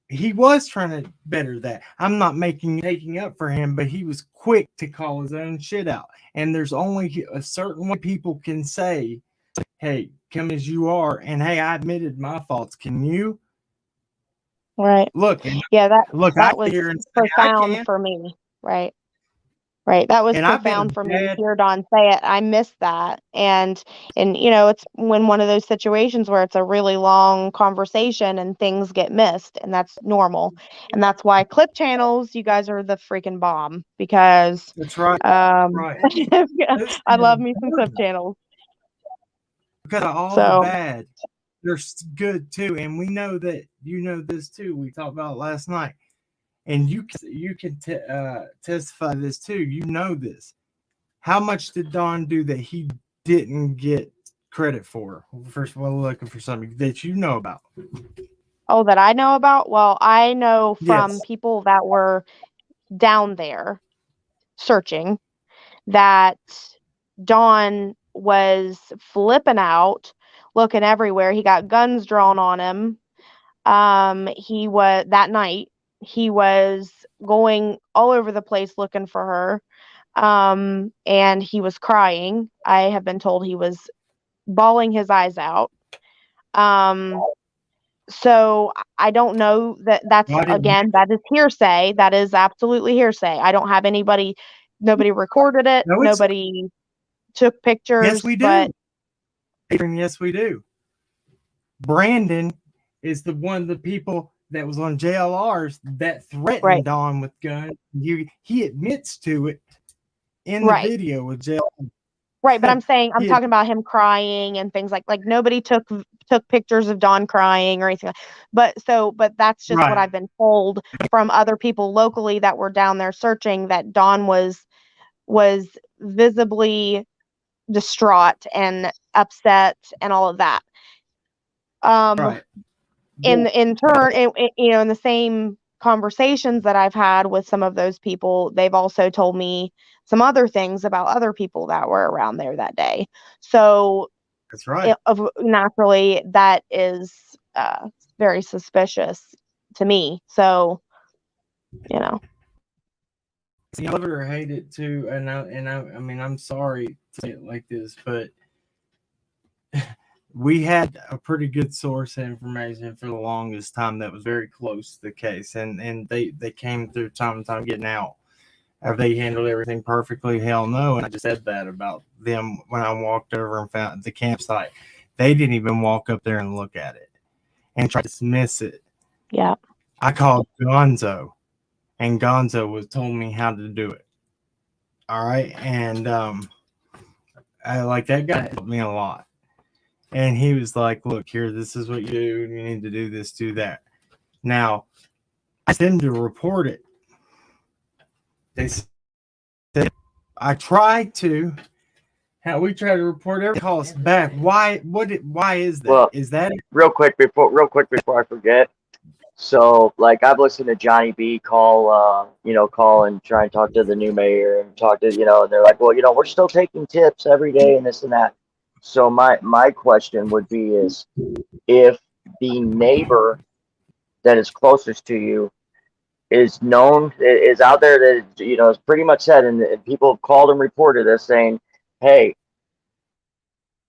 He was trying to better that. I'm not taking up for him, but he was quick to call his own shit out. And there's only a certain way people can say, hey, come as you are, and hey, I admitted my faults. Can you? Right. Look. Yeah, that was profound for me. Right. That was profound for me to hear Don say it. I missed that. And you know, it's when one of those situations where it's a really long conversation and things get missed, and that's normal. And that's why clip channels, you guys are the freaking bomb, because that's right. I love me some clip channels. Because of all the bad. they're good too, and we know that you know this too. We talked about it last night, and you can testify this too. You know this. How much did Don do that he didn't get credit for? First of all, looking for something that you know about. Oh, that I know about? Well, I know from Yes. people that were down there searching that Don was flipping out, looking everywhere. He got guns drawn on him. He was that night, he was going all over the place looking for her. And he was crying. I have been told he was bawling his eyes out. So I don't know that's Why didn't again, that is hearsay. That is absolutely hearsay. I don't have nobody recorded it, No, it's nobody took yes, pictures, we but do. And yes, we do. Brandon is the one of the people that was on JLRs that threatened right, Don with guns. He admits to it in the right. video with JLR. Right, but I'm He talking about him crying and things like nobody took pictures of Don crying or anything. But that's just what right, I've been told from other people locally that were down there searching, that Don was visibly distraught and upset and all of that. right. Well, In turn, in the same conversations that I've had with some of those people, they've also told me some other things about other people that were around there that day. So that's right. naturally, that is very suspicious to me. So, you know, See, I love it or hate it too, I mean, I'm sorry to say it like this, but we had a pretty good source of information for the longest time that was very close to the case, and they came through time and time getting out. Have they handled everything perfectly? Hell no. And I just said that about them when I walked over and found the campsite. They didn't even walk up there and look at it and try to dismiss it. yeah, I called Gonzo, and Gonzo was told me how to do it. All right, and I like that guy helped me a lot. And he was like, "Look here, this is what you do. You need to do this, do that." Now, I asked them to report it. They said I tried to. How we try to report every call us back. Why? Why is that? Well, Is that real quick before I forget. So, like, I've listened to Johnny B call and try and talk to the new mayor and talk to, and they're like, well, we're still taking tips every day and this and that. So my question would be is, if the neighbor that is closest to you is out there, that, is pretty much said, and people have called and reported this saying, hey,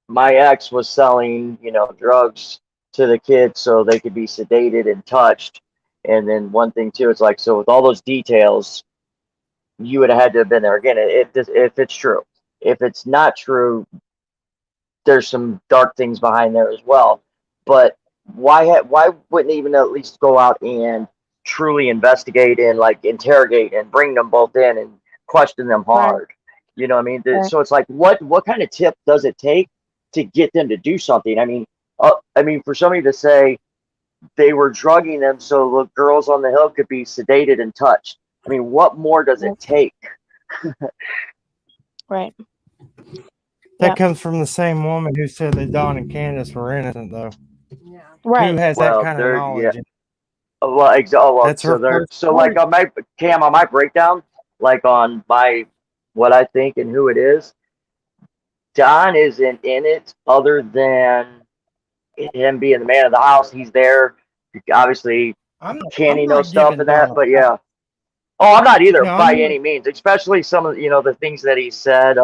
my ex was selling, drugs to the kids so they could be sedated and touched. And then one thing too, it's like, so with all those details, you would have had to have been there again. If it's true. If it's not true, there's some dark things behind there as well. But why wouldn't they even at least go out and truly investigate and like interrogate and bring them both in and question them right, hard? You know what I mean? right. So it's like, what kind of tip does it take to get them to do something? I mean, for somebody to say they were drugging them so the girls on the hill could be sedated and touched. I mean, what more does it take? Right. that Yep. comes from the same woman who said that Don and Candace were innocent, though? Yeah. Right. Who has Well, that kind of they're knowledge? well, That's her first so like story. on my Cam, on my breakdown, like on my what I think and who it is, Don isn't in it other than him being the man of the house. He's there. Obviously, can I'm he know not stuff giving and Don that? a But pass. yeah. Oh, I'm not either No, I'm by not. any means, especially some of the things that he said.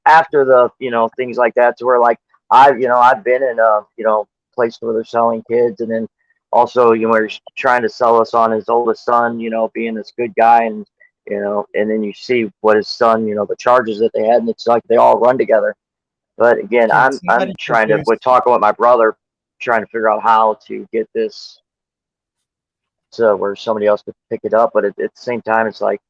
After the things like that, to where like I've been in a place where they're selling kids, and then also where he's trying to sell us on his oldest son, being this good guy, and and then you see what his son, the charges that they had, and it's like they all run together. But again, Can I'm somebody trying to produce? talking with my brother, trying to figure out how to get this to where somebody else could pick it up. But at the same time, it's like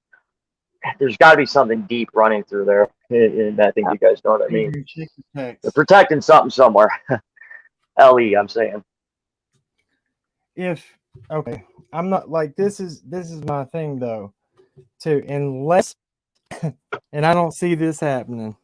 there's got to be something deep running through there, and I think you guys know what I mean. Check the They're text. protecting something somewhere. LE, I'm saying. If okay, I'm not like this is my thing though, too. Unless and I don't see this happening.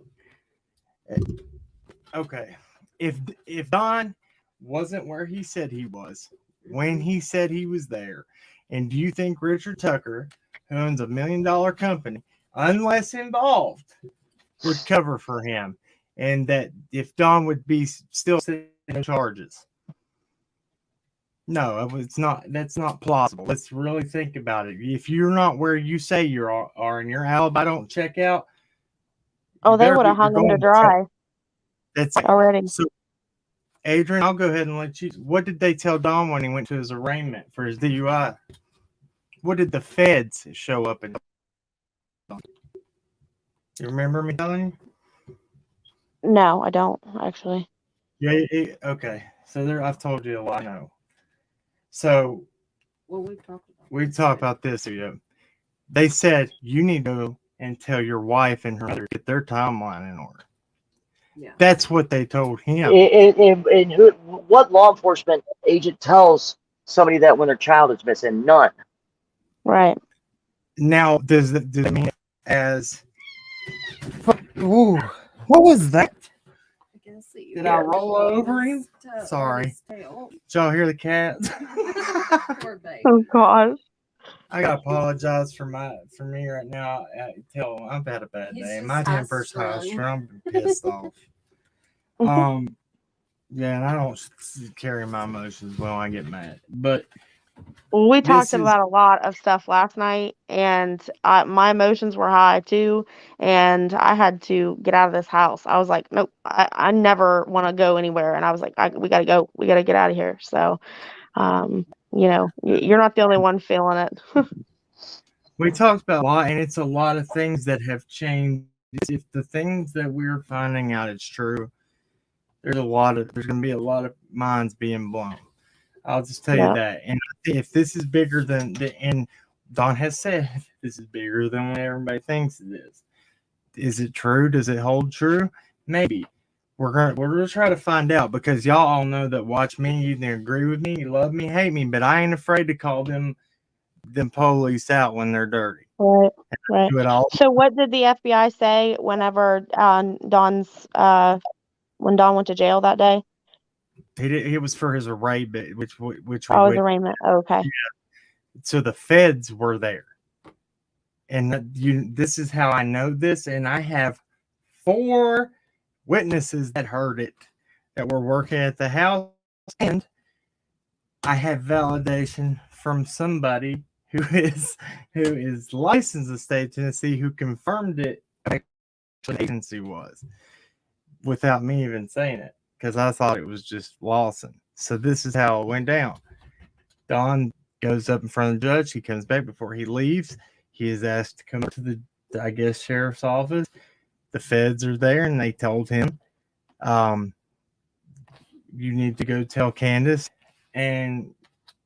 Okay, if Don wasn't where he said he was when he said he was there, and do you think Richard Tucker, who owns $1 million company, unless involved, would cover for him, and that if Don would be still sitting in charges? No, it's not. That's not plausible. Let's really think about it. If you're not where you say you are, and your alibi don't check out, Oh, you they better would be. have You're hung him to going to jail. dry That's already. so. Adrian, I'll go ahead and let you. What did they tell Don when he went to his arraignment for his DUI? What did the feds show up and? You remember me telling you? No, I don't actually. Yeah. Okay. So there, I've told you a lot. I know. So Well, we've talked about we talked about this. Yeah. They said you need to go and tell your wife and her mother get their timeline in order. Yeah. That's what they told him. And what law enforcement agent tells somebody that when their child is missing? None. Right. Now, does that mean as? Ooh, what was that? Did I roll over him? Sorry. Did y'all hear the cat? Poor baby. Oh gosh. I gotta apologize for me right now. Tell him I've had a bad He's day. just My temper's high high-strung. strung. I'm pissed off. Yeah, and I don't carry my emotions well when I get mad. But We talked this is about a lot of stuff last night, and my emotions were high too, and I had to get out of this house. I was like, nope, I never want to go anywhere, and I was like, we gotta go, we gotta get out of here. So, you're not the only one feeling it. we talked about a lot, and it's a lot of things that have changed. If the things that we're finding out is true, there's going to be a lot of minds being blown. I'll just tell you Yeah. that. And if this is bigger and Don has said this is bigger than what everybody thinks it is it true? Does it hold true? Maybe. We're gonna try to find out, because y'all all know that watch me, you either agree with me, you love me, hate me, but I ain't afraid to call them police out when they're dirty. Right. Right. Do it all. So, what did the FBI say whenever Don's when Don went to jail that day? It was for his arraignment, which we Oh, his went. arraignment. Oh, okay. So the feds were there, and this is how I know this, and I have 4 witnesses that heard it that were working at the house, and I have validation from somebody who is licensed in the state of Tennessee who confirmed it. The agency was, without me even saying it, because I thought it was just Lawson. So this is how it went down. Don goes up in front of the judge. He comes back. Before he leaves, he is asked to come up to the, I guess, sheriff's office. The feds are there, and they told him, you need to go tell Candace and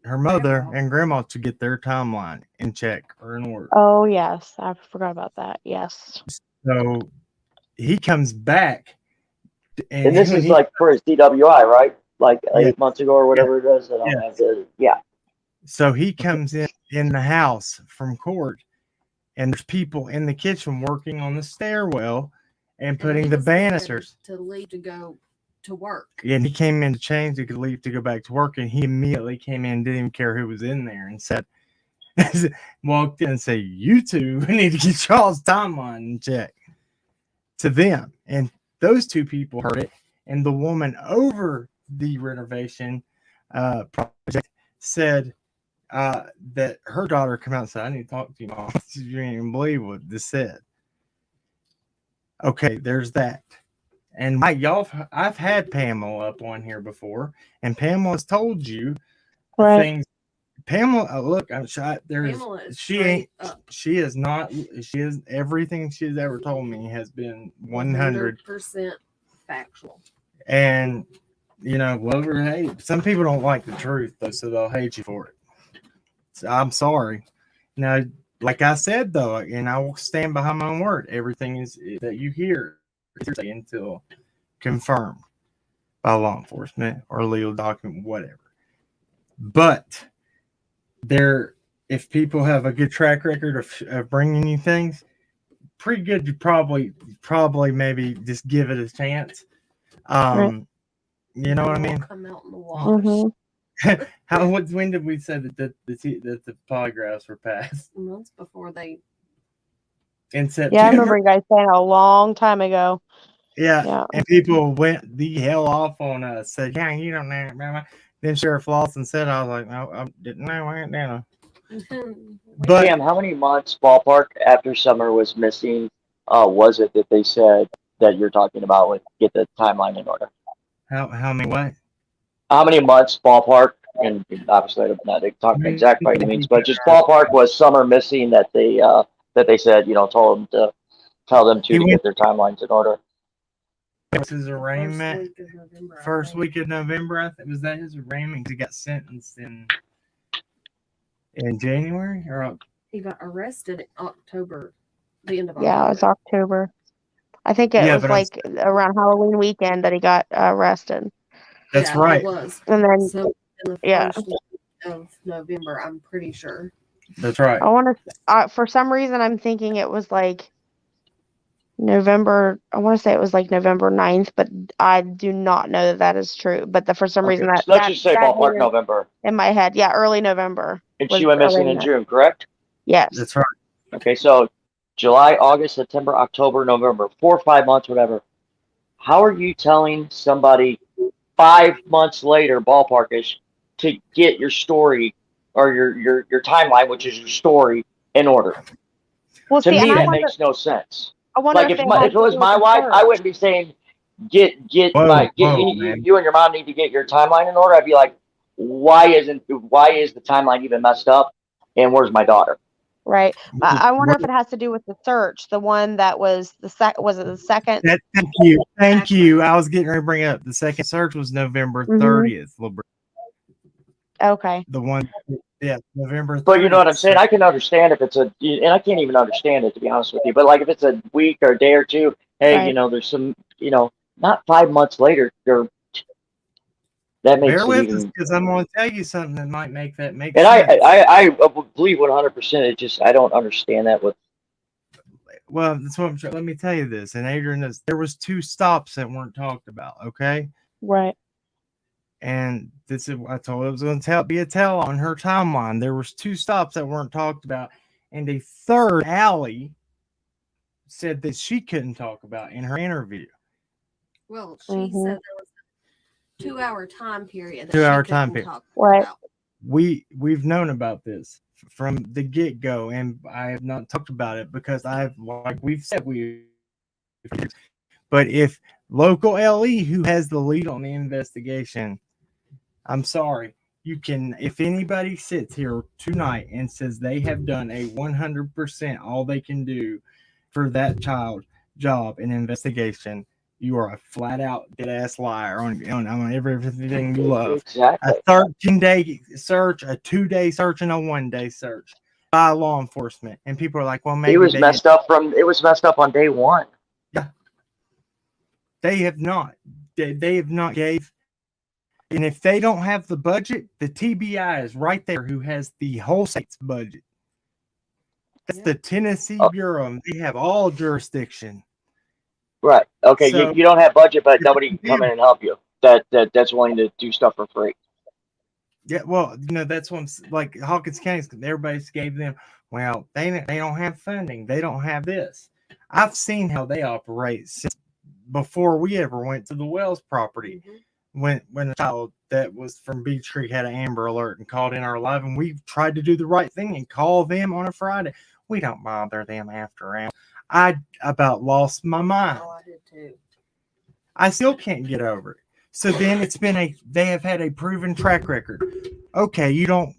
her mother and grandma to get their timeline in check or in order. Oh, yes. I forgot about that. Yes. So he comes back. And this is like for his DWI, right? Like 8 months ago or whatever it is. I don't have the, yeah. So he comes in the house from court, and there's people in the kitchen working on the stairwell and putting the banisters to leave to go to work. And he came in to change to leave to go back to work, and he immediately came in, didn't even care who was in there, and said, walked in and said, "You two need to get y'all's timeline in check." To them, and those 2 people heard it, and the woman over the renovation project said that her daughter come out and said, "I need to talk to you, Mom." You didn't even believe what this said. Okay, there's that. And Mike, I've had Pamela up on here before, and Pamela's told you things. Pamela, look, I'm shy. She is not. She is everything she's ever told me has been 100% factual. And love or hate. Some people don't like the truth though, so they'll hate you for it. So I'm sorry. Now, like I said though, and I will stand behind my own word. Everything is that you hear until confirmed. by law enforcement or legal document, whatever. But if people have a good track record of bringing you things, pretty good. You probably maybe just give it a chance. Right. You know what I mean? Come out in the wash. When did we say that the polygraphs were passed? Months before they. In September. Yeah, I remember you guys saying a long time ago. Yeah. And people went the hell off on us. Said, "Yeah, you don't know." Then Sheriff Lawson said, "I was like, no, I didn't know. I ain't down." But Cam, how many months ballpark after Summer was missing was it that they said that you're talking about with get the timeline in order? How many what? How many months ballpark? And obviously I'm not talking exact by any means, but just ballpark was Summer missing that they said, told them to tell them to get their timelines in order. Was his arraignment first week of November? I think was that his arraignment? He got sentenced in January, or he got arrested in October, the end of Yeah, October. it was October. I think it was like around Halloween weekend that he got arrested. That's right. It was. And then so in the first week of November, I'm pretty sure. That's right. I want to. For some reason, I'm thinking it was like November. I want to say it was like November 9th, but I do not know that is true. But for some reason that let's just say ballpark November in my head. Yeah, early November. And she went missing in June, correct? Yes. That's right. Okay, so July, August, September, October, November, 4 or 5 months, whatever. How are you telling somebody 5 months later, ballparkish, to get your story or your timeline, which is your story, in order? Well, to me, that makes no sense. I wonder like if it was my wife, I wouldn't be saying you and your mom need to get your timeline in order. I'd be like, why is the timeline even messed up? And where's my daughter? Right. I wonder if it has to do with the search, the one that was the second. Was it the second? Thank you. I was getting ready to bring up the second search was November 30th. Okay. The one, November 30th. But you know what I'm saying? I can understand if it's and I can't even understand it, to be honest with you. But like if it's a week or a day or two, hey, there's some, not 5 months later, that makes Bear it with even. us, because I'm going to tell you something that might make that make and sense. I believe 100%. It just I don't understand that with. Well, that's what let me tell you this, and Adrian, there was 2 stops that weren't talked about. Okay. Right. And this is I told her it was going to be a tell on her timeline. There was 2 stops that weren't talked about, and a third, Allie, said that she couldn't talk about in her interview. Well, she said there was a 2-hour time period. 2-hour time period. Right. We've known about this from the get-go, and I have not talked about it because we've said but if local LE, who has the lead on the investigation, I'm sorry, you can, if anybody sits here tonight and says they have done a 100% all they can do for that child job and investigation, you are a flat out dead ass liar on everything you love. Exactly. A 13-day search, a 2-day search, and a 1-day search by law enforcement. And people are like, well, maybe it was messed up on day 1. Yeah. They have not gave. And if they don't have the budget, the TBI is right there, who has the whole state's budget. That's the Tennessee Bureau. They have all jurisdiction. Right. Okay. So, you don't have budget, but nobody can come in and help you. That's willing to do stuff for free. Yeah. Well, that's what like Hawkins County. Everybody gave them. Well, they don't have funding. They don't have this. I've seen how they operate since before we ever went to the Wells property. When a child that was from Beach Creek had an Amber Alert and called in our live, and we tried to do the right thing and call them on a Friday. We don't bother them after hours. I about lost my mind. Oh, I did too. I still can't get over it. So then they have had a proven track record. Okay, you don't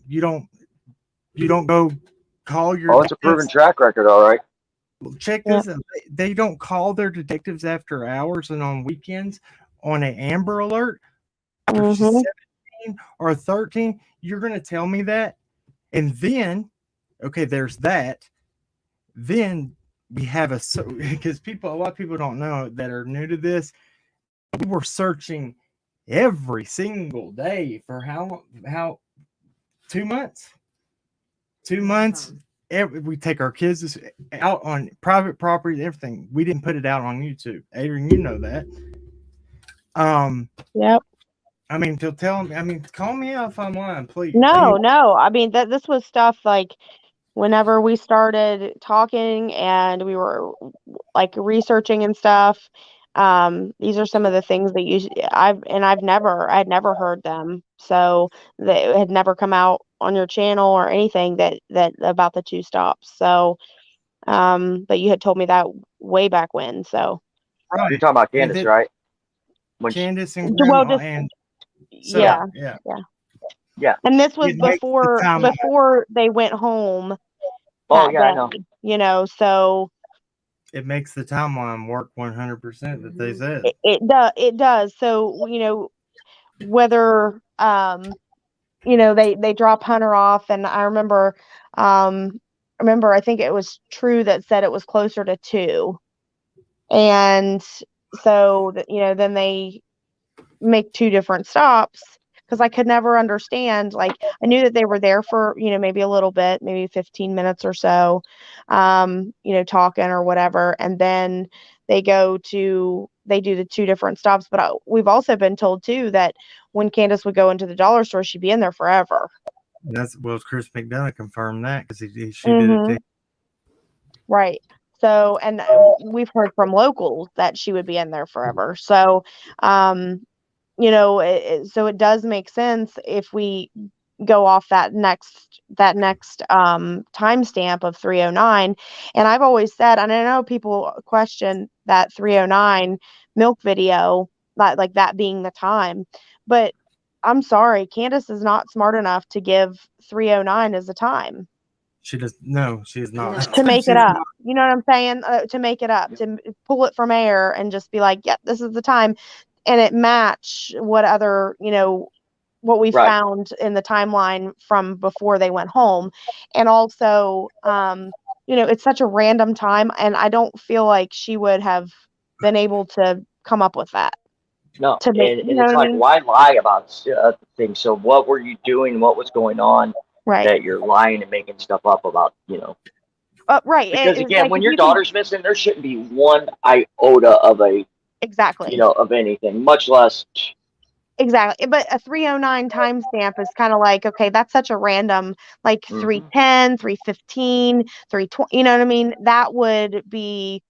go call your. Oh, it's a proven track record, all right. Check this out. They don't call their detectives after hours and on weekends on an Amber Alert. If she's 17 or 13, you're going to tell me that? And then, okay, there's that. Then we have because a lot of people don't know that are new to this. We were searching every single day for how 2 months. 2 months. We take our kids out on private property, everything. We didn't put it out on YouTube. Adrian, you know that. Yep. I mean, to tell me. I mean, call me out if I'm lying, please. No. I mean, this was stuff like whenever we started talking and we were like researching and stuff. These are some of the things that I had never heard them. So they had never come out on your channel or anything that about the 2 stops. So, but you had told me that way back when. So Right. You're talking about Candace, right? When Candace and well, Grandma just, and so, yeah. And this was It makes the timeline. before they went home. Oh that yeah, I day, know. So it makes the timeline work 100% that they said. it does. So, whether they drop Hunter off, and I remember I think it was True that said it was closer to 2, and so then they make 2 different stops, because I could never understand. Like, I knew that they were there for maybe a little bit, maybe 15 minutes or so, talking or whatever, and then they do the 2 different stops. But we've also been told too that when Candace would go into the dollar store, she'd be in there forever. Chris McDonough confirmed that because she did it too. Right. So, and we've heard from locals that she would be in there forever. So, so it does make sense if we go off that next timestamp of 309. And I've always said, and I know people question that 309 milk video, like that being the time, but I'm sorry, Candace is not smart enough to give 309 as a time. She does. No, she is not. To make it up. You know what I'm saying? To make it up, to pull it from air and just be like, yep, this is the time. And it match what other, what we found in the timeline from before they went home. And also, it's such a random time, and I don't feel like she would have been able to come up with that. No, and it's like, why lie about things? So what were you doing? What was going on? Right. That you're lying and making stuff up about, right. Because again, like, when your daughter's missing, there shouldn't be one iota of exactly, of anything, much less. Exactly. But a 309 timestamp is kind of like, okay, that's such a random, like 310, 315, 320, you know what I mean? That would be,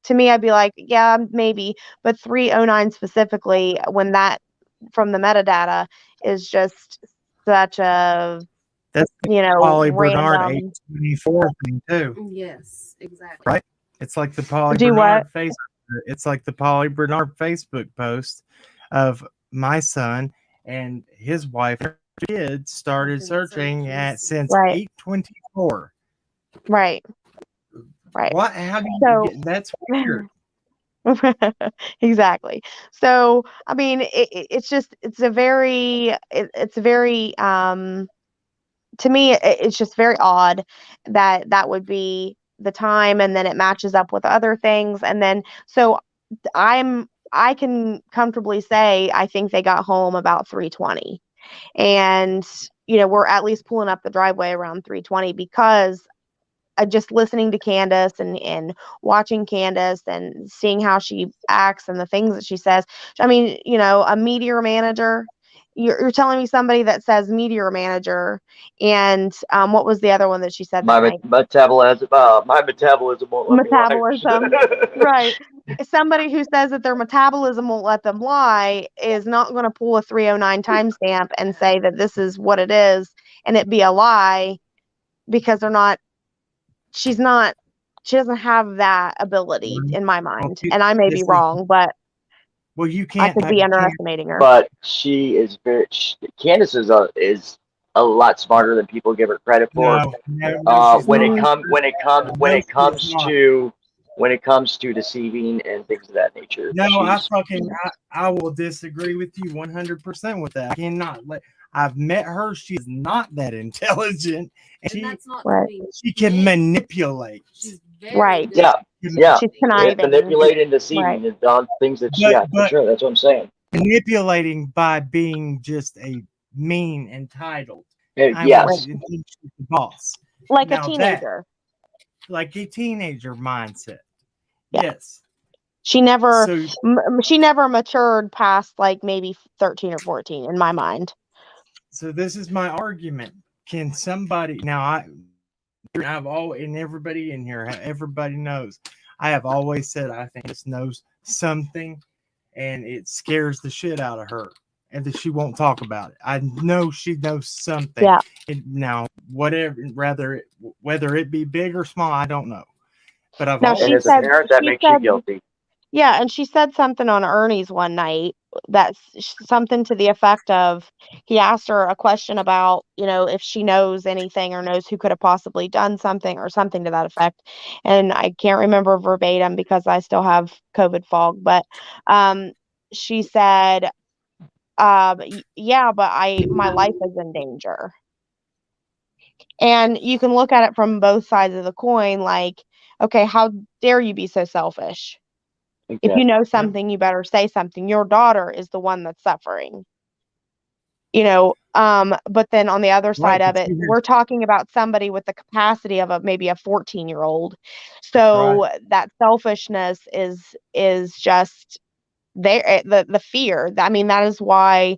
to me, I'd be like, yeah, maybe. But 309 specifically, when that from the metadata is just such a, that's Polly random. Bernard 824 thing too. Yes, exactly. Right? It's like the Polly Bernard It's like the Polly Bernard Facebook post of my son and his wife and kids started searching since 824. Right. What? How do you get that's weird. Exactly. So, I mean, it's a very to me, it's just very odd that would be the time, and then it matches up with other things. And then, so I can comfortably say I think they got home about 3:20, and we're at least pulling up the driveway around 3:20, because just listening to Candace and watching Candace and seeing how she acts and the things that she says. I mean, a meteor manager. You're telling me somebody that says meteor manager, and what was the other one that she said? My metabolism won't let me lie. Right. Somebody who says that their metabolism won't let them lie is not going to pull a 309 timestamp and say that this is what it is and it be a lie, because she doesn't have that ability in my mind. And I may be wrong, but you can't. I could be underestimating her. But she is Candace is a lot smarter than people give her credit for. When it comes to deceiving and things of that nature. No, I will disagree with you 100% with that. I cannot I've met her. She's not that intelligent, and that's not she can manipulate. She's very Yeah. She's conniving, manipulating, deceiving, and things that for sure. That's what I'm saying. manipulating by being just a mean entitled. I Yes. want you to think she's the boss. Like a Now teenager. like a teenager mindset. Yeah. Yes. She never So she never matured past like maybe 13 or 14 in my mind. so this is my argument. Can somebody now I've always, and everybody in here, everybody knows, I have always said I think this knows something and it scares the shit out of her and that she won't talk about it. I know she knows something. Yeah. Now, whether it be big or small, I don't know. But I've Now, always And as a parent, that makes you guilty. Yeah, and she said something on Ernie's one night that's something to the effect of, he asked her a question about, if she knows anything or knows who could have possibly done something or something to that effect. And I can't remember verbatim because I still have COVID fog, but she said, yeah, but my life is in danger. And you can look at it from both sides of the coin, like, okay, how dare you be so selfish? Exactly. If you know something, you better say something. Your daughter is the one that's suffering. But then on the other side of it, we're talking about somebody with the capacity of maybe a 14-year-old. So that selfishness is just there, the fear. I mean, that is why,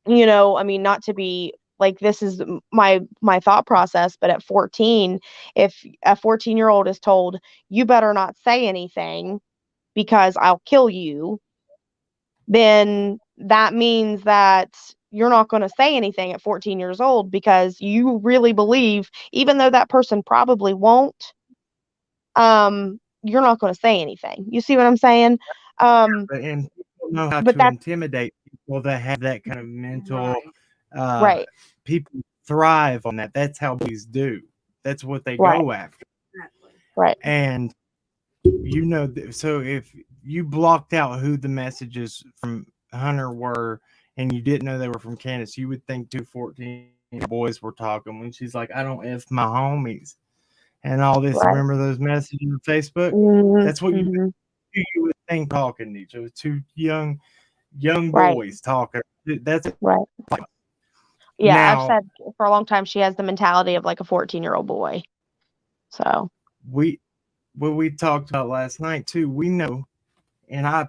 not to be like, this is my thought process, but at 14, if a 14-year-old is told, you better not say anything because I'll kill you, then that means that you're not going to say anything at 14 years old because you really believe, even though that person probably won't, you're not going to say anything. You see what I'm saying? and people know how to intimidate people that have that kind of mental. Right. People thrive on that. That's how bullies do. That's what they go after. Right. And so if you blocked out who the messages from Hunter were and you didn't know they were from Candace, you would think 14 boys were talking when she's like, I don't F my homies and all this. Remember those messages on Facebook? Mm-hmm. That's what you would think talking to each other. Two young boys talking. That's right. Yeah, now, I've said for a long time she has the mentality of like a 14-year-old boy. So what we talked about last night too, we know, and I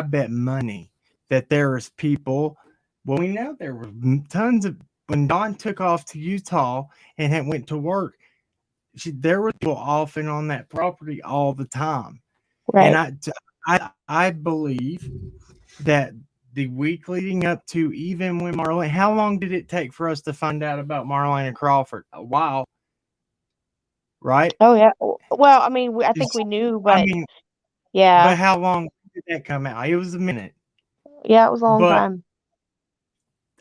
bet money that there's people. Well, we know there were tons of, when Dawn took off to Utah and went to work, there were people off and on that property all the time. Right. And I believe that the week leading up to, even when Marlene, how long did it take for us to find out about Marlene Crawford? A while. Right? Oh yeah. Well, I mean, I think we knew, but yeah. But how long did that come out? It was a minute. Yeah, it was a long time.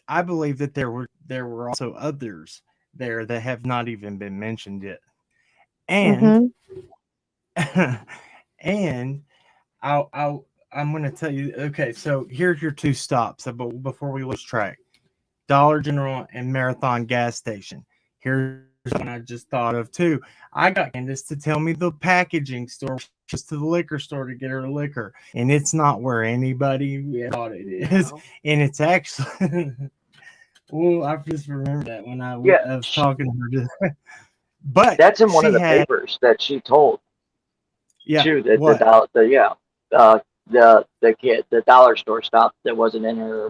I believe that there were also others there that have not even been mentioned yet. And and I'm going to tell you. Okay, so here's your two stops. But before we lose track, Dollar General and Marathon gas station. Here's one I just thought of too. I got Candace to tell me the packaging store, just to the liquor store to get her liquor, and it's not where anybody thought it is, and it's actually. Well, I just remembered that when I was talking to her. But that's in one of the papers that she told. Yeah. Too, the dollar store stuff that wasn't in her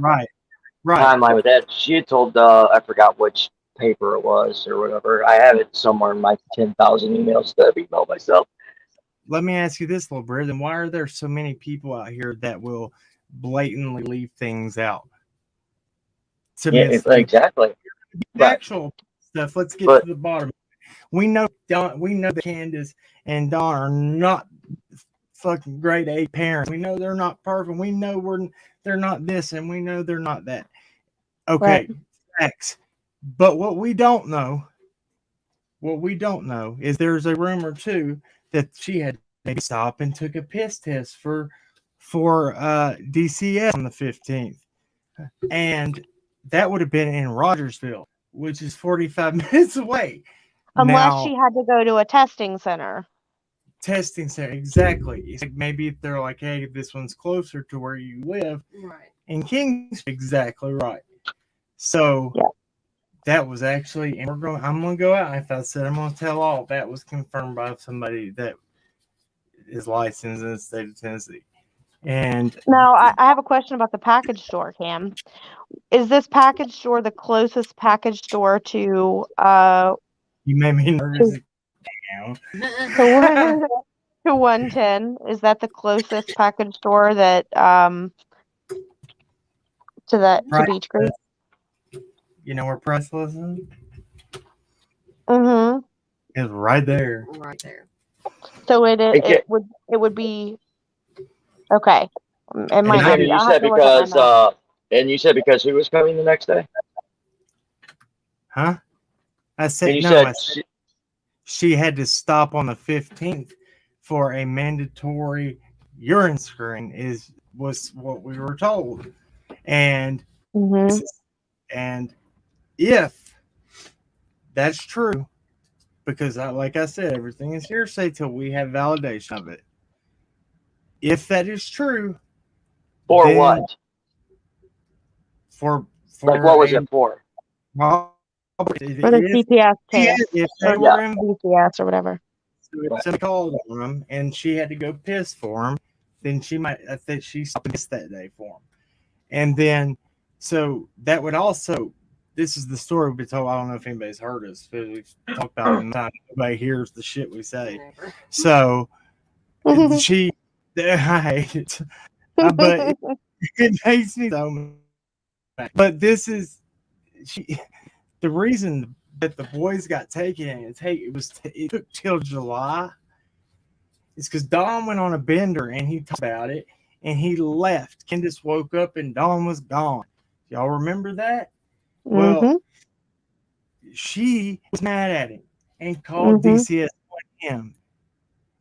timeline with that. She had told I forgot which paper it was or whatever. I have it somewhere in my 10,000 emails that I've emailed myself. Let me ask you this, little bro. Then why are there so many people out here that will blatantly leave things out? Exactly. Actual stuff. Let's get to the bottom. We know that Candace and Dawn are not fucking grade A parents. We know they're not perfect. We know they're not this, and we know they're not that. Okay, facts. But what we don't know is there's a rumor too that she had to stop and took a piss test for DCS on the 15th, and that would have been in Rogersville, which is 45 minutes away. Unless she had to go to a testing center. testing center. Exactly. It's like maybe if they're like, hey, this one's closer to where you live. Right. In Kings, exactly right. So Yeah. that was actually, and I'm gonna go out. If I said I'm gonna tell all, that was confirmed by somebody that is licensed in the state of Tennessee. And Now, I have a question about the package store, Cam. Is this package store the closest package store to you made me nervous now. to 110? Is that the closest package store that to Beach Creek? You know where Priceless is? Mm-hmm. It's right there. Right there. So it would be okay. It might not And be. you I'll said have to look at my because map. and you said because who was coming the next day? Huh? I said And you no. said I said she had to stop on the 15th for a mandatory urine screen. Was what we were told, and Mm-hmm. and if that's true, because like I said, everything is hearsay till we have validation of it. If that is true, for then what? For Like what was it for? For the CPS test. If Or they were in, BCS or whatever. if somebody called on them and she had to go piss for them, then I think she pissed that day for them. And then, so that would also, this is the story we've been told. I don't know if anybody's heard us, but we've talked about it in time. Nobody hears the shit we say. Never. So she, I hate it. But it makes me so mad. But this is, the reason that the boys got taken and it took till July is because Don went on a bender and he talked about it and he left. Candace woke up and Don was gone. Y'all remember that? Well, she was mad at him and called DCS on him.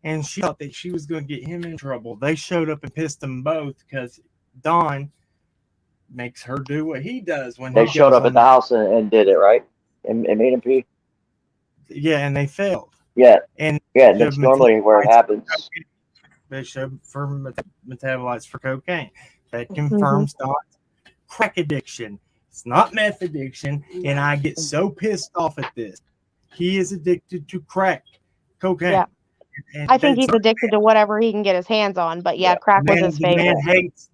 And she thought that she was going to get him in trouble. They showed up and pissed them both because Don makes her do what he does when They he showed goes up on at the house and did it, right? And made him pee. Yeah, and they failed. Yeah. And yeah, that's normally where it happens. They showed for metabolites for cocaine. That confirms Don's crack addiction. It's not meth addiction, and I get so pissed off at this. He is addicted to crack cocaine. Yeah. And I think he's addicted to whatever he can get his hands on, but yeah, crack was his favorite.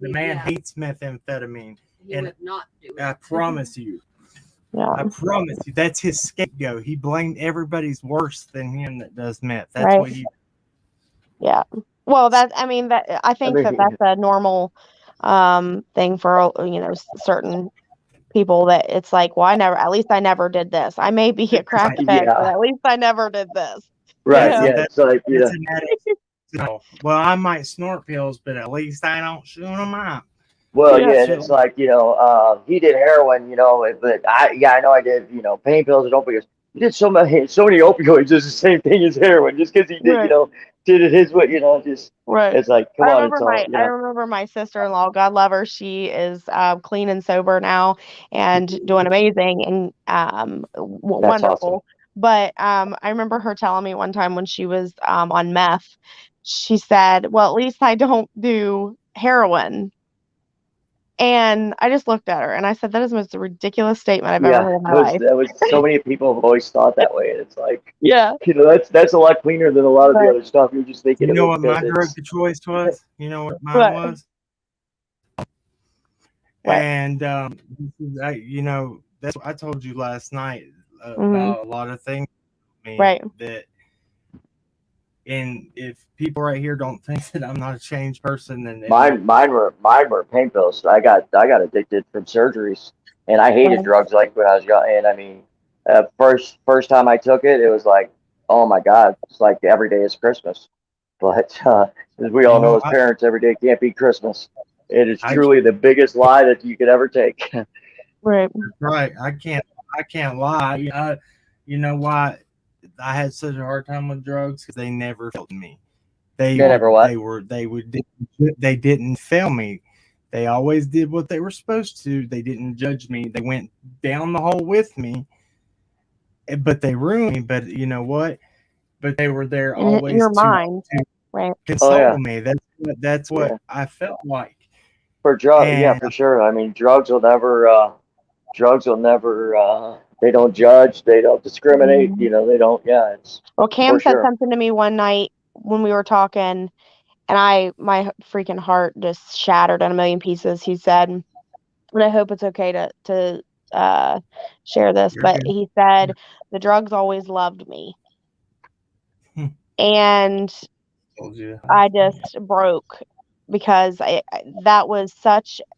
The man hates methamphetamine. He would not do it. I promise you. Yeah. I promise you, that's his scapegoat. He blamed everybody's worse than him that does meth. That's Right. what he. Yeah. Well, I think that's a normal thing for certain people, that it's like, well, at least I never did this. I may be a crack addict, but at least I never did this. Right. You know? Yeah. It's like, Well, I might snort pills, but at least I don't shoot them out. Well, yeah, and it's like, he did heroin, but I know I did, pain pills and opioids. He did so many opioids. It's the same thing as heroin, just because he did, did it his way, just. Right. It's like, come on, it's all. I remember my sister-in-law, God love her. She is clean and sober now and doing amazing and wonderful. Awesome. But I remember her telling me one time when she was on meth, she said, well, at least I don't do heroin. And I just looked at her and I said, that is the most ridiculous statement I've ever heard in my life. That was so many people have always thought that way. It's like, yeah, that's a lot cleaner than a lot of the other stuff. You're just thinking. You know what my drug of choice was? You know what mine was? What? And that's what I told you last night about a lot of things. That. And if people right here don't think that I'm not a changed person, then mine were pain pills. I got addicted from surgeries, and I hated drugs like when I was young. And I mean, first time I took it, it was like, oh my God, it's like every day is Christmas. But as we all know, as parents, every day can't be Christmas. It is truly the biggest lie that you could ever take. Right. I can't lie. You know why I had such a hard time with drugs? Because they never failed me. They didn't fail me. They always did what they were supposed to. They didn't judge me. They went down the hole with me, but they ruined me. But you know what? but they were there in always your to mind, right? console yeah. me. That's what Yeah. I felt like. For drugs, yeah, And for sure. I mean, drugs will never, they don't judge, they don't discriminate, Mhm. they don't, yeah, it's Well, for Cam said sure. something to me one night when we were talking, and my freaking heart just shattered in a million pieces. He said, and I hope it's okay to share this, you're but good. he said the drugs always loved me, Hmm. and Told you. I just broke because that was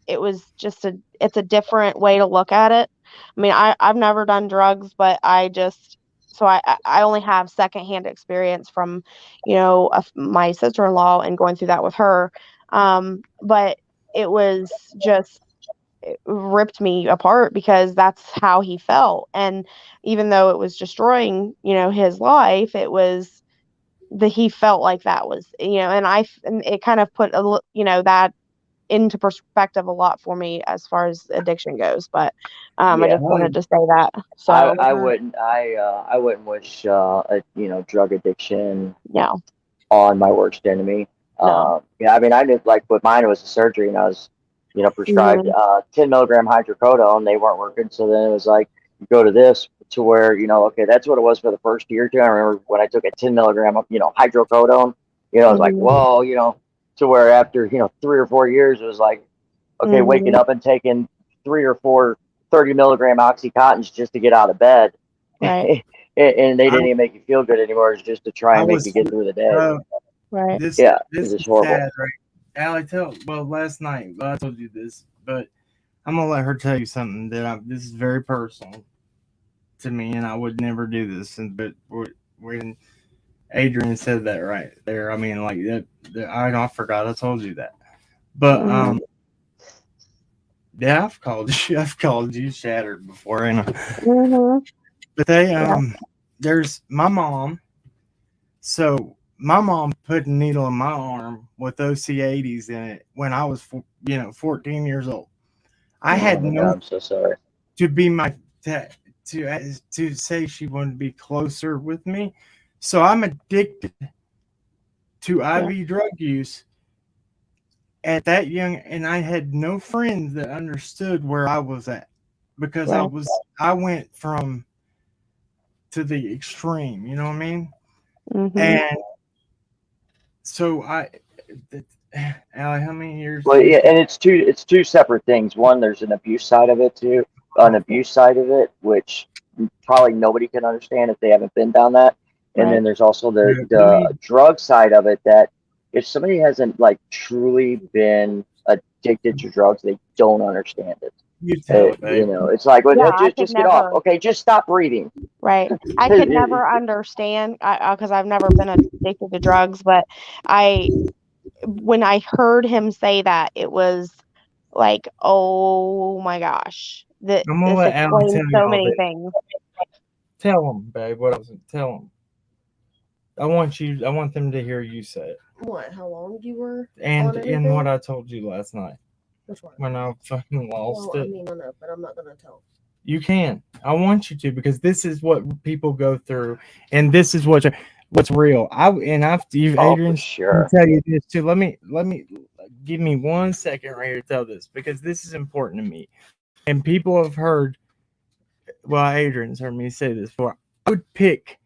it's a different way to look at it. I mean, I've never done drugs, but I only have secondhand experience from, my sister-in-law and going through that with her. But it was just it ripped me apart because that's how he felt. And even though it was destroying, his life, it was that he felt like that was, and it kind of put that into perspective a lot for me as far as addiction goes. But I Yeah. just wanted to say that. I, So I wouldn't, I wouldn't wish, drug addiction yeah, on my worst enemy. no. Yeah, I mean, I did, like, with mine, it was a surgery, and I was, prescribed Mhm. 10 milligram hydrocodone. They weren't working, so then it was like, you go to this to where, okay, that's what it was for the first year or two. I remember when I took a 10 milligram of, hydrocodone, I was like, Mhm. whoa, to where after, 3 or 4 years, it was like, okay, waking Mhm. up and taking 3 or 4 30 milligram Oxycontins just to get out of bed. Right. And they I, didn't even make you feel good anymore. It's just to try I and make you was get through the day. Right. this Yeah, this it's is just horrible. sad, right? Allie, last night I told you this, but I'm gonna let her tell you something this is very personal to me, and I would never do this. But when Adrian said that right there, I mean, like I forgot I told you that, but Mhm. yeah, I've called you shattered before, and Mhm. but they Yeah. there's my mom. So my mom put a needle in my arm with OC80s in it when I was 14 years old. I Oh had my no God, I'm so sorry. to be my to to say she wanted to be closer with me. So I'm addicted to Yeah. IV drug use at that young, and I had no friends that understood where I was at because Right. I went from to the extreme, you know what I mean? Mhm. And so Allie, how many years Well, did you yeah, say? and it's two separate things. One, there's an abuse side of it too, an abuse side of it, which probably nobody can understand if they haven't been down that. And Right. then there's also the Let me the drug side of it that if somebody hasn't like truly been addicted to drugs, they don't understand it. you tell it, babe. It's like, well, Yeah, I could just get off. never. Okay, just stop breathing. Right. I could never understand because I've never been addicted to drugs, but I when I heard him say that, it was like, oh my gosh, that I'm gonna this let Allie explains tell so y'all many this. things. Tell them, babe. What I was tell them. I want you. I want them to hear you say it, What? How long you were and on in what everything? I told you last night Which one? when I fucking lost Well, I it. mean, I know, but I'm not gonna tell. You can. I want you to because this is what people go through, and this is what's real. Oh, for Adrian can sure. tell you this too. Let me give me 1 second right here to tell this because this is important to me. And people have heard. Well, Adrian's heard me say this before. I would pick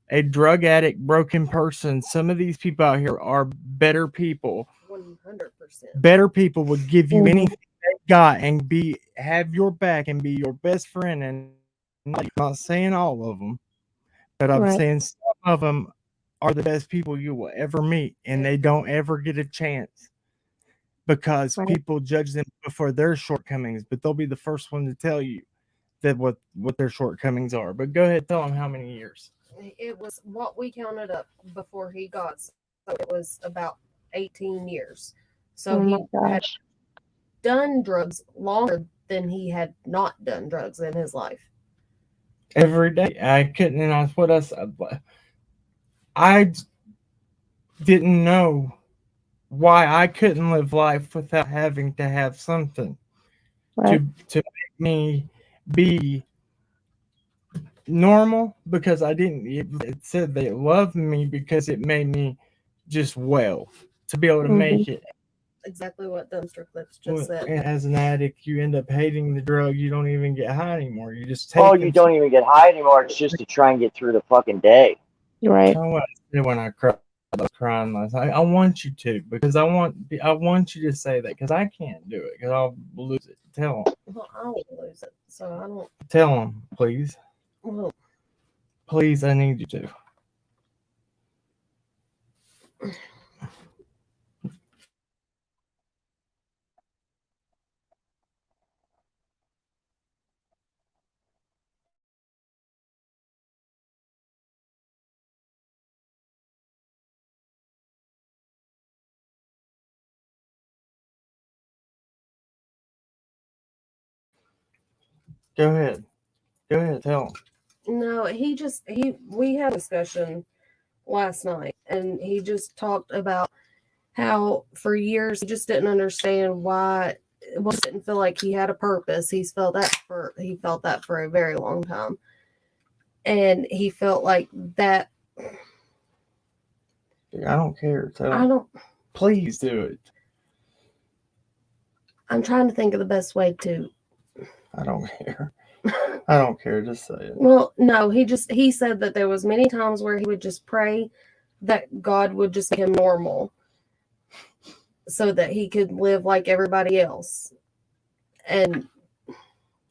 a drug addict, broken person. Some of these people out here are better people. 100%. Better people would give you Mhm. anything they got and have your back and be your best friend. And I'm not saying all of them, but I'm Right. saying some of them are the best people you will ever meet, and they don't ever get a chance because Right. people judge them before their shortcomings. But they'll be the first one to tell you that what their shortcomings are. But go ahead, tell them how many years. It was what we counted up before he got. So it was about 18 years. So Oh my he had gosh. done drugs longer than he had not done drugs in his life. Every day, I couldn't, and that's what I said. I didn't know why I couldn't live life without having to have something Right. to make me be normal because I didn't. It said they loved me because it made me just well to be able to make it. Exactly what Dumpster Clips just said. As an addict, you end up hating the drug. You don't even get high anymore. You just take. Oh, you don't even get high anymore. It's just to try and get through the fucking day. Right. Oh, what I said when I cried, I was crying last night. I want you to because I want you to say that because I can't do it because I'll lose it. Tell them. Well, I don't lose it, so I don't. Tell them, please. Well, Please, I need you to. Go ahead. Go ahead. Tell them. no, we had a discussion last night, and he just talked about how for years he just didn't understand why. Well, he didn't feel like he had a purpose. He felt that for a very long time, and he felt like that. I don't care. Tell I them. don't. Please do it. I'm trying to think of the best way to. I don't care. I don't care. Just say it. Well, no, he said that there was many times where he would just pray that God would just make him normal so that he could live like everybody else. And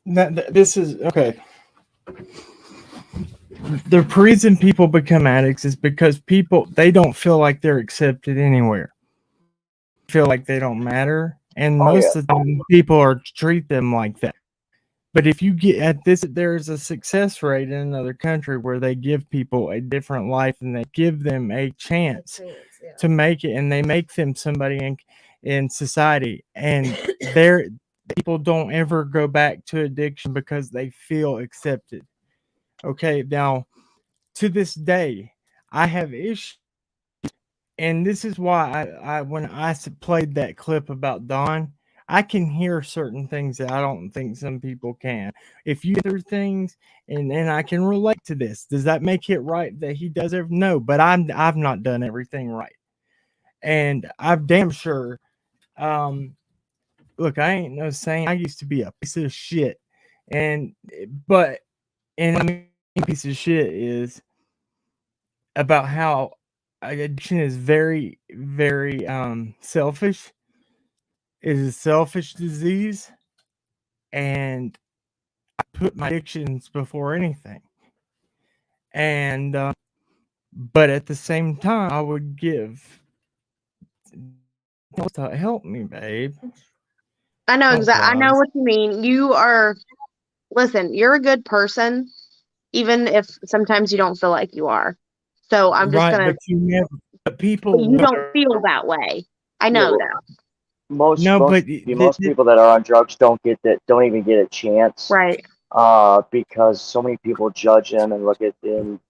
This is okay. The reason people become addicts is because they don't feel like they're accepted anywhere. Feel like they don't matter, and most of the time people treat them like that. But if you get at this, there's a success rate in another country where they give people a different life and they give them a chance to make it, and they make them somebody in society. And people don't ever go back to addiction because they feel accepted. Okay, now to this day, I have issues, and this is why I when I played that clip about Don, I can hear certain things that I don't think some people can. If you hear things, and I can relate to this, does that make it right that he does everything? No, but I've not done everything right, and I'm damn sure. Look, I ain't no saint. I used to be a piece of shit, and I mean, piece of shit is about how addiction is very, very selfish. It is a selfish disease, and I put my addictions before anything. And but at the same time, I would give to help me, babe. I know Oh, exactly. I know God. what you mean. Listen, you're a good person, even if sometimes you don't feel like you are. So I'm just Right, gonna. but you never. But But people you will. don't feel that way. I know that. Most No, but most people that are on drugs don't even get a chance. Right. Because so many people judge them and look at them,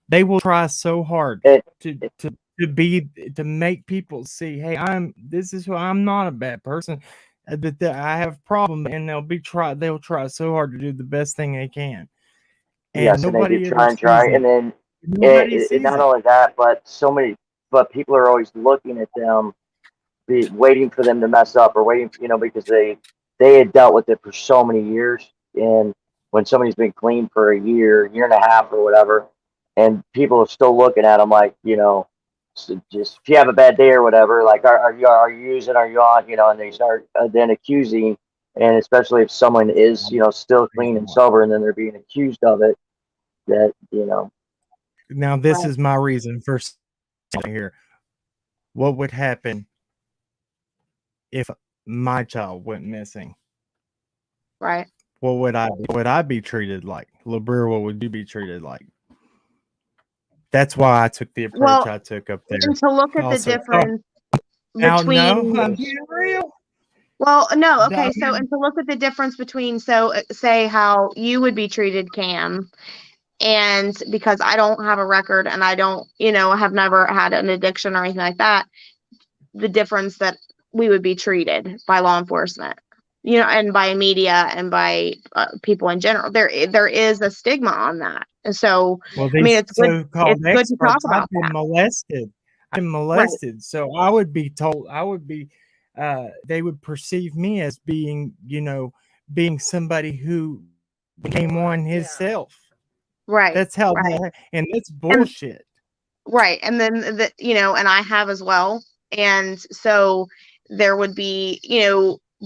they will try so hard It, to make people see, hey, this is who I'm not a bad person, that I have problem, and they'll try so hard to do the best thing they can, and yes, and they nobody do ever try and try, sees and it. then Nobody sees not it. only that, but people are always looking at them, waiting for them to mess up or waiting, because they had dealt with it for so many years, and when somebody's been clean for a year and a half or whatever, and people are still looking at them like, so just if you have a bad day or whatever, like are you using, are you on, and they start then accusing, and especially if someone is still clean and sober, and then they're being accused of it, that Now this Right. is my reason for here. What would happen if my child went missing? Right. What would I be treated like? LeBreer, what would you be treated like? That's why I took the approach Well, I took up there. and to look at the Also, difference now, no, between. I'm being real. Well, no, okay. So, Dumb. and to look at the difference between, say how you would be treated, Cam, and because I don't have a record and I don't, have never had an addiction or anything like that, the difference that we would be treated by law enforcement. you know, and by media and by people in general, there is a stigma on that. And so, Well, I mean, these it's good. so-called It's good to talk experts, about I've been that. molested. I'm molested, so I would be told, they would perceive me as being, being somebody who became one himself. Right. That's how, Right. and that's And bullshit. right. And then and I have as well. And so there would be,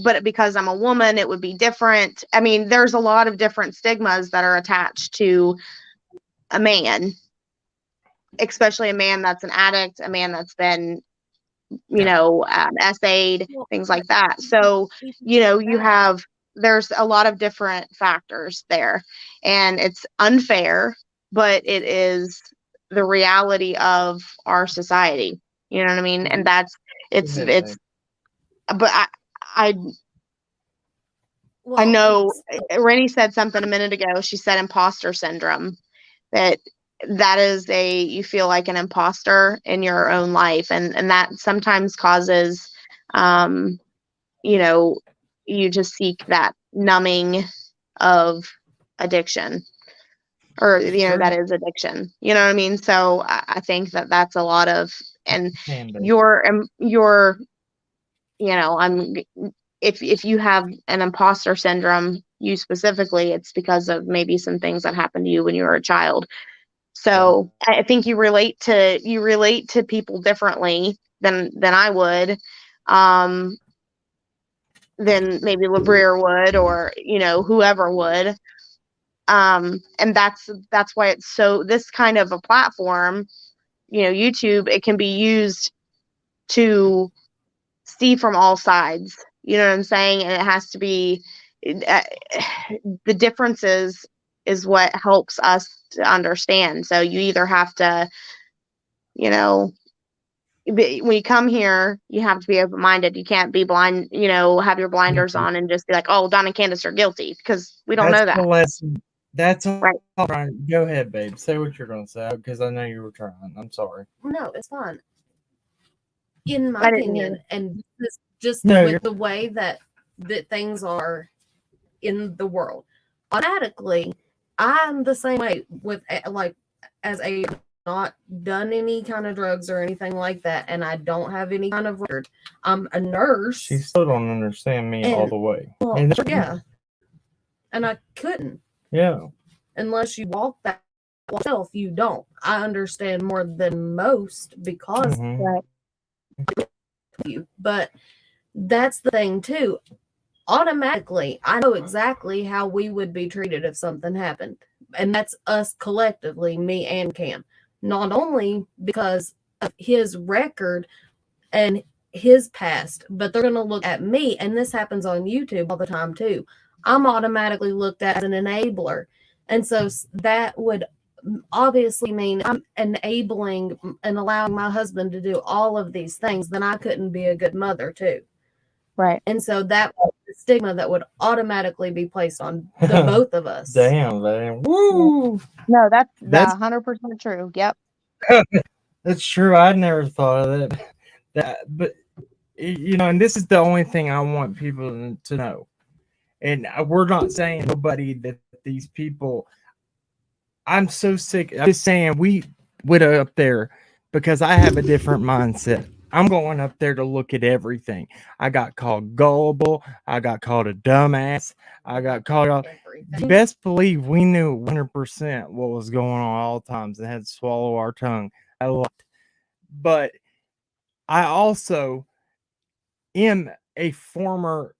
but because I'm a woman, it would be different. I mean, there's a lot of different stigmas that are attached to a man, especially a man that's an addict, a man that's been, essayed, Well, things like that. So, there's a lot of different factors there, and it's unfair, but it is the reality of our society. You know what I mean? And that's, it's, Go ahead, it's, but I well, know Rennie said something a minute ago. She said imposter syndrome, that is you feel like an imposter in your own life. And that sometimes causes, you just seek that numbing of addiction, or, Sure. that is addiction. You know what I mean? So I think that that's a lot of, and Can be. if you have an imposter syndrome, you specifically, it's because of maybe some things that happened to you when you were a child. So I think you relate to people differently than I would, than maybe LaBriere would, or whoever would. And that's why it's so, this kind of a platform, YouTube, it can be used to see from all sides. You know what I'm saying? And it has to be, the differences is what helps us to understand. So you either have to, when you come here, you have to be open-minded. You can't be blind, have your blinders on and just be like, oh, Don and Candace are guilty, because we don't know That's that. the lesson. That's all Right. right. Go ahead, babe. Say what you're going to say, because I know you were trying. I'm sorry. No, it's fine. In my I didn't hear opinion, and this is just No, with the way that things are in the world, automatically, I'm the same way with, like, as a not done any kind of drugs or anything like that, and I don't have any kind of record. I'm a nurse. She still don't understand me all the way. Well, And yeah. And I couldn't. Yeah. Unless you walk that yourself, you don't. I understand more than most because Mhm. Right. you. But that's the thing too. Automatically, I know exactly how we would be treated if something happened. And that's us collectively, me and Cam. Not only because of his record and his past, but they're going to look at me, and this happens on YouTube all the time too. I'm automatically looked at as an enabler. And so that would obviously mean I'm enabling and allowing my husband to do all of these things, then I couldn't be a good mother too. Right. And so that was the stigma that would automatically be placed on the both of us. Damn, man. Woo! No, that's That's 100% true. Yep. that's true. I never thought of but and this is the only thing I want people to know. And we're not saying nobody that these people. I'm so sick. I'm just saying we went up there because I have a different mindset. I'm going up there to look at everything. I got called gullible. I got called a dumbass. I got called. Best believe we knew 100% what was going on all times and had to swallow our tongue a lot. But I also am a former,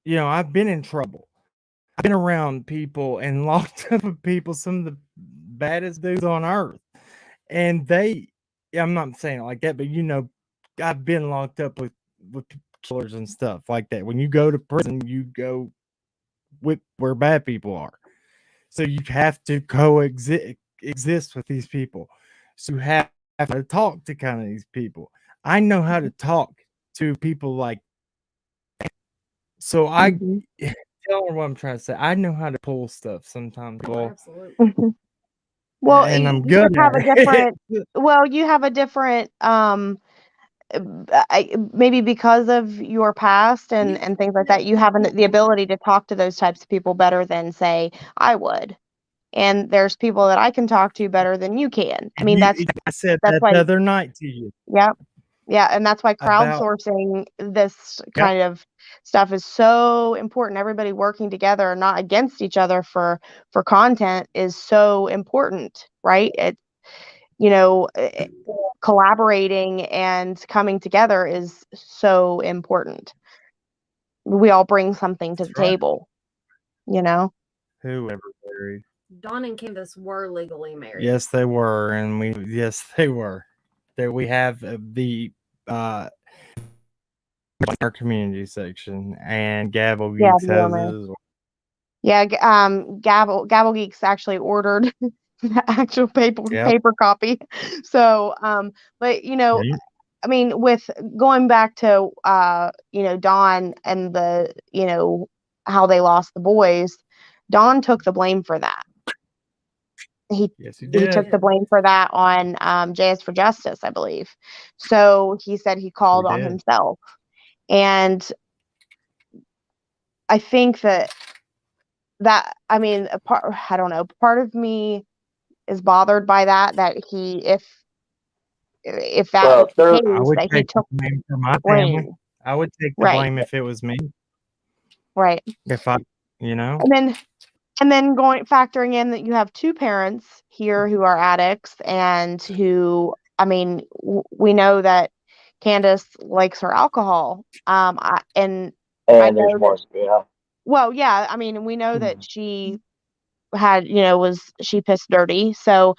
I've been in trouble. I've been around people and locked up with people, some of the baddest dudes on earth. And I'm not saying it like that, but I've been locked up with killers and stuff like that. When you go to prison, you go with where bad people are. So you have to exist with these people. So you have to talk to kind of these people. I know how to talk to people like that. So I tell her what I'm trying to say. I know how to pull stuff sometimes. Oh, absolutely. Well, and I'm you good just have at a different. Well, you have a different maybe because of your past and things like that, you have the ability to talk to those types of people better than, say, I would. And there's people that I can talk to better than you can. I mean, I said that's that why, the other night to you yeah, and that's why about crowdsourcing this kind of stuff is so important. Everybody working together, not against each other for content, is so important, right? Collaborating and coming together is so important. We all bring something to the table, whoever married. Dawn and Candace were legally married. Yes, they were, and they were. That we have the our community section, and Gabble Yeah, Geeks they has were it married. as well. Yeah, Gabble Geeks actually ordered the actual paper copy. So, but Yeah. I mean, with going back to Dawn and how they lost the boys, Dawn took the blame for that. Yes, he He did. took the blame for that on JS for Justice, I believe. So he said he called on did. himself, and I think that I mean, I don't know, part of me is bothered by that he, if that Well, was the there, case, I would that he take the took blame for my blame. family. I would take the Right. blame if it was me. Right. If I, and then factoring in that you have two parents here who are addicts, and who, I mean, we know that Candace likes her alcohol. I and know there's that, more. Yeah. well, yeah, I mean, we know that she had, she pissed dirty. So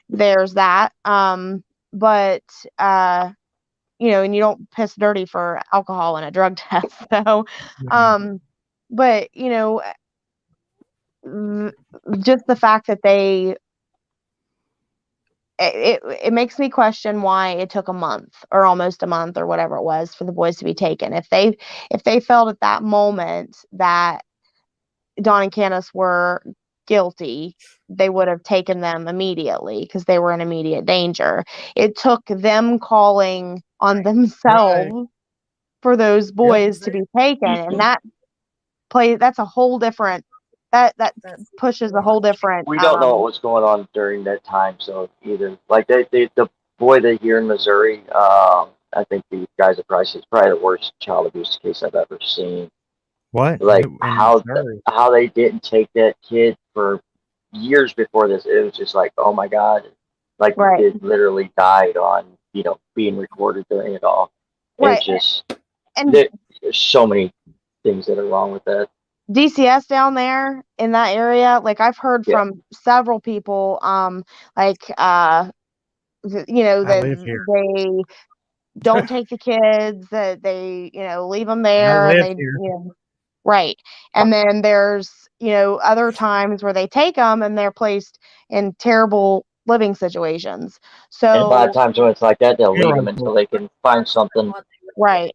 there's that. But, and you don't piss dirty for alcohol and a drug test. So, but, just the fact that it makes me question why it took a month, or almost a month, or whatever it was, for the boys to be taken. If they felt at that moment that Dawn and Candace were guilty, they would have taken them immediately, because they were in immediate danger. It took them calling on themselves for those boys to be taken, and that's a whole different, that pushes a whole different. We don't know what was going on during that time, so either like the boy that here in Missouri, I think the guys at Price is probably the worst child abuse case I've ever seen. what? Like In how Missouri? how they didn't take that kid for years before this. It was just like, oh my god, like the Right. kid literally died on being recorded during it all. Right. It's just And there's so many things that are wrong with that. DCS down there in that area, like, I've heard from several people, like, I that live here. they don't take the kids, that they, leave them I there, and live they, here. right. And then there's, other times where they take them and they're placed in terrible living situations. And a lot So, of times when it's like that, they'll leave them Zero. until they can find something. right.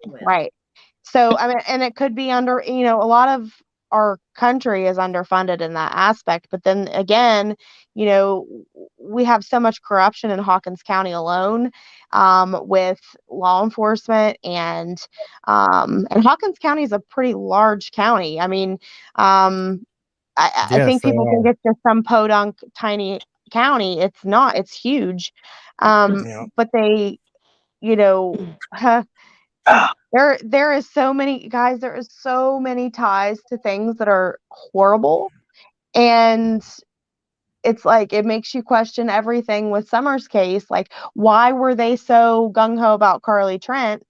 So, I mean, and it could be under, a lot of our country is underfunded in that aspect. But then again, we have so much corruption in Hawkins County alone, with law enforcement, and Hawkins County is a pretty large county. I mean, I Yes, think they people think are. it's just some podunk tiny county. It's not. It's huge. Yeah. But they, there is so many, guys, there is so many ties to things that are horrible, and it's like, it makes you question everything with Summer's case. Like, why were they so gung-ho about Carly Trent?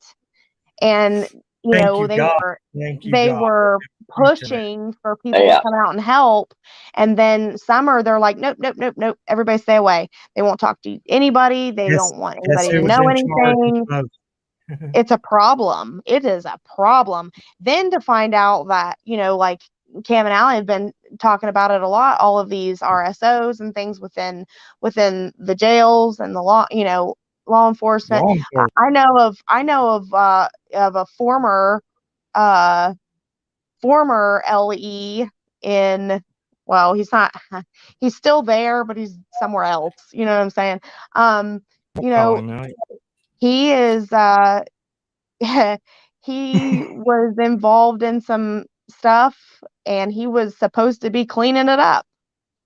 And Thank you, they God. were Thank you, they God. were pushing for people to come out and help, and then Summer, they're like, nope, nope, nope, nope, everybody stay away. They won't talk to anybody. They don't want Guess anybody who to was know in charge anything. of It's a problem. It is a problem. Then to find out that, like, Cam and Allie have been talking about it a lot, all of these RSOs and things within the jails and the law, law enforcement. law enforcement? I know of a former LE in, well, he's not, he's still there, but he's somewhere else. You know what I'm saying? Colin Elliott. he is he was involved in some stuff, and he was supposed to be cleaning it up.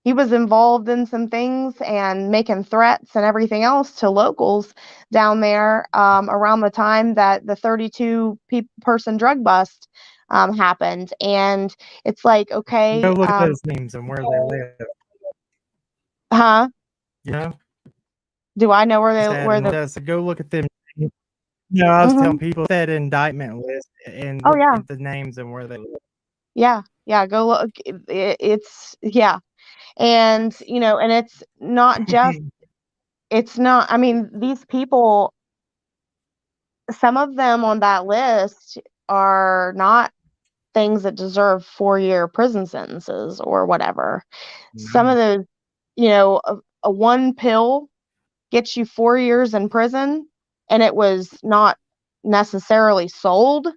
He was involved in some things and making threats and everything else to locals down there around the time that the 32 person drug bust happened. And it's like, okay, Go look at those names and where they live. huh? You know, Do I know where go look at them. No, I was Mhm. telling people that indictment list and Oh look yeah, at the names and where they live. yeah, go look. It's yeah, and and it's not just. It's not. I mean, these people. Some of them on that list are not things that deserve 4-year prison sentences or whatever. Some of No. those, a one pill gets you 4 years in prison, and it was not necessarily sold.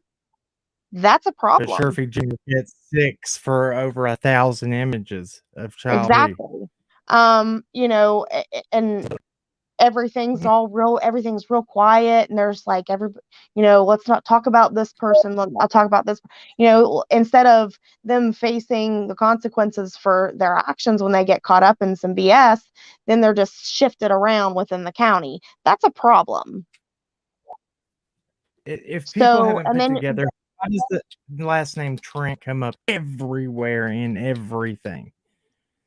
That's a But problem. Sheriff Jr. gets 6 for over 1,000 images of child abuse. Exactly. And everything's real quiet, and there's like let's not talk about this person. I'll talk about this, instead of them facing the consequences for their actions when they get caught up in some BS, then they're just shifted around within the county. That's a problem. If people So, haven't and put then together, why does the last name Trent come up everywhere in everything?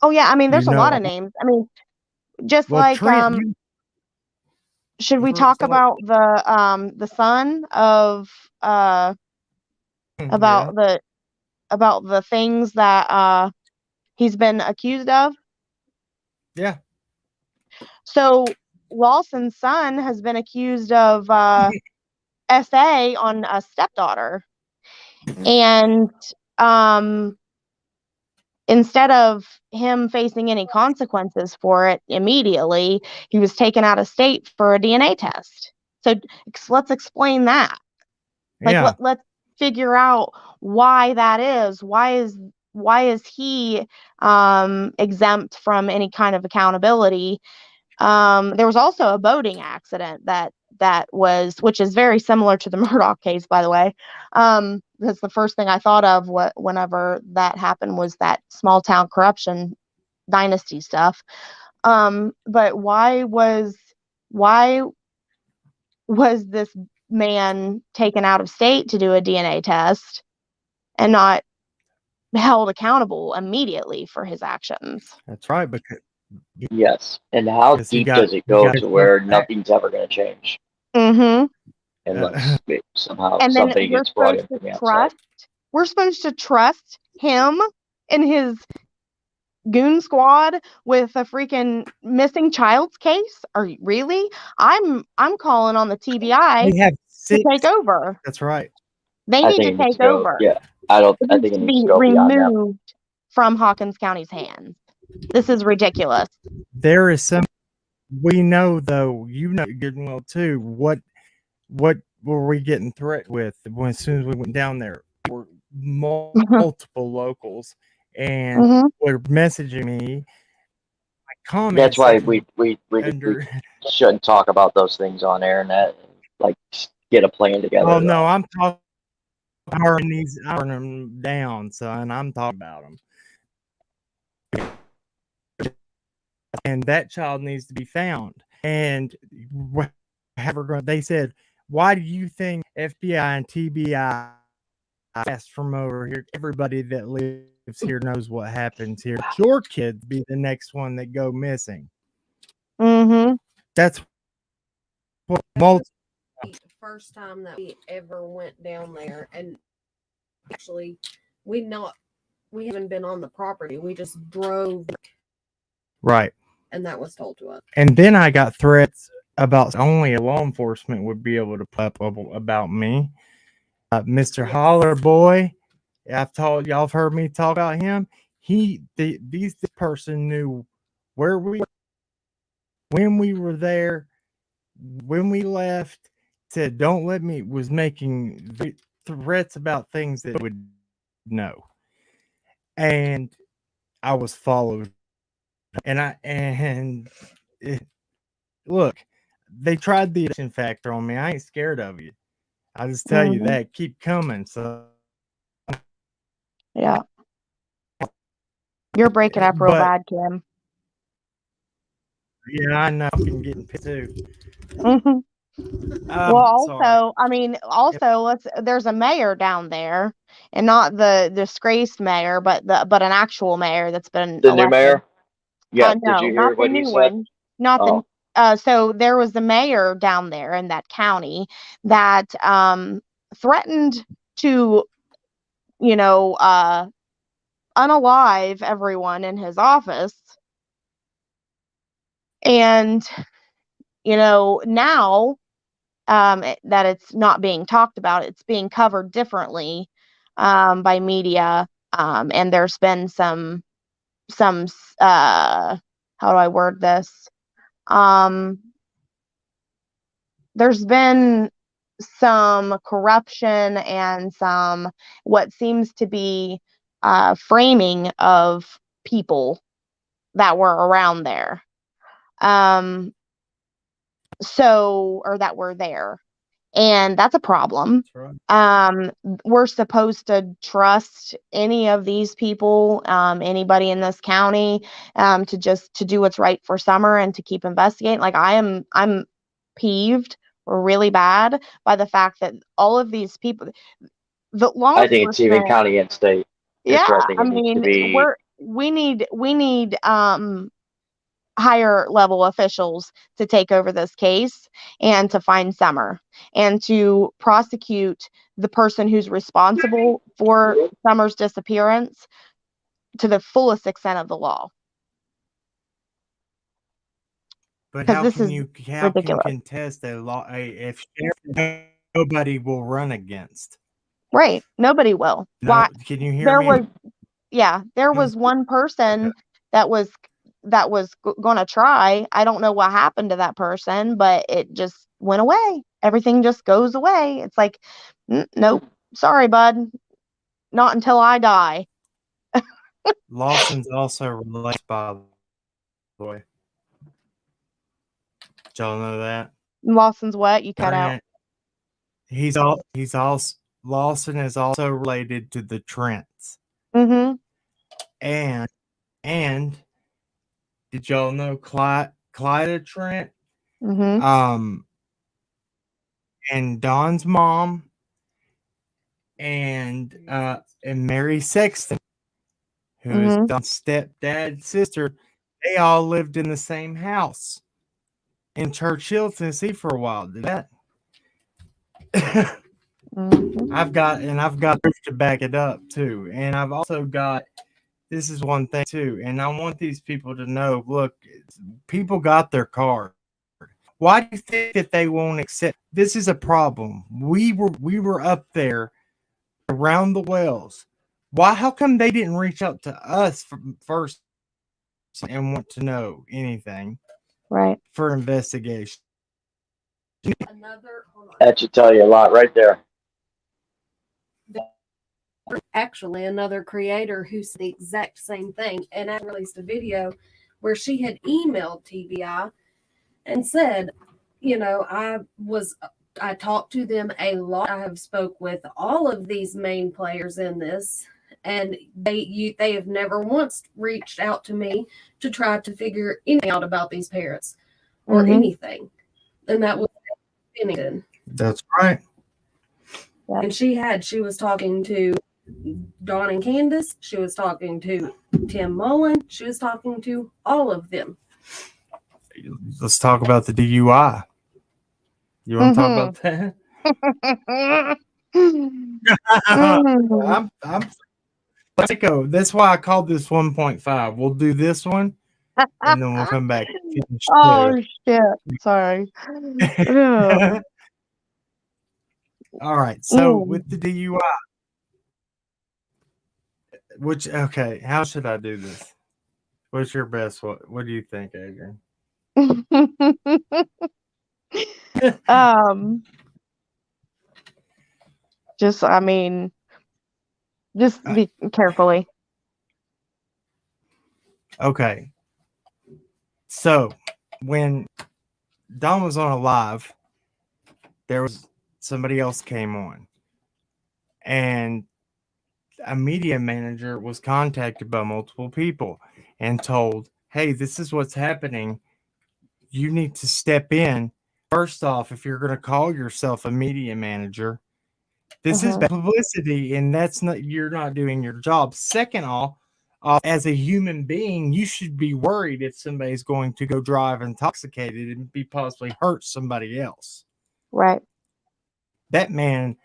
oh yeah, I mean, there's a lot of names. I mean, just Well, like Trent, should we first talk up. about the son of Yeah. about the things that he's been accused of? Yeah. So Lawson's son has been accused of SA on a stepdaughter, and instead of him facing any consequences for it immediately, he was taken out of state for a DNA test. So let's explain that. Like, Yeah. let's figure out why that is. Why is he exempt from any kind of accountability? There was also a boating accident which is very similar to the Murdaugh case, by the way. That's the first thing I thought of whenever that happened, was that small town corruption dynasty stuff. But why was this man taken out of state to do a DNA test and not held accountable immediately for his actions? That's right. Because Yes. And how Because he deep got- does it he go got to his where back. nothing's ever going to change Mm-hmm. unless somehow And then something gets brought in from the outside? we're supposed to trust him and his goon squad with a freaking missing child's case? Are you really? I'm calling on the TBI They have to 6. take over. That's right. They I need think to it needs take to go. over. Yeah, It I needs think it to needs to be go beyond that. removed from Hawkins County's hands. This is ridiculous. There is some. We know, though. You know good and well too. What were we getting threat with as soon as we went down there? Were multiple locals and Mhm. were messaging me. My comments. That's why section we under. shouldn't talk about those things on air and that, like, get a plan together. Oh no, I'm talking. I'm turning them down, son. I'm talking about them. And that child needs to be found. And they said, why do you think FBI and TBI asked from over here? Everybody that lives here knows what happens here. Your kids be the next one that go missing. Mhm. That's what First time that we ever went down there, and actually we haven't been on the property. We just drove, right. and that was told to us. And then I got threats about only a law enforcement would be able to pop up about me. Mr. Yes. Holler Boy, I've told y'all, have heard me talk about him. This person knew where we were, when we were there, when we left. Said don't let me, was making threats about things that would know, and I was followed. And look, they tried the addiction factor on me. I ain't scared of you. I just tell you that. Keep coming. So Yeah. You're breaking up real but bad, Kim. yeah, I know. I'm getting pissed too. Well, Sorry. also, I mean, also, there's a mayor down there, and not the disgraced mayor, but an actual mayor that's been The new elected. mayor? Yeah. Did No, you not hear the what he new said? one. Not the. Oh, So there was the mayor down there in that county that threatened to, unalive everyone in his office, and now that it's not being talked about, it's being covered differently by media, and there's been some how do I word this? There's been some corruption and some what seems to be framing of people that were around there. Or that were there. And that's a problem. That's right. We're supposed to trust any of these people, anybody in this county, to do what's right for Summer and to keep investigating. Like I'm peeved really bad by the fact that all of these people, the law I think it's even enforcement, county and state is yeah, where I think I it needs to mean, be. we need higher level officials to take over this case and to find Summer and to prosecute the person who's responsible for Summer's disappearance to the fullest extent of the law. But Because how this can is you ridiculous. contest a law if nobody will run against? Right. Nobody will. No, Why? can you hear There me? was one person that was going to try. I don't know what happened to that person, but it just went away. Everything just goes away. It's like, nope, sorry, bud, not until I die. Lawson's also related, by the way. Did y'all know that? Lawson's what? You cut out. He's also Lawson is also related to the Trents. Mm-hmm. And did y'all know Clyda Trent? Mm-hmm. And Don's mom and Mary Sexton, who is Don's stepdad's sister, they all lived in the same house in Churchill, Tennessee for a while. Did that? I've got proof to back it up too. And I've also got, this is one thing too, and I want these people to know, look, people got their card. Why do you think that they won't accept? This is a problem. We were up there around the wells. How come they didn't reach out to us first and want to know anything? Right. For investigation. That should tell you a lot right there. Actually, another creator who said the exact same thing, and I released a video where she had emailed TBI and said, I talked to them a lot. I have spoke with all of these main players in this, and they have never once reached out to me to try to figure anything out about these parents or anything. And that was Bennington. That's right. Yep. And she was talking to Dawn and Candace. She was talking to Tim Mullen. She was talking to all of them. Let's talk about the DUI. You want to talk about that? Let's go. That's why I called this 1.5. We'll do this one, and then we'll come back. Oh shit! Sorry. All right. So with the DUI, how should I do this? What's your best? What do you think, Adrian? Just be carefully. Okay. So when Don was on a live. There was somebody else came on, and a media manager was contacted by multiple people and told, "Hey, this is what's happening. You need to step in. First off, if you're going to call yourself a media manager, this is bad publicity, and you're not doing your job. Second off, as a human being, you should be worried if somebody's going to go drive intoxicated and be possibly hurt somebody else." Right. That man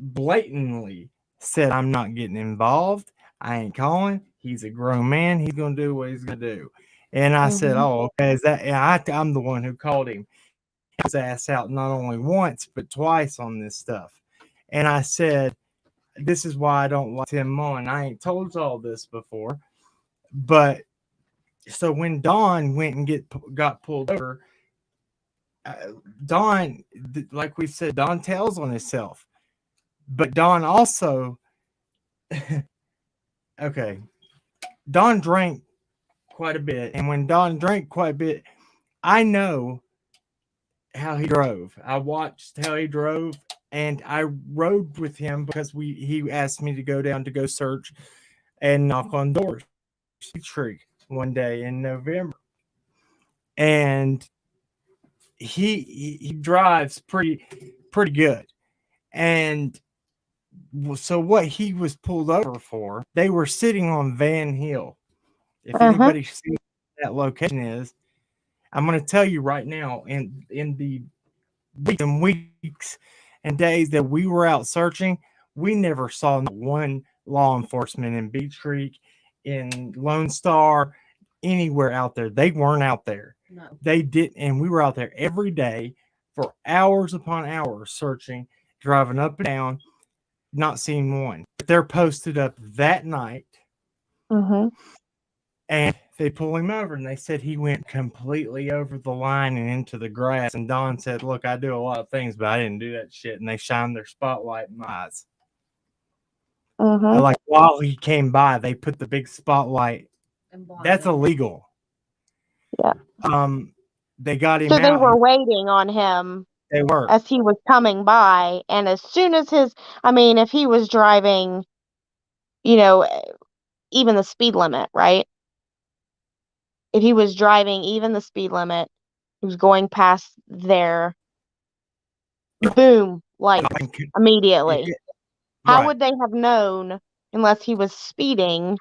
blatantly said, "I'm not getting involved. I ain't calling. He's a grown man. He's going to do what he's going to do." And I said, "Oh, okay. Is that?" And I'm the one who called him his ass out not only once but twice on this stuff. And I said, "This is why I don't like Tim Mullen. I ain't told you all this before." But so when Don went and got pulled over, Don, like we said, Don tells on himself. But Don also, okay, Don drank quite a bit. And when Don drank quite a bit, I know how he drove. I watched how he drove, and I rode with him because he asked me to go down to go search and knock on doors tree one day in November. And he drives pretty good. And so what he was pulled over for, they were sitting on Van Hill. If anybody sees what that location is, I'm going to tell you right now, in the weeks and days that we were out searching, we never saw one law enforcement in Beach Creek, in Lone Star, anywhere out there. They weren't out there. No. They didn't. And we were out there every day for hours upon hours searching, driving up and down, not seeing one. But they're posted up that night. And they pull him over, and they said he went completely over the line and into the grass. And Don said, "Look, I do a lot of things, but I didn't do that shit." And they shined their spotlight in my eyes. Like while he came by, they put the big spotlight. That's illegal. Yeah. They got him So out. they were waiting on him. They were. As he was coming by, and as soon as if he was driving, even the speed limit, right? If he was driving even the speed limit, he was going past there, boom, lights immediately. How would they have known unless he was speeding?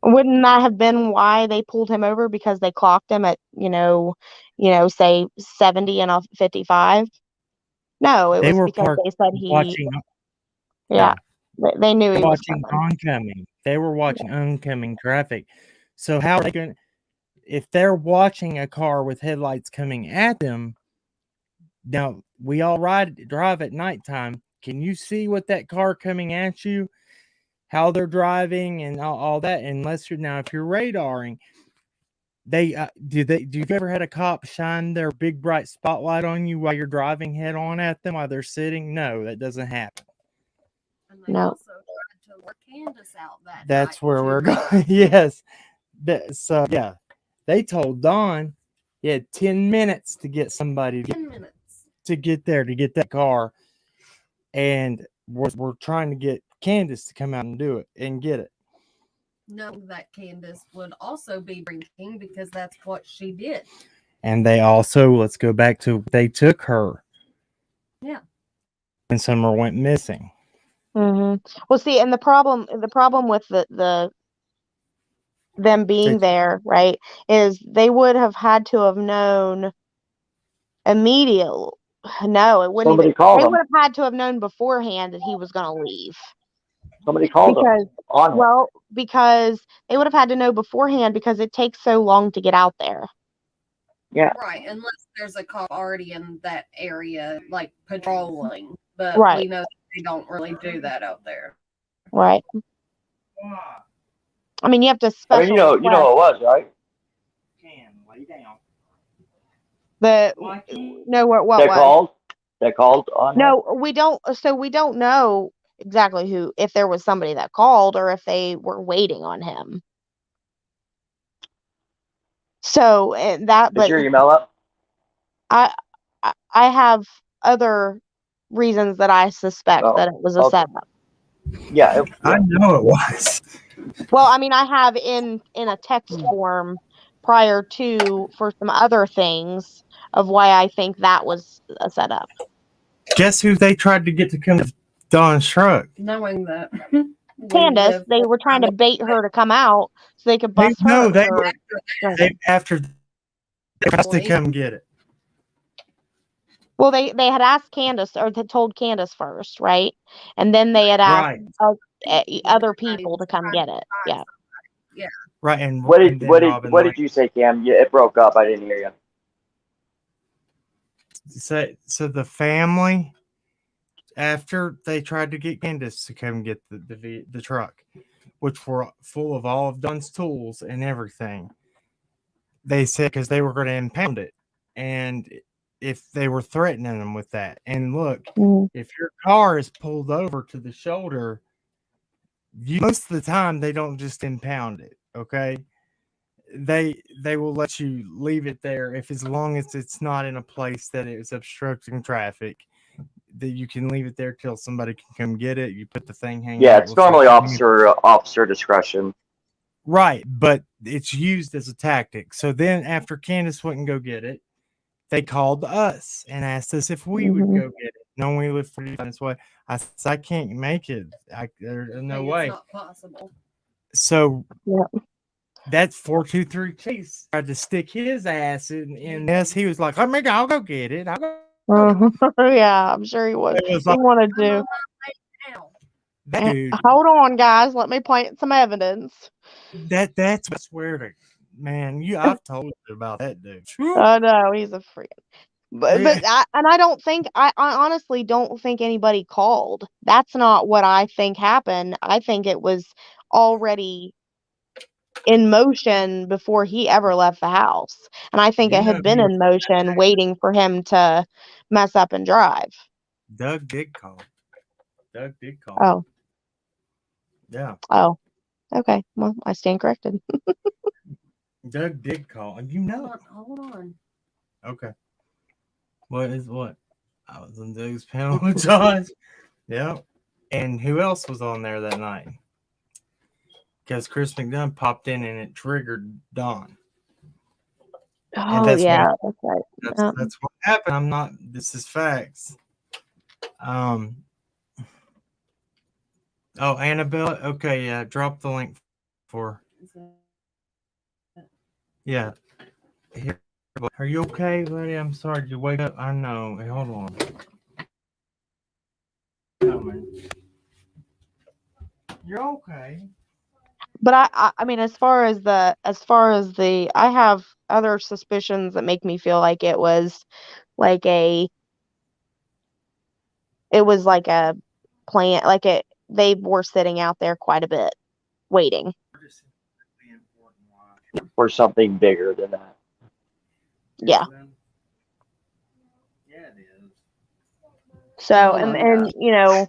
Wouldn't that have been why they pulled him over? Because they clocked him at, say 70 and a 55? No, it was because they said watching. Yeah. They knew he was watching oncoming. They were watching oncoming traffic. So how are they going? If they're watching a car with headlights coming at them, now we all drive at nighttime. Can you see what that car coming at you? How they're driving and all that? Unless if you're radaring, do you've ever had a cop shine their big bright spotlight on you while you're driving head on at them while they're sitting? No, that doesn't happen. And they also tried to work Candace out that That's night where we're going. Yes. So yeah, they told Don he had 10 minutes to get somebody 10 minutes to get there to get that car, and we're trying to get Candace to come out and do it and get it. Knowing that Candace would also be drinking because that's what she did. And they also, let's go back to, they took her. Yeah. When Summer went missing. Well, see, and the problem with them being there, right, is they would have had to have known immediately. No, it wouldn't. Somebody called They him. would have had to have known beforehand that he was going to leave. Somebody called him. Because they would have had to know beforehand because it takes so long to get out there. Yeah. Right, unless there's a cop already in that area, like patrolling. But we know that they don't really do that out there. Right. I mean, you have to special. I mean, you know it was, right? Lay down. They called on. No, we don't. So we don't know exactly if there was somebody that called or if they were waiting on him. So Is your email up? I I have other reasons that I suspect Oh, that it was a okay. setup. Yeah, I know it was. Well, I mean, I have in a text form prior to for some other things of why I think that was a setup. Guess who they tried to get to come to Don's truck? Knowing that. Candace, they were trying to bait her to come out so they could bust her. They after they asked to come get it. Well, they had asked Candace, or they told Candace first, right? And then they had asked other people to come get it. Yeah. Yeah. Right. And what and then Robin, did you say, Cam? Yeah, it broke up. I didn't hear you. So the family, after they tried to get Candace to come get the truck, which were full of all of Don's tools and everything, they said because they were going to impound it, and if they were threatening them with that. And look, if your car is pulled over to the shoulder, most of the time they don't just impound it. Okay, they will let you leave it there if, as long as it's not in a place that is obstructing traffic, that you can leave it there till somebody can come get it. You put the thing hanging. Yeah, out, it's normally officer discretion. Right, but it's used as a tactic. So then after Candace wouldn't go get it, they called us and asked us if we would go get it. No, we live 45 minutes away. I said, I can't make it. There's no way. It's not possible. So that 423 Chase tried to stick his ass in this. He was like, I'll go get it. I'll go. Yeah, I'm sure he was. He wanted to. Dude, hold on, guys. Let me plant some evidence. That's I swear to man, I've told you about that dude. I know he's a freak. But I honestly don't think anybody called. That's not what I think happened. I think it was already in motion before he ever left the house. And I think it had been in motion waiting for him to mess up and drive. Doug did call. Oh. Yeah. Oh. Okay. Well, I stand corrected. Doug did call. And Hold on. Okay. What? I was on Doug's panel with Josh. Yep. And who else was on there that night? Because Chris McDunn popped in and it triggered Don. Oh, yeah. That's right. That's what happened. This is facts. Oh, Annabelle. Okay, yeah. Drop the link for. Yeah. Here. Are you okay, buddy? I'm sorry. Did you wake up? I know. Hey, hold on. You're okay. But I mean, as far as the, I have other suspicions that make me feel like it was like a plan, they were sitting out there quite a bit waiting for something bigger than that. Yeah. Yeah, it is. So, and you know,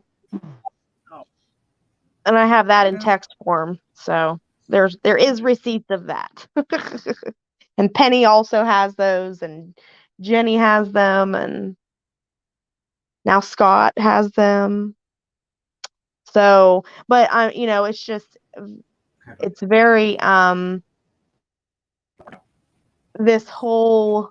and I have that in text form. So there is receipts of that. And Penny also has those, and Jenny has them, and now Scott has them. So, but it's just, it's very, this whole,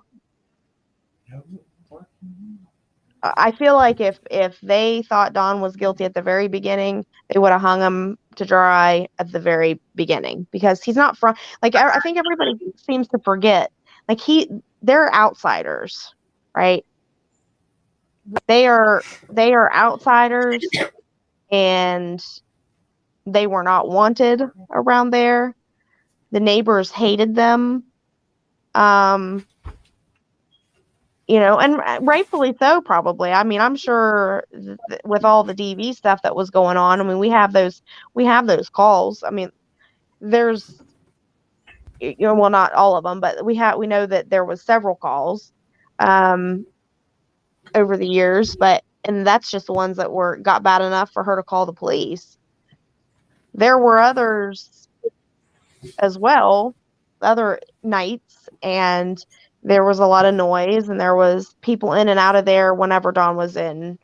I feel like if they thought Don was guilty at the very beginning, they would have hung him to dry at the very beginning, because he's not from, I think everybody seems to forget, they're outsiders, right? They are outsiders, and they were not wanted around there. The neighbors hated them. And rightfully so, probably. I mean, I'm sure with all the DV stuff that was going on, I mean, we have those calls. I mean, there's, well, not all of them, but we know that there was several calls, over the years, and that's just the ones that got bad enough for her to call the police. There were others as well, other nights, and there was a lot of noise, and there was people in and out of there whenever Dawn was in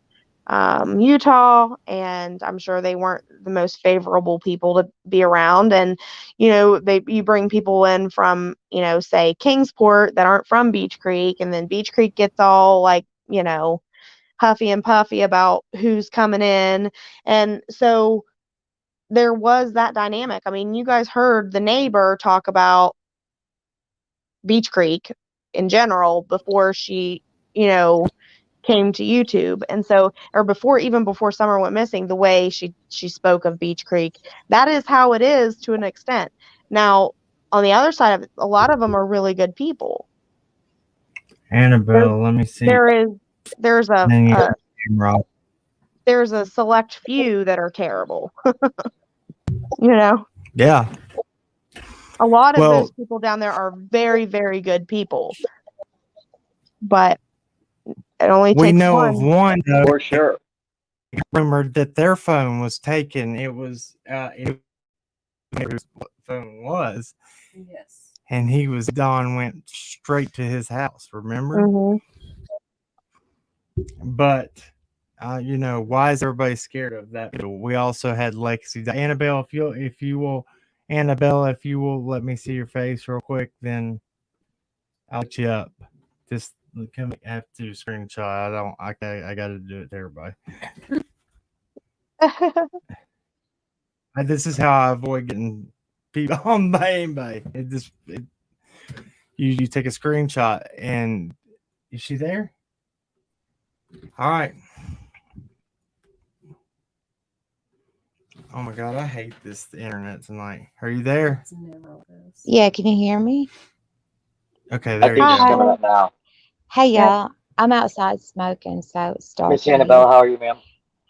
Utah, and I'm sure they weren't the most favorable people to be around. And you bring people in from say Kingsport that aren't from Beach Creek, and then Beach Creek gets all like huffy and puffy about who's coming in, and so there was that dynamic. I mean, you guys heard the neighbor talk about Beach Creek in general before she came to YouTube. And so, or before Summer went missing, the way she spoke of Beach Creek, that is how it is to an extent. Now, on the other side of it, a lot of them are really good people. Annabelle, let me see. There's a Then you got Rob. there's a select few that are terrible. Yeah. A lot of those people down there are very, very good people. But it only takes we know one. of one though, For sure. rumored that their phone was taken. It was what phone was. Yes. And Don went straight to his house, remember? Mm-hmm. But why is everybody scared of that? We also had Lexi. Annabelle, if you will let me see your face real quick, then I'll let you up. Just come have to screenshot. I gotta do it to everybody. This is how I avoid getting people on my. You take a screenshot, and is she there? All right. Oh my God, I hate this internet tonight. Are you there? It's never this. Yeah, can you hear me? Okay, I there you think she's go. coming up now. Hey, Yep. y'all. I'm outside smoking, so it's dark Miss in Annabelle, here. how are you, ma'am?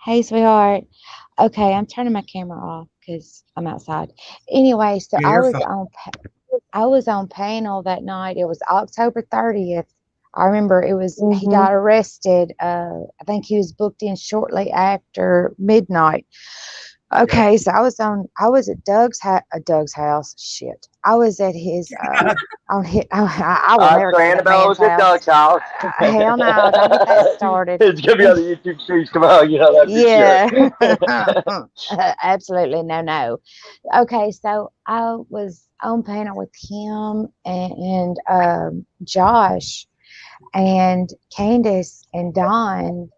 Hey, sweetheart. Okay, I'm turning my camera off because I'm outside. Anyway, so Yeah, you're fine. I was on panel that night. It was October 30th. I remember he Mhm. got arrested. I think he was booked in shortly after midnight. Okay, so I was at Doug's house. Shit. I was at his on his, I will never So go to that Annabelle man's was at house. Doug's house. Hell no, don't get that started. It's gonna be on the YouTube streams tomorrow, that for Yeah. Absolutely no. Okay, so I was on panel with him and Josh and Candace and Don.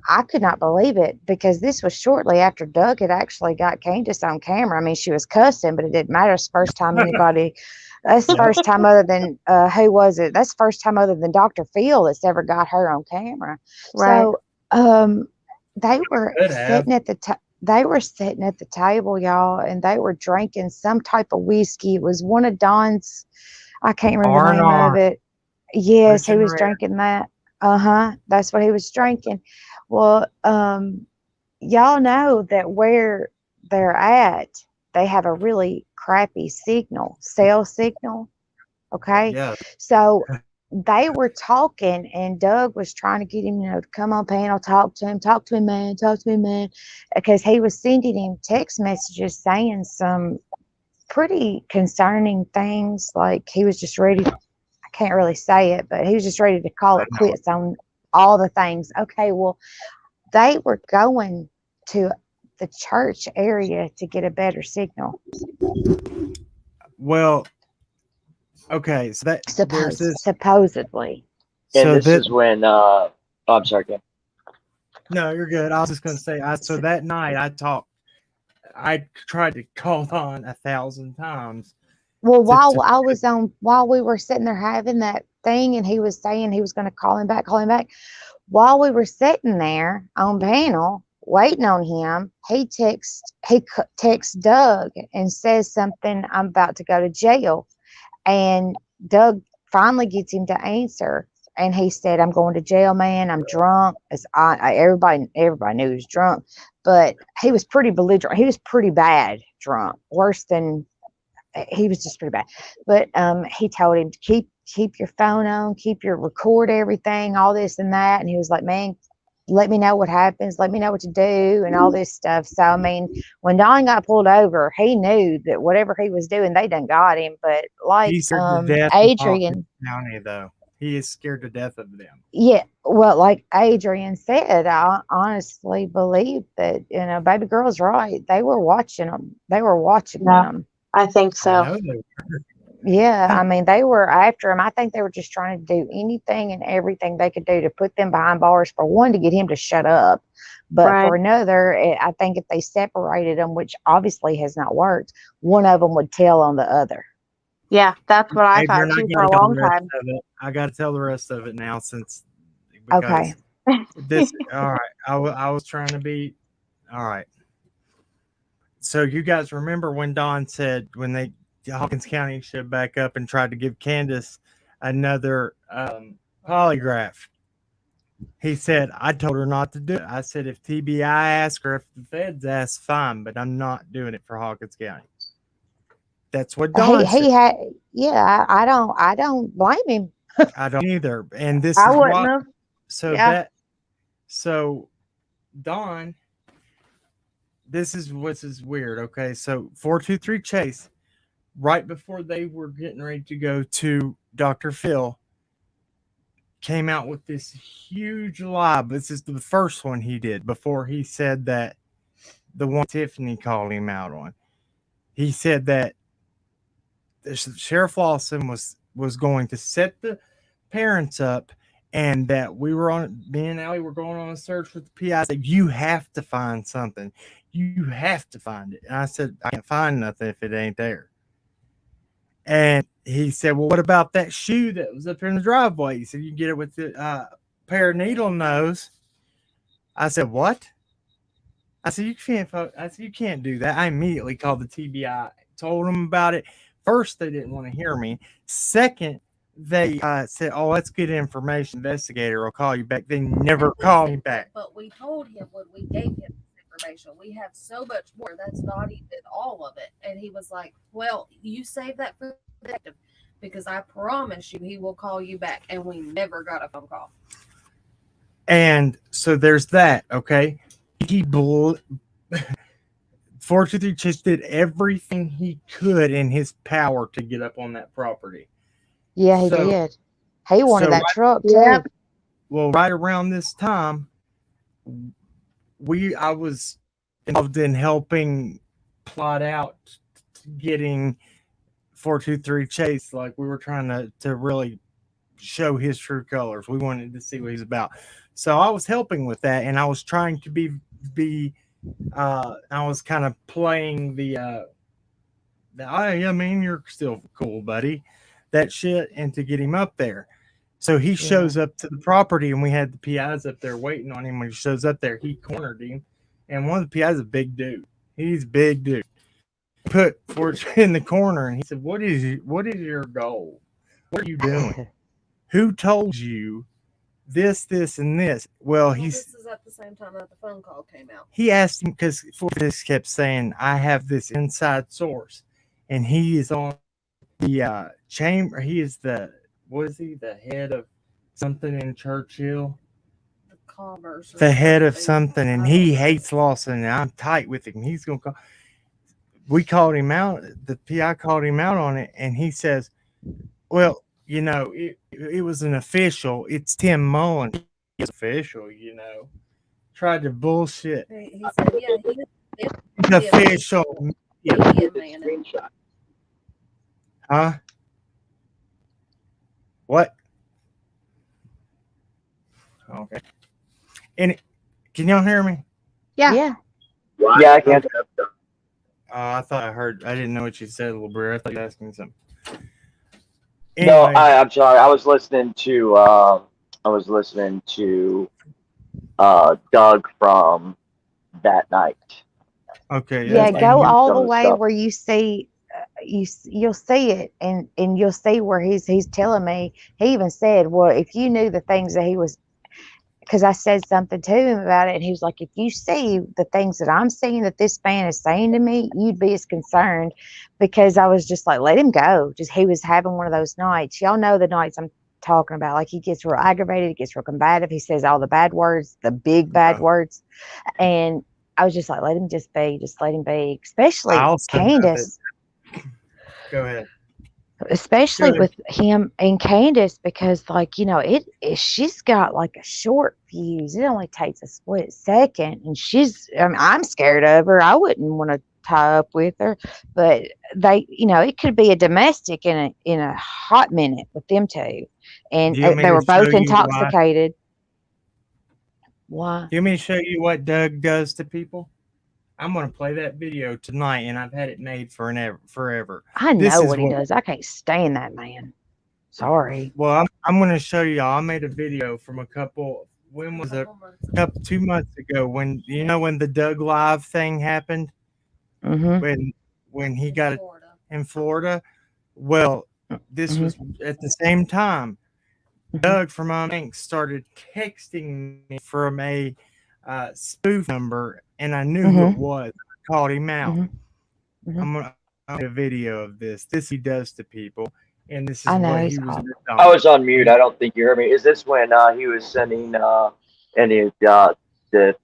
I could not believe it because this was shortly after Doug had actually got Candace on camera. I mean, she was cussing, but it didn't matter. It's the first time that's the first time other than, who was it? That's the first time other than Dr. Phil that's ever got her on camera. Right. So, they were Could have. sitting at the table, y'all, and they were drinking some type of whiskey. It was one of Don's, I can't remember the name of it. Yes, he was drinking that. That's what he was drinking. Well, y'all know that where they're at, they have a really crappy cell signal. Okay. Yeah. So they were talking, and Doug was trying to get him, to come on panel, talk to him, man, because he was sending him text messages saying some pretty concerning things. Like he was just ready. I can't really say it, but he was just ready to call it quits on all the things. Okay, well, they were going to the church area to get a better signal. Well, okay, so that there's this. Supposedly. And So this is when I'm sorry, Kim. No, you're good. I was just gonna say, so that night I tried to call on 1,000 times. Well, while we were sitting there having that thing, and he was saying he was going to call him back, while we were sitting there on panel waiting on him, he texts Doug and says something, I'm about to go to jail. And Doug finally gets him to answer. And he said, I'm going to jail, man. I'm drunk. Everybody knew he was drunk, but he was pretty belligerent. He was pretty bad drunk, worse than he was just pretty bad. But he told him to keep your phone on, record everything, all this and that. And he was like, man, let me know what happens, let me know what to do, and all this stuff. So, I mean, when Don got pulled over, he knew that whatever he was doing, they done got him. But like He's scared to death of Adrian, County, though. He is scared to death of them. yeah, well, like Adrian said, I honestly believe that, baby girl's right. They were watching them. They were watching Yeah. them. I think I so. know they were. Yeah, I mean, they were after him. I think they were just trying to do anything and everything they could do to put them behind bars, for one, to get him to shut up. But Right. for another, I think if they separated them, which obviously has not worked, one of them would tell on the other. Yeah, that's what I Adrian, thought I too for gotta a tell long the rest time. of it. I got to tell the rest of it now, because Okay. this. All right, I was trying to be. All right. So you guys remember when Don said when Hawkins County showed back up and tried to give Candace another polygraph? He said, I told her not to do it. I said, if TBI asks or if the feds ask, fine, but I'm not doing it for Hawkins County. That's what Don said. He had, yeah. I don't blame him. I don't either. And this I is wouldn't why. have. So Yeah. so Don, this is what's weird. Okay, so 423 Chase, right before they were getting ready to go to Dr. Phil, came out with this huge lie. This is the first one he did before he said that the one Tiffany called him out on. He said that Sheriff Lawson was going to set the parents up, and that me and Allie were going on a search with the PI. I said, you have to find something. You have to find it. And I said, I can't find nothing if it ain't there. And he said, well, what about that shoe that was up in the driveway? He said, you can get it with the pair of needle nose. I said, what? I said, you can't do that. I immediately called the TBI, told them about it. First, they didn't want to hear me. Second, they said, oh, that's good information. Investigator will call you back. They never called me back. But we told him when we gave him this information, we have so much more. That's not even all of it. And he was like, well, you save that for the detective, because I promise you he will call you back. And we never got a phone call. And so there's that, okay? 423 just did everything he could in his power to get up on that property. Yeah, he did. He wanted that truck too. Yeah. Well, right around this time, I was involved in helping plot out getting 423 Chase. Like, we were trying to really show his true colors. We wanted to see what he's about. So I was helping with that, and I was trying to be I was kind of playing I mean, you're still cool, buddy, that shit, and to get him up there. So he shows up to the property, and we had the PIs up there waiting on him. When he shows up there, he cornered him, and one of the PIs is a big dude. He's a big dude. Put Fortune in the corner, and he said, what is your goal? What are you doing? Who told you this, and this? Well, this is at the same time that the phone call came out. He asked him, because Fortis kept saying, I have this inside source, and he is on the chamber. He is the head of something in Churchill? The Commerce. The head of something, and he hates Lawson, and I'm tight with him. He's going to call. We called him out. The PI called him out on it, and he says, well, it was an official. It's Tim Mullen. He's official, Tried to bullshit. He said, yeah, He's official. Screenshot. Huh? What? Okay. And can y'all hear me? Yeah. Yeah, I can. I thought I heard. I didn't know what you said, little bro. I thought you were asking something. No, Anyway, I'm sorry. I was listening to Doug from that night. okay. Yeah, that's- go and all some the of the way stuff. where you see, you'll see it, and you'll see where he's telling me. He even said, well, if you knew the things that he was, because I said something to him about it, and he was like, if you see the things that I'm seeing that this man is saying to me, you'd be as concerned. Because I was just like, let him go. Just, he was having one of those nights. Y'all know the nights I'm talking about. Like he gets real aggravated, he gets real combative, he says all the bad words, the big bad words. And I was just like, let him just be, just let him be. Especially Candace. Go ahead. Especially with him and Candace, because like, you know, she's got like a short fuse. It only takes a split second, and I'm scared of her. I wouldn't want to tie up with her, but they, you know, it could be a domestic in a hot minute with them two, and they were both intoxicated. Why? Do you want me to show you what Doug does to people? I'm going to play that video tonight, and I've had it made forever. I know what he does. I can't stand that man. Sorry. Well, I'm going to show you. I made a video from when was it? 2 months ago, when the Doug Live thing happened, when he got it in Florida. Well, this was at the same time. Doug from Inc. started texting me from a spoof number, and I knew who it was. I called him out. I'm gonna make a video of this. This he does to people, and this is what he was. I was on mute. I don't think you heard me. Is this when he was sending any the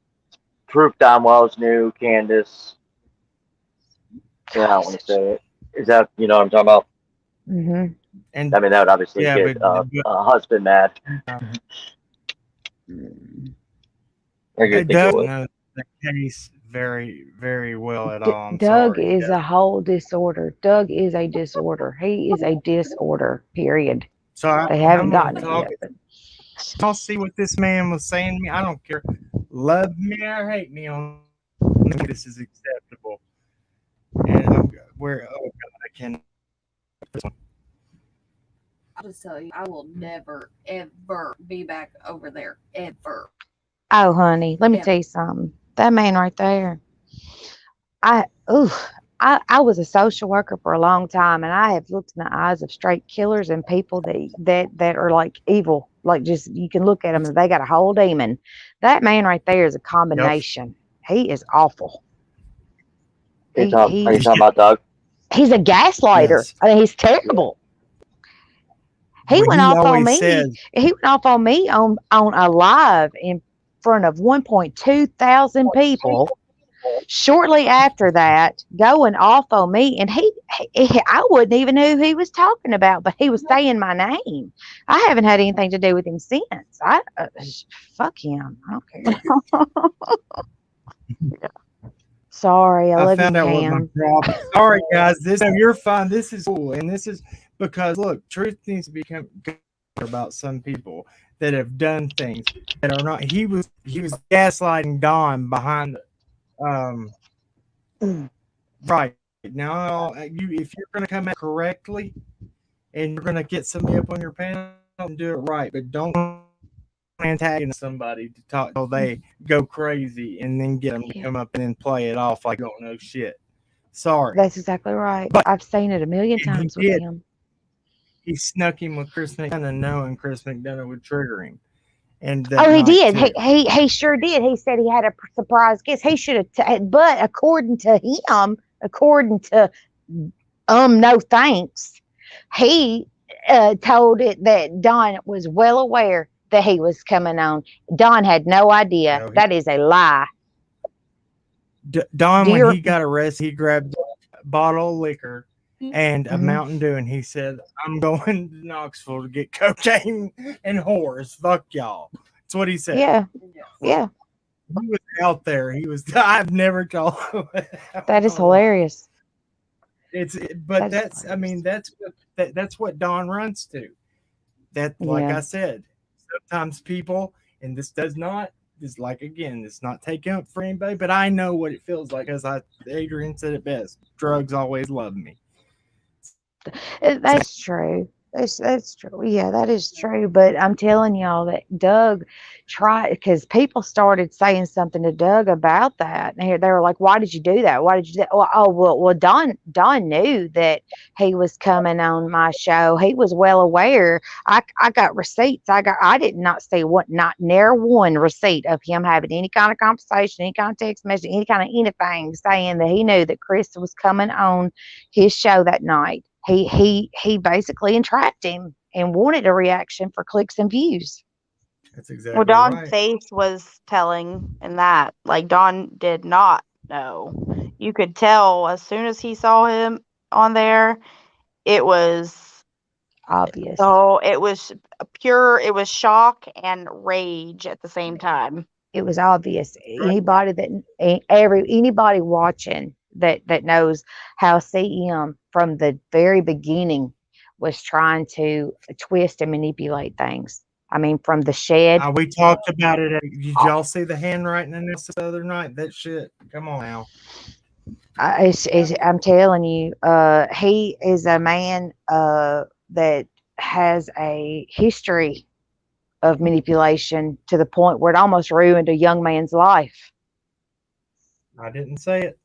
proof Don Wells knew Candace? Yeah, I don't want to say it. Is that what I'm talking about? And I mean, that would obviously get husband mad. Doug knows the case very, very well at all. Doug is a whole disorder. Doug is a disorder. He is a disorder, period. So they haven't gotten it yet. But I'll see what this man was saying to me. I don't care. Love me or hate me on this is acceptable. And God, I can. I'll just tell you, I will never, ever be back over there. Ever. Oh, honey, let me tell you something. That man right there. I was a social worker for a long time, and I have looked in the eyes of straight killers and people that are like evil. Like, just, you can look at them and they got a whole demon. That man right there is a combination. Yep. He is awful. Are you talking about Doug? He's a gaslighter. Yes. I mean, he's terrible. He went off on me. He went off on me on a live in front of 1.2 thousand people. Shortly after that, going off on me, and I wouldn't even know who he was talking about, but he was saying my name. I haven't had anything to do with him since. Fuck him. I don't care. Sorry, I love found you, out Cam. what my problem. Sorry, guys. You're fine. This is cool, and this is because look, truth needs to become about some people that have done things that are not. He was gaslighting Don behind. Right now, if you're going to come out correctly, and you're going to get somebody up on your panel and do it right, but don't antagonize somebody to talk till they go crazy and then get them to come up and then play it off like don't know shit. Sorry. That's exactly right. But I've seen it a million times with him. He snuck him with Chris McDonough, knowing Chris McDonough would trigger him. And he did. He sure did. He said he had a surprise guest. He should have. But according to him, according to no thanks, he told it that Don was well aware that he was coming on. Don had no idea. No, that is a lie. Don, when he got arrested, he grabbed a bottle of liquor and a Mountain Dew, and he said, "I'm going to Knoxville to get cocaine and whores. Fuck y'all." That's what he said. Yeah. He was out there. I've never told him. That is hilarious. That's what Don runs to. Like I said, sometimes people, and this does not, it's not taking up for anybody, but I know what it feels like, as Adrian said it best. Drugs always love me. That's true. That's true. Yeah, that is true. But I'm telling y'all that Doug tried, because people started saying something to Doug about that. And they were like, "Why did you do that? Why did you do that?" Well, Don knew that he was coming on my show. He was well aware. I got receipts. I did not see not near one receipt of him having any kind of conversation, any kind of text message, any kind of anything saying that he knew that Chris was coming on his show that night. He basically entrapped him and wanted a reaction for clicks and views. That's exactly Well, Dawn's right. face was telling in that. Like, Dawn did not know. You could tell as soon as he saw him on there, it was Obvious. it was it was shock and rage at the same time. It was obvious. Anybody anybody watching that knows how CM from the very beginning was trying to twist and manipulate things. I mean, from the shed. We talked about it. Did y'all see the handwriting in this the other night? That shit. Come on now. I'm telling you, he is a man that has a history of manipulation to the point where it almost ruined a young man's life. I didn't say it.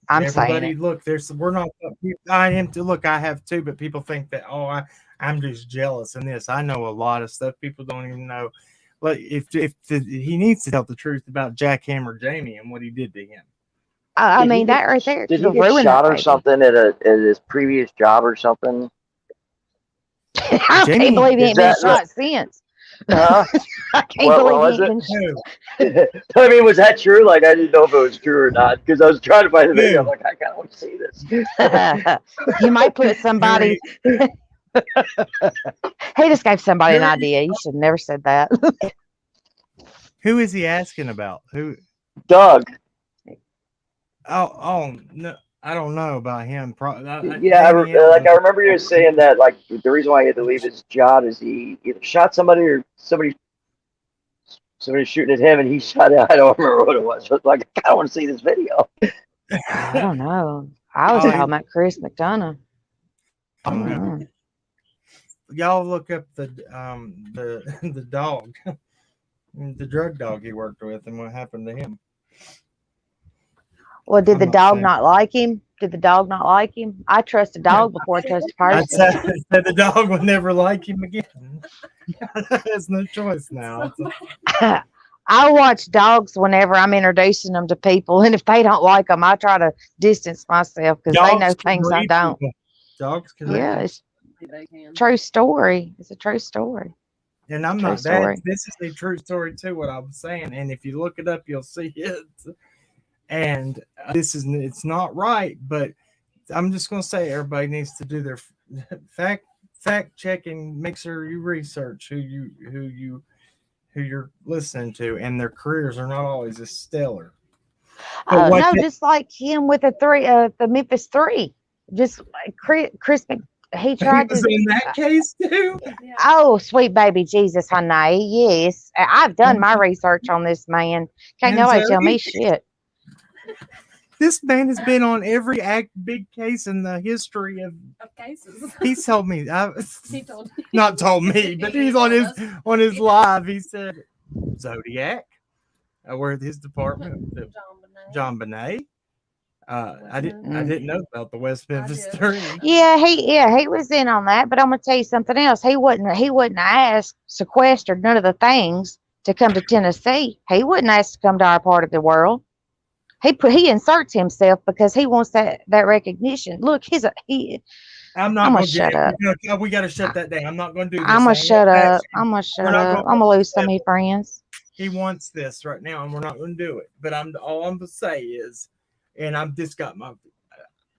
I'm Everybody, saying it. look, we're not. I am to look. I have too, but people think that I'm just jealous in this. I know a lot of stuff people don't even know. Like he needs to tell the truth about Jackhammer Jamie and what he did to him. I mean, that right there. Did he get shot or something at his previous job or something? I can't believe he ain't been shot since. I can't believe he ain't been shot. I mean, was that true? Like, I didn't know if it was true or not because I was trying to find the video. I'm like, I kind of want to see this. You might put somebody. He just gave somebody an idea. You should have never said that. Who is he asking about? Who? Doug. Oh no, I don't know about him. Yeah, I remember you saying that like the reason why he had to leave his job is he either shot somebody or somebody shooting at him and he shot it. I don't remember what it was. But like, I kind of want to see this video. I don't know. I was talking about Chris McDonough. Y'all look up the dog, the drug dog he worked with, and what happened to him. Well, did the dog not like him? Did the dog not like him? I trust a dog before I trust a person. I said the dog would never like him again. There's no choice now. I watch dogs whenever I'm introducing them to people, and if they don't like them, I try to distance myself because they know things I don't. Dogs can. Yeah, it's true story. It's a true story. And I'm not that. This is a true story too. What I'm saying, and if you look it up, you'll see it. And it's not right, but I'm just going to say everybody needs to do their fact checking. Make sure you research who you're listening to, and their careers are not always as stellar. No, just like him with the Memphis 3, just like Chris. He tried to in that case too. Oh, sweet baby Jesus, honey. Yes, I've done my research on this man. Can't nobody tell me shit. This man has been on every big case in the history of cases. He's told me. Not told me, but he's on his live. He said Zodiac, where his department, John Bonet. I didn't know about the West Memphis 3. Yeah, he was in on that. But I'm gonna tell you something else. He wouldn't ask sequestered none of the things to come to Tennessee. He wouldn't ask to come to our part of the world. He inserts himself because he wants that recognition. Look, I'm gonna shut up. We gotta shut that down. I'm not gonna do this. I'm gonna shut up. I'm gonna lose so many friends. He wants this right now, and we're not gonna do it. But all I'm gonna say is, and I've just got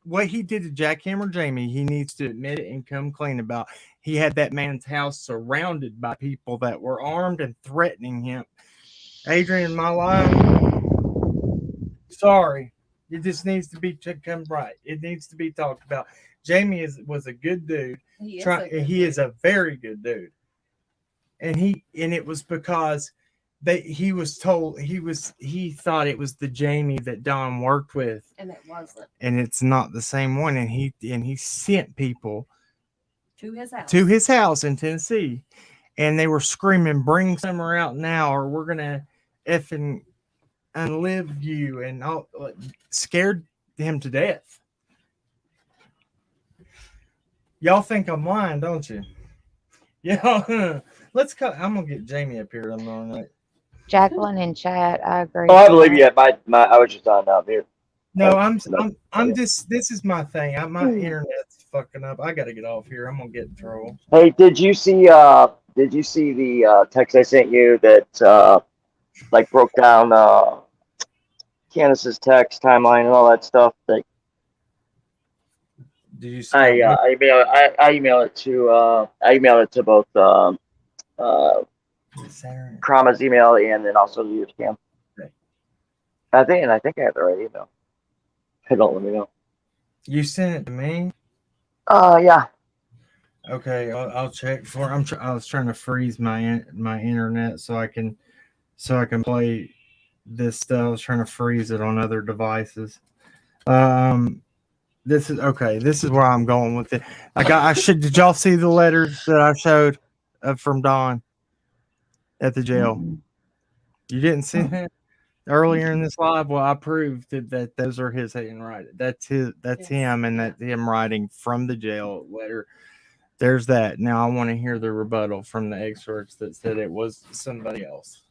what he did to Jackhammer Jamie. He needs to admit it and come clean about. He had that man's house surrounded by people that were armed and threatening him. Adrian, my life. Sorry, it just needs to come right. It needs to be talked about. Jamie was a good dude. He is a very good dude, and it was because he was told he thought it was the Jamie that Don worked with, and it wasn't. And it's not the same one. And he sent people to his house in Tennessee, and they were screaming, "Bring Summer out now, or we're gonna effing unlive you," and all, scared him to death. Y'all think I'm lying, don't you? Yeah. I'm gonna get Jamie up here on that. Jacqueline in chat, I agree. Oh, I believe you. I was just on out here. No, I'm just. This is my thing. My internet's fucking up. I gotta get off here. I'm gonna get in trouble. Hey, did you see the text I sent you that like broke down Candace's text timeline and all that stuff? Like Did you see? I emailed it to both Saturday. Krama's email and then also your scam. Okay. I think I have the right email. Don't let me know. You sent it to me. Yeah. Okay, I'll check for. I was trying to freeze my internet so I can play this stuff. I was trying to freeze it on other devices. This is okay. This is where I'm going with it. I should. Did y'all see the letters that I showed from Don at the jail? Mm-mm. You didn't see that earlier in this live? Well, I proved that those are his handwriting. That's his. That's him, and that's him writing from the jail letter. There's that. Now I want to hear the rebuttal from the experts that said it was somebody else.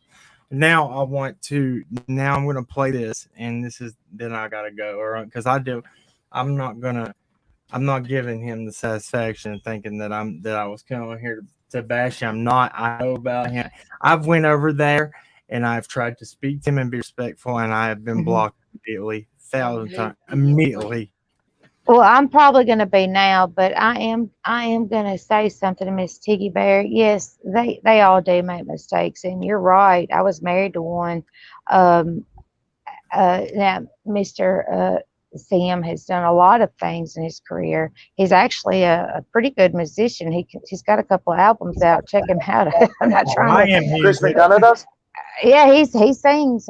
Now I'm going to play this, and then I gotta go, or because I'm not giving him the satisfaction of thinking that I was coming here to bash him. I'm not. I know about him. I've went over there and I've tried to speak to him and be respectful, and I have been blocked immediately, 1,000 times, immediately. Well, I'm probably going to be now, but I am going to say something to Miss Tiggy Bear. Yes, they all do make mistakes, and you're right. I was married to one. Now, Mr. Sam has done a lot of things in his career. He's actually a pretty good musician. He's got a couple of albums out. Check him out. I'm not trying to. Chris McDonough does? Yeah, he sings.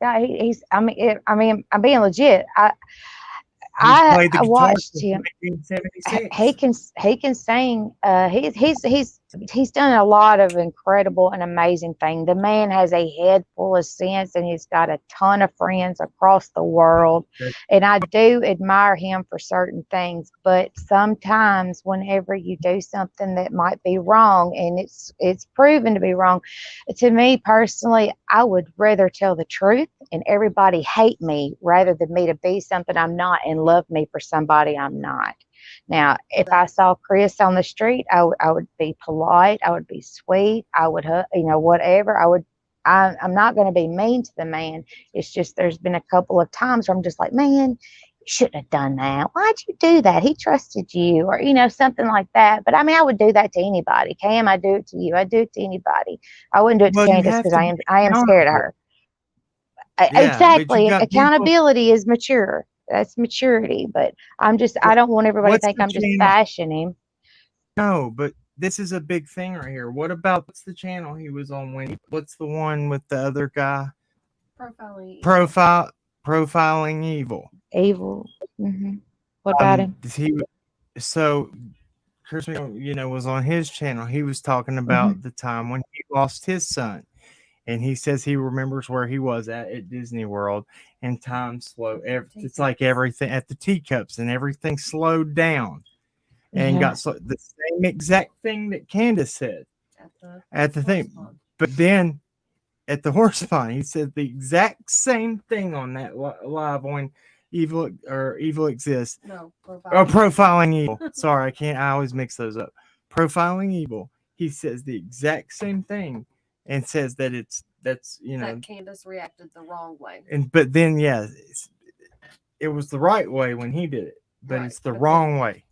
I mean, I'm being legit. I watched him. 1976. He can sing. He's done a lot of incredible and amazing things. The man has a head full of sense, and he's got a ton of friends across the world. And I do admire him for certain things. But sometimes, whenever you do something that might be wrong, and it's proven to be wrong, to me personally, I would rather tell the truth and everybody hate me rather than me to be something I'm not and love me for somebody I'm not. Now, if I saw Chris on the street, I would be polite. I would be sweet. I would, whatever. I'm not going to be mean to the man. It's just there's been a couple of times where I'm just like, man, you shouldn't have done that. Why'd you do that? He trusted you, or something like that. But I mean, I would do that to anybody. Cam, I do it to you. I do it to anybody. I wouldn't do it to Candace because I am scared of her. Yeah, exactly. Accountability is mature. That's maturity. But I don't want everybody to think I'm just bashing him. No, but this is a big thing right here. What's the channel he was on what's the one with the other guy? Profiling Evil. Evil. Mm-hmm. What about him? So Chris, was on his channel. He was talking about the time when he lost his son. And he says he remembers where he was at Disney World, and time slowed. It's like everything at the teacups, and everything slowed down, and got the same exact thing that Candace said at the thing. But then at the horse pond, he said the exact same thing on that live on Evil Exists. No, Profiling Evil. Sorry, I always mix those up. Profiling Evil. He says the exact same thing. And says that that Candace reacted the wrong way. But then it was the right way when he did it, but it's the wrong way.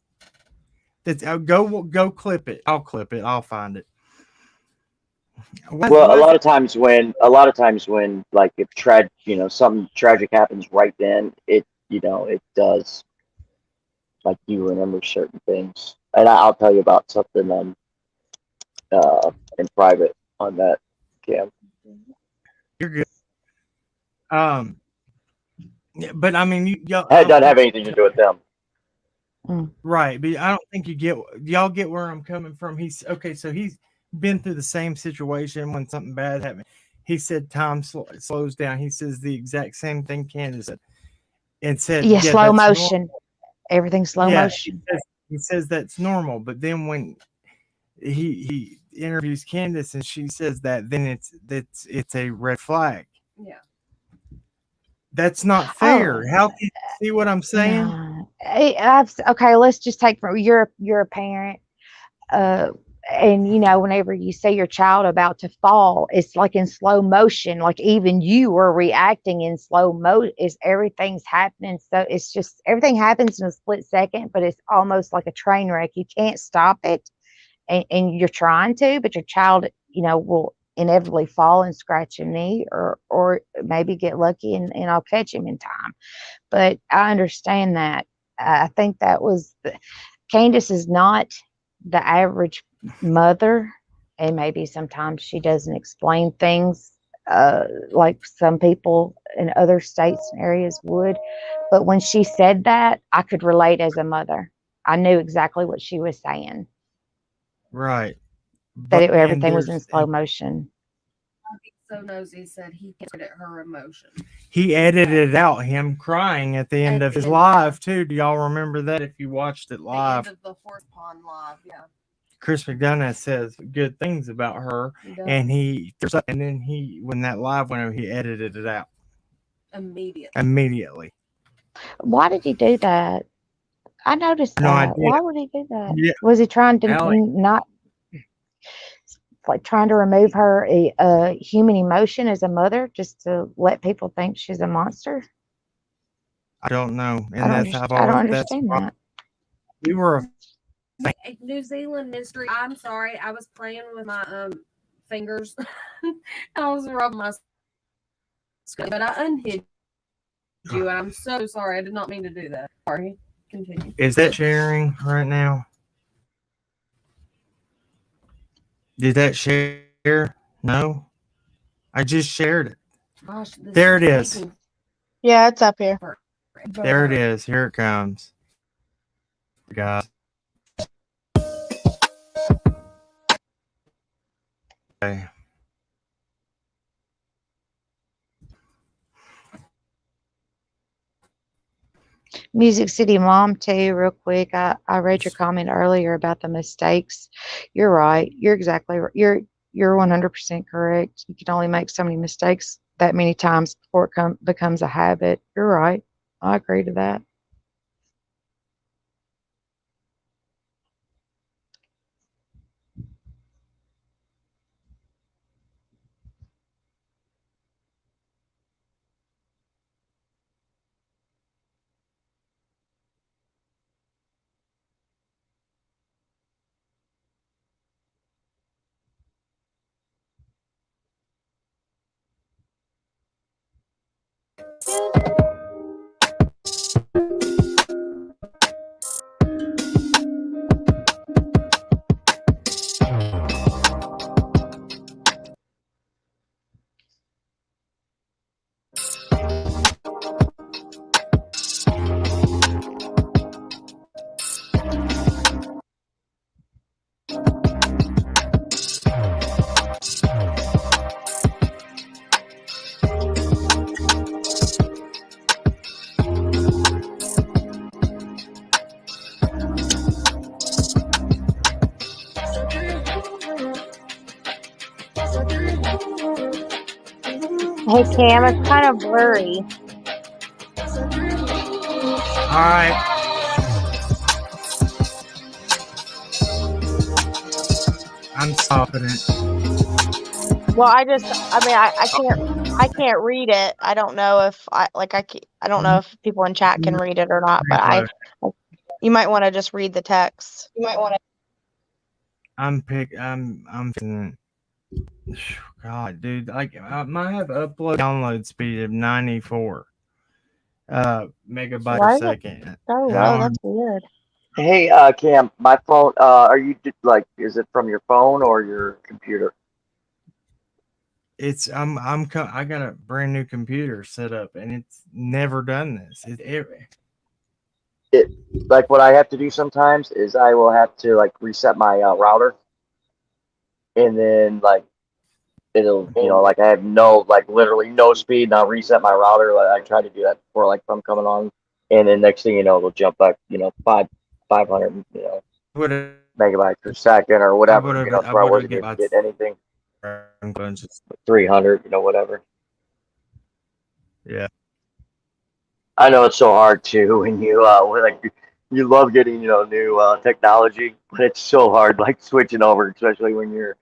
That's go clip it. I'll clip it. I'll find it. Well, a lot of times when like if something tragic happens right then, it does, like, you remember certain things. And I'll tell you about something in private on that. Yeah, you're good. But I mean, it doesn't have anything to do with them, right? But I don't think y'all get where I'm coming from. So he's been through the same situation when something bad happened. He said time slows down. He says the exact same thing Candace said, and said, slow motion. Normal. Everything's slow motion. He says that's normal, but then when he interviews Candace and she says that, then it's a red flag. Yeah, that's not fair. How can you see what I'm saying? No. Okay, let's just take you're a parent, uh, and whenever you see your child about to fall, it's like in slow motion, like even you are reacting in slow mo. Is everything's happening, so it's just everything happens in a split second, but it's almost like a train wreck. You can't stop it, and you're trying to, but your child, will inevitably fall and scratch a knee, or maybe get lucky and I'll catch him in time. But I understand that. I think that was Candace is not the average mother, and maybe sometimes she doesn't explain things like some people in other states and areas would. But when she said that, I could relate as a mother. I knew exactly what she was saying. Right. That But and everything was in there's slow motion. So nosy said he can't get her emotion. he edited out him crying at the end At of the his end, live too. Do y'all remember that if you watched it The live? end of the horse pond live, yeah. Chris McDonough says good things about her, He does. and and then when that live went over, he edited it out immediately. Why did he do that? I noticed No that. idea. Why would he do that? Yeah, Was he trying to Allie, not like trying to remove her human emotion as a mother, just to let people think she's a monster? I don't know, I and don't that's I've I don't always that's understand that. we were New Zealand mystery. I'm sorry, I was playing with my fingers. I was rubbing my skin, but I unhinged you, and I'm so sorry. I did not mean to do that. Sorry. Continue. Is that sharing right now? Did that share? No, I just shared it. Gosh, this There it is. taking Yeah, it's up here. forever. There it is. Here it comes, guys. Okay. Music City Mom, too, real quick. I read your comment earlier about the mistakes. You're right. You're exactly right. You're 100% correct. You can only make so many mistakes that many times before it becomes a habit. You're right. I agree to that. Hey, Cam, it's kind of blurry. All right. I'm stopping it. Well, I can't read it. I don't know if I don't know if people in chat can read it or not, but you might want to just read the text. I'm God, dude, like I might have upload download speed of 94 megabytes Why a is it second. so low? That's weird. Hey, Cam, my phone. Are you like? Is it from your phone or your computer? It's I got a brand new computer set up and it's never done this. It like what I have to do sometimes is I will have to like reset my router, and then like it'll like I have literally no speed, and I'll reset my router. Like I try to do that before like I'm coming on, and then next thing you know it'll jump back 500 megabytes per second or whatever. To where I wasn't able to get anything. 300, whatever. Yeah. I know it's so hard too when you when, like you love getting new technology, but it's so hard like switching over, especially when you're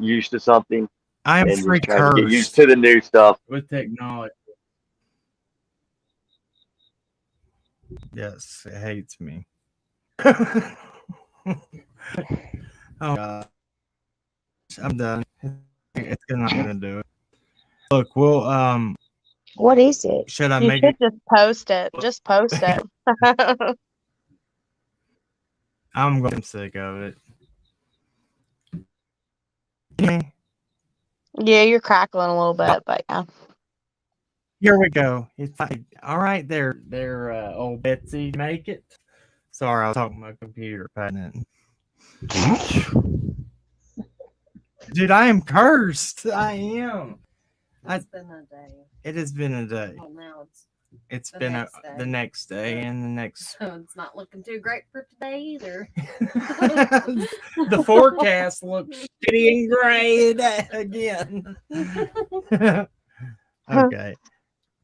used to something I am and free just trying to get used cursed to the new stuff. with technology. Yes, it hates me. Oh God, I'm done. It's not gonna do it. Look, we'll What is it? should I You make should it? just post it. Just post it. I'm sick of it. Okay, Yeah, you're crackling a little bit, but yeah. here we go. It's like, all right, there, old Betsy, make it. Sorry, I was talking to my computer, patting it. Dude, I am cursed. I am. It's been a day. It has been a day. Well, now It's the been next day. the next day and the next. so it's not looking too great for today either. The forecast looks shitty and gray again. Okay.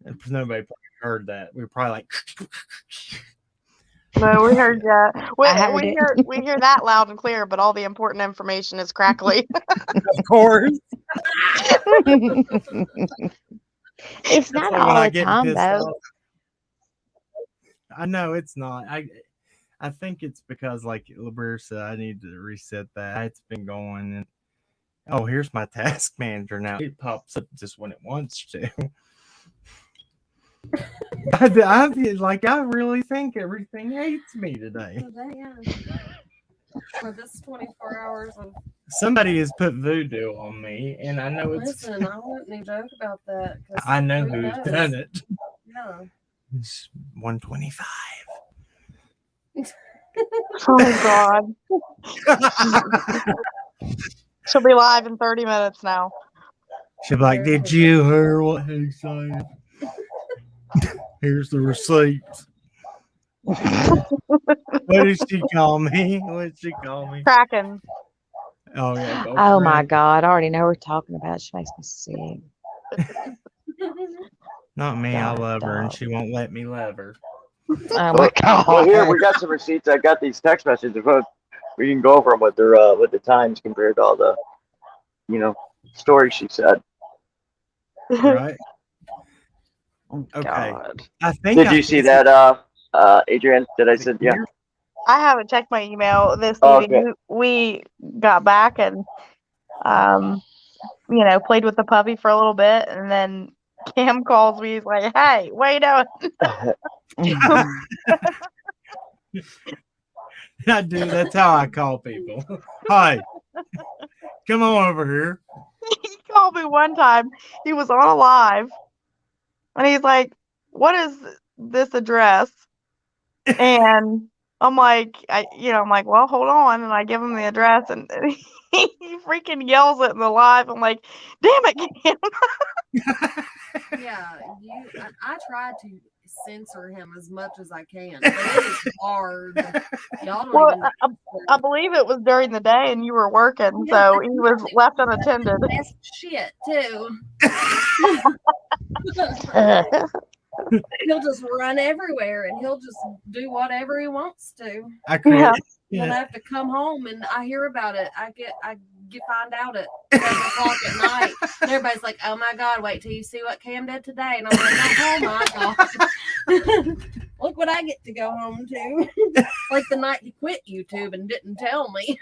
If nobody probably heard that, we were probably like. No, we heard you. I heard it. We hear that loud and clear, but all the important information is crackly. Of course. It's That's not like when all I the get time pissed though. off. I know it's not. I think it's because, like LeBreer said, I need to reset that. It's been going, and oh, here's my task manager now. It pops up just when it wants to. I really think everything hates me today. For this 24 hours of Somebody has put voodoo on me, and I know it's. listen, I wouldn't even joke about that. 'cause I know who who's knows? done it. Yeah. It's 125. Oh God. She'll be live in 30 minutes now. She'll be like, "Did you hear what he said? Here's the receipt." What did she call me? What did she call me? Kraken. Oh yeah. Go Oh my Fred. God, I already know we're talking about. She makes me sick. Not me. I God, love her, and dog. she won't let me love her. Oh my God. Well, here we got some receipts. I got these text messages. We can go over them with the times compared to all the stories she said. Right? Oh, Okay. God. I think. Did you see that, Adrian? Did I send? Yeah. I haven't checked my email this Oh, evening. okay. We got back and played with the puppy for a little bit, and then Cam calls me. He's like, "Hey, what you doing?" I do. That's how I call people. Hi. Come on over here. He called me one time. He was on a live, and he's like, "What is this address?" And I'm like, I'm like, "Well, hold on," and I give him the address, and he freaking yells it in the live. I'm like, "Damn it, Cam!" Yeah, I try to censor him as much as I can, but it is hard. Y'all don't Well, even I believe it was during the day, and you were working, so he was left unattended. best shit too. He'll just run everywhere, and he'll just do whatever he wants to. I create. Yeah. Then I have to come home, and I hear about it. I find out at 7:00 at night. And everybody's like, "Oh my God, wait till you see what Cam did today." And I'm like, "Oh my God, look what I get to go home to." Like the night he quit YouTube and didn't tell me.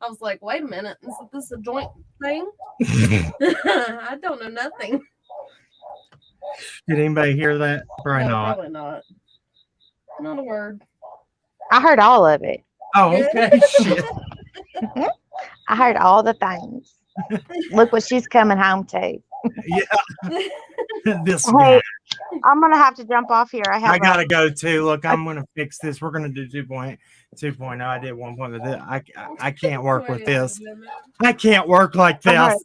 I was like, "Wait a minute, is this a joint thing?" I don't know nothing. Did anybody hear that? Probably No, not. probably not. Not a word. I heard all of it. Oh, okay. Shit. I heard all the things. Look what she's coming home to. Yeah. This Hey, guy. I'm gonna have to jump off here. I gotta go too. Look, I'm gonna fix this. We're gonna do 2.0. I did 1.0. I can't work with this. I can't work like this. Okay.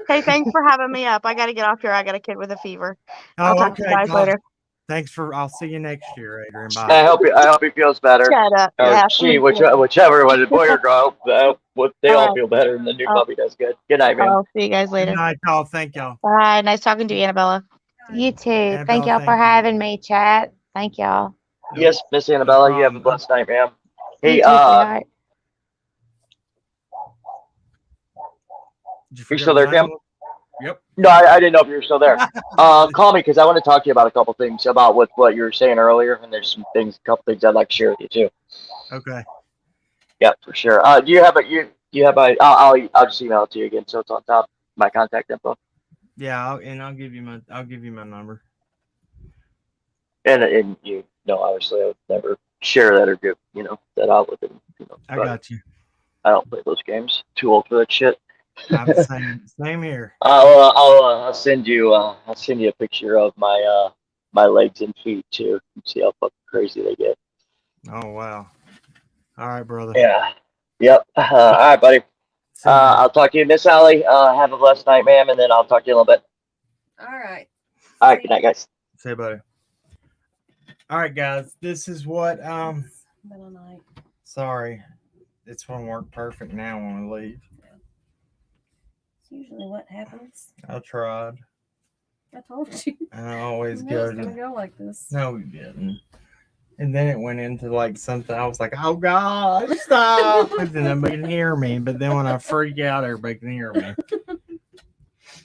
Hey, thanks for having me up. I gotta get off here. I got a kid with a fever. I'll Oh, talk to you okay. guys later. Thanks for. I'll see you next year, Adrian. I Bye. hope he feels better. Shut up. Or Yeah. she, whichever, whether boy or girl. They all feel better, and the new puppy does good. Good night, man. I'll see you guys Good later. night, y'all. Thank y'all. Bye. Nice talking to you, Annabella. You too. Annabelle, Thank y'all for thank you. having me, chat. Thank y'all. Yes, Miss Annabella, you have a problem. blessed night, ma'am. You Hey, too, sweetheart. Did you you forget still my there, Kim? name? Yep. No, I didn't know if you were still there. Call me because I want to talk to you about a couple things about what you were saying earlier, and there's some things, a couple things I'd like to share with you too. Okay. Yeah, for sure. Do you have a? I'll just email it to you again, so it's on top of my contact info. Yeah, I'll give you my number. And you know, obviously, I would never share that or give that out with him. I But got you. I don't play those games. Too old for that shit. I'm the same here. I'll send you a picture of my legs and feet too. And see how fucking crazy they get. Oh wow. All right, brother. Yeah. Yep. All right, buddy. See you, man. I'll talk to you, Miss Allie. Have a blessed night, ma'am, and then I'll talk to you in a little bit. All right. All right. Good night, guys. See you, buddy. All right, guys. This is what Middle night. Sorry, it's gonna work perfect now when we leave. It's usually what happens. I tried. I told you. I always You know go it's gonna to. go like this. No, we didn't. And then it went into like something. I was like, "Oh God, stop!" And then nobody can hear me. But then when I freak out, everybody can hear me.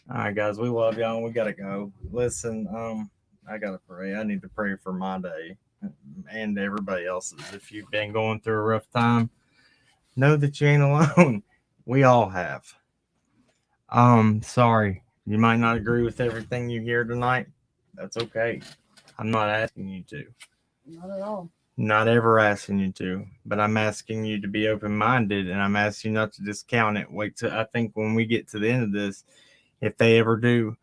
All right, guys, we love y'all. We gotta go. Listen, I gotta pray. I need to pray for my day and everybody else's. If you've been going through a rough time, know that you ain't alone. We all have. Sorry, you might not agree with everything you hear tonight. That's okay. I'm not asking you to. Not at all. Not ever asking you to, but I'm asking you to be open-minded, and I'm asking you not to discount it. Wait till I think when we get to the end of this, if they ever do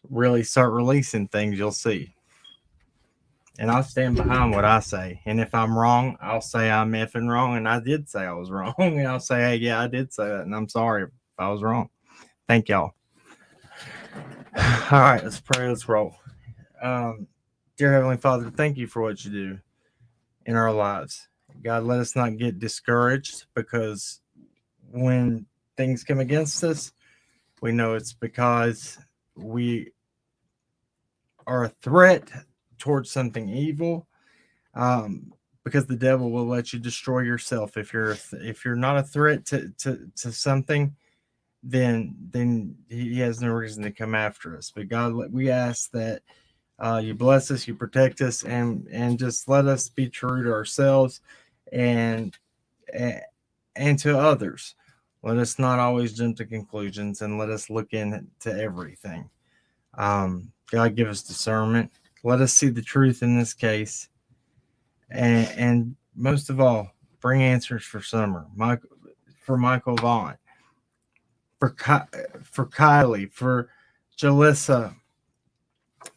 really start releasing things, you'll see. And I'll stand behind what I say. And if I'm wrong, I'll say I'm effing wrong, and I did say I was wrong. And I'll say, hey, yeah, I did say that, and I'm sorry if I was wrong. Thank y'all. All right, let's pray. Let's roll. Dear Heavenly Father, thank you for what you do in our lives. God, let us not get discouraged, because when things come against us, we know it's because we are a threat towards something evil. Because the devil will let you destroy yourself. If you're not a threat to something, then he has no reason to come after us. But God, we ask that you bless us, you protect us, and just let us be true to ourselves and to others. Let us not always jump to conclusions, and let us look into everything. God, give us discernment. Let us see the truth in this case, and most of all, bring answers for Summer, for Michael Vaughn, for Kylie, for Jalissa,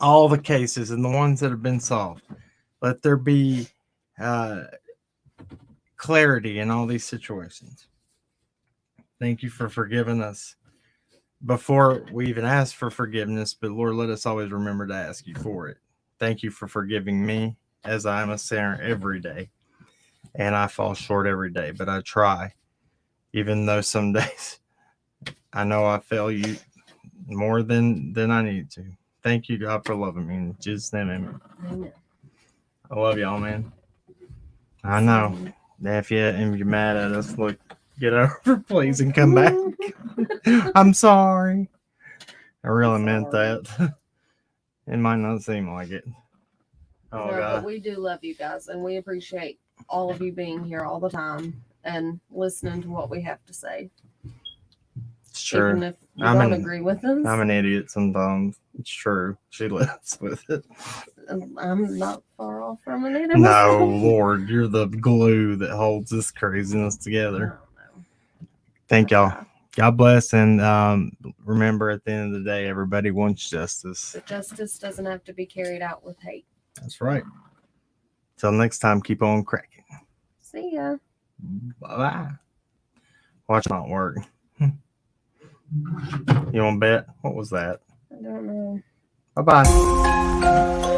all the cases and the ones that have been solved. Let there be clarity in all these situations. Thank you for forgiving us before we even ask for forgiveness, but Lord, let us always remember to ask you for it. Thank you for forgiving me, as I am a sinner every day, and I fall short every day, but I try, even though some days I know I fail you more than I need to. Thank you, God, for loving me. In Jesus' name, amen. I love y'all, man. I know. If you're mad at us, look, get over, please, and come back. I'm sorry. I really meant that. It might not seem like it. Oh, No, God. but we do love you guys, and we appreciate all of you being here all the time and listening to what we have to say. It's true. Even if you don't agree with us. I'm an idiot sometimes. It's true. She lives with it. I'm not far off from an idiot. No, Lord, you're the glue that holds this craziness together. Thank y'all. God bless, and remember, at the end of the day, everybody wants justice. But justice doesn't have to be carried out with hate. That's right. Till next time, keep on cracking. See ya. Bye-bye. Watch it not work. You want to bet? What was that? I don't know. Bye-bye.